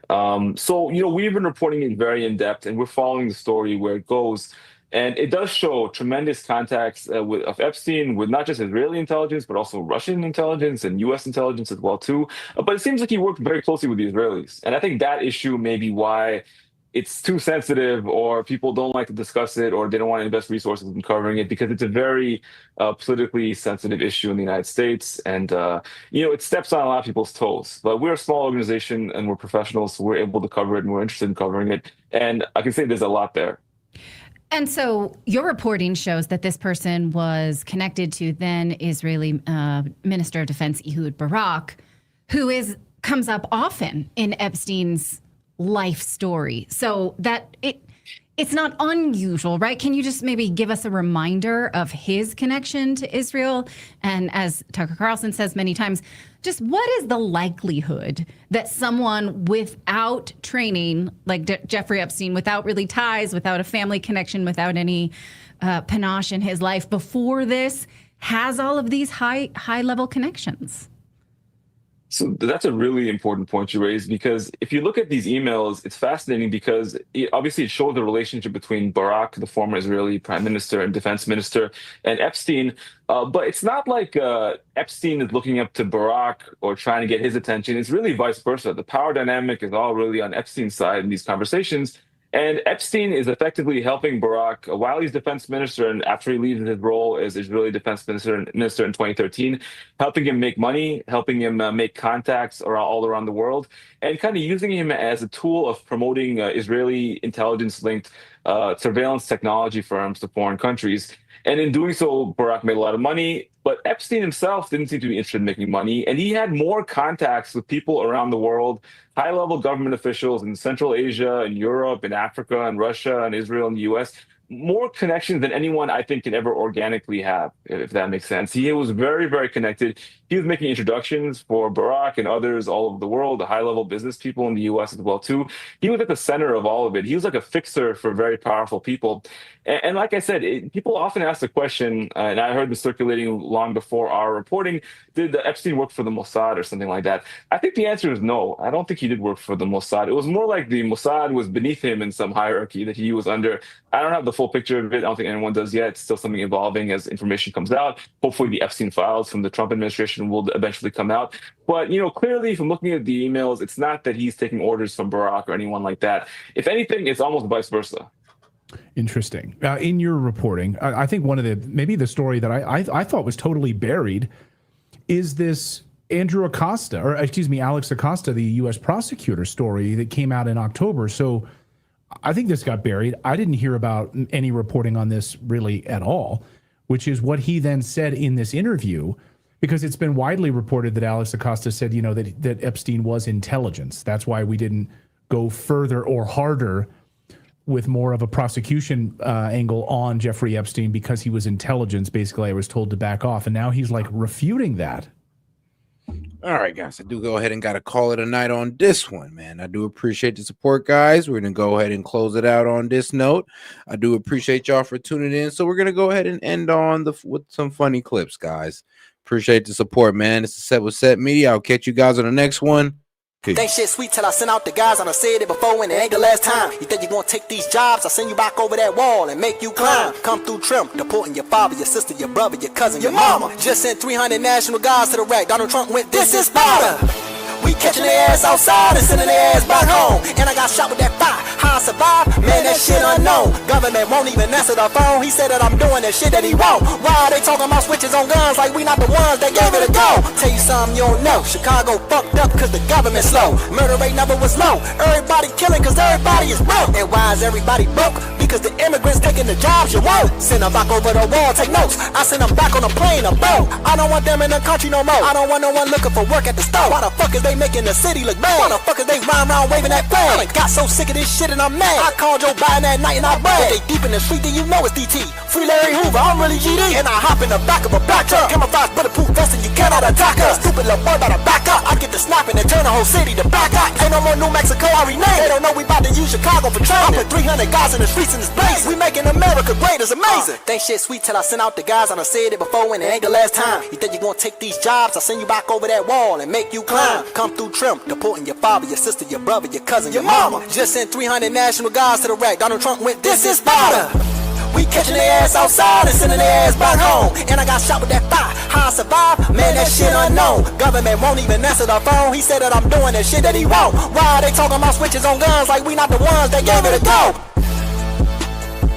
So, we've been reporting it very in depth, and we're following the story where it goes. And it does show tremendous contacts of Epstein with not just Israeli intelligence, but also Russian intelligence and U.S. intelligence as well, too. But it seems like he worked very closely with the Israelis. And I think that issue may be why it's too sensitive, or people don't like to discuss it, or they don't want to invest resources in covering it, because it's a very politically sensitive issue in the United States. And, it steps on a lot of people's toes. But we're a small organization and we're professionals, so we're able to cover it and we're interested in covering it. And I can say there's a lot there. And so your reporting shows that this person was connected to then Israeli Minister of Defense Ehud Barak, who comes up often in Epstein's life story. So that it's not unusual, right? Can you just maybe give us a reminder of his connection to Israel? And as Tucker Carlson says many times, just what is the likelihood that someone without training, like Jeffrey Epstein, without really ties, without a family connection, without any panache in his life before this, has all of these high level connections? So that's a really important point you raised, because if you look at these emails, it's fascinating because obviously it shows the relationship between Barak, the former Israeli prime minister and defense minister, and Epstein. But it's not like Epstein is looking up to Barak or trying to get his attention. It's really vice versa. The power dynamic is all really on Epstein's side in these conversations. And Epstein is effectively helping Barak while he's defense minister and after he leaves his role as Israeli defense minister in 2013, helping him make money, helping him make contacts all around the world, and kind of using him as a tool of promoting Israeli intelligence-linked surveillance technology firms to foreign countries. And in doing so, Barak made a lot of money, but Epstein himself didn't seem to be interested in making money. And he had more contacts with people around the world, high-level government officials in Central Asia and Europe and Africa and Russia and Israel and the US, more connections than anyone I think can ever organically have, if that makes sense. He was very, very connected. He was making introductions for Barak and others all over the world, the high-level business people in the US as well, too. He was at the center of all of it. He was like a fixer for very powerful people. And like I said, people often ask the question, and I heard this circulating long before our reporting, did Epstein work for the Mossad or something like that? I think the answer is no. I don't think he did work for the Mossad. It was more like the Mossad was beneath him in some hierarchy that he was under. I don't have the full picture of it. I don't think anyone does yet. It's still something evolving as information comes out. Hopefully the Epstein files from the Trump administration will eventually come out. But, clearly from looking at the emails, it's not that he's taking orders from Barak or anyone like that. If anything, it's almost vice versa. Interesting. In your reporting, I think maybe the story that I thought was totally buried is this Alex Acosta, the U.S. prosecutor story that came out in October. So I think this got buried. I didn't hear about any reporting on this really at all, which is what he then said in this interview, because it's been widely reported that Alex Acosta said, that Epstein was intelligence. That's why we didn't go further or harder with more of a prosecution angle on Jeffrey Epstein because he was intelligence. Basically, I was told to back off. And now he's like refuting that. All right, guys, I do go ahead and got to call it a night on this one, man. I do appreciate the support, guys. We're going to go ahead and close it out on this note. I do appreciate y'all for tuning in. So we're going to go ahead and end on with some funny clips, guys. Appreciate the support, man. It's the Set with Set Media. I'll catch you guys on the next one. Peace. Think shit sweet till I send out the guys. I done said it before and it ain't the last time. You think you gonna take these jobs? I send you back over that wall and make you climb. Come through trim, deporting your father, your sister, your brother, your cousin, your mama. Just sent 300 national guards to the rack. Donald Trump went, this is Sparta. We catching their ass outside and sending their ass back home. And I got shot with that fire. How I survived? Man, that shit unknown. Government won't even answer the phone. He said that I'm doing the shit that he won't. Why are they talking about switches on guns like we not the ones that gave it a go? Tell you something you don't know. Chicago fucked up cause the government slow. Murder rate never was low. Everybody killing cause everybody is broke. And why is everybody broke? Because the immigrants taking the jobs you won't. Send them back over the wall, take notes. I send them back on a plane, a boat. I don't want them in the country no more. I don't want no one looking for work at the store. Why the fuck is they making the city look bad? Why the fuck is they rhyme around waving that flag? I got so sick of this shit and I'm mad. I called Joe Biden that night and I bragged. If they deep in the street then you know it's DT. Free Larry Hoover, I'm really GD. And I hop in the back of a black truck. Camouflage bulletproof vest and you cannot attack us. Stupid little boy better back up. I get the snapping and turn the whole city to back up. Ain't no more New Mexico, I rename. They don't know we about to use Chicago for training. I put 300 guys in the streets in this place. We making America great, it's amazing. Think shit sweet till I send out the guys. I done said it before and it ain't the last time. You think you gonna take these jobs? I send you back over that wall and make you climb. Come through trim, deporting your father, your sister, your brother, your cousin, your mama. Just sent 300 national guards to the rack. Donald Trump went, this is Sparta. We catching their ass outside and sending their ass back home. And I got shot with that fire. How I survived? Man, that shit unknown. Government won't even answer the phone. He said that I'm doing the shit that he won't. Why are they talking about switches on guns like we not the ones that gave it a go?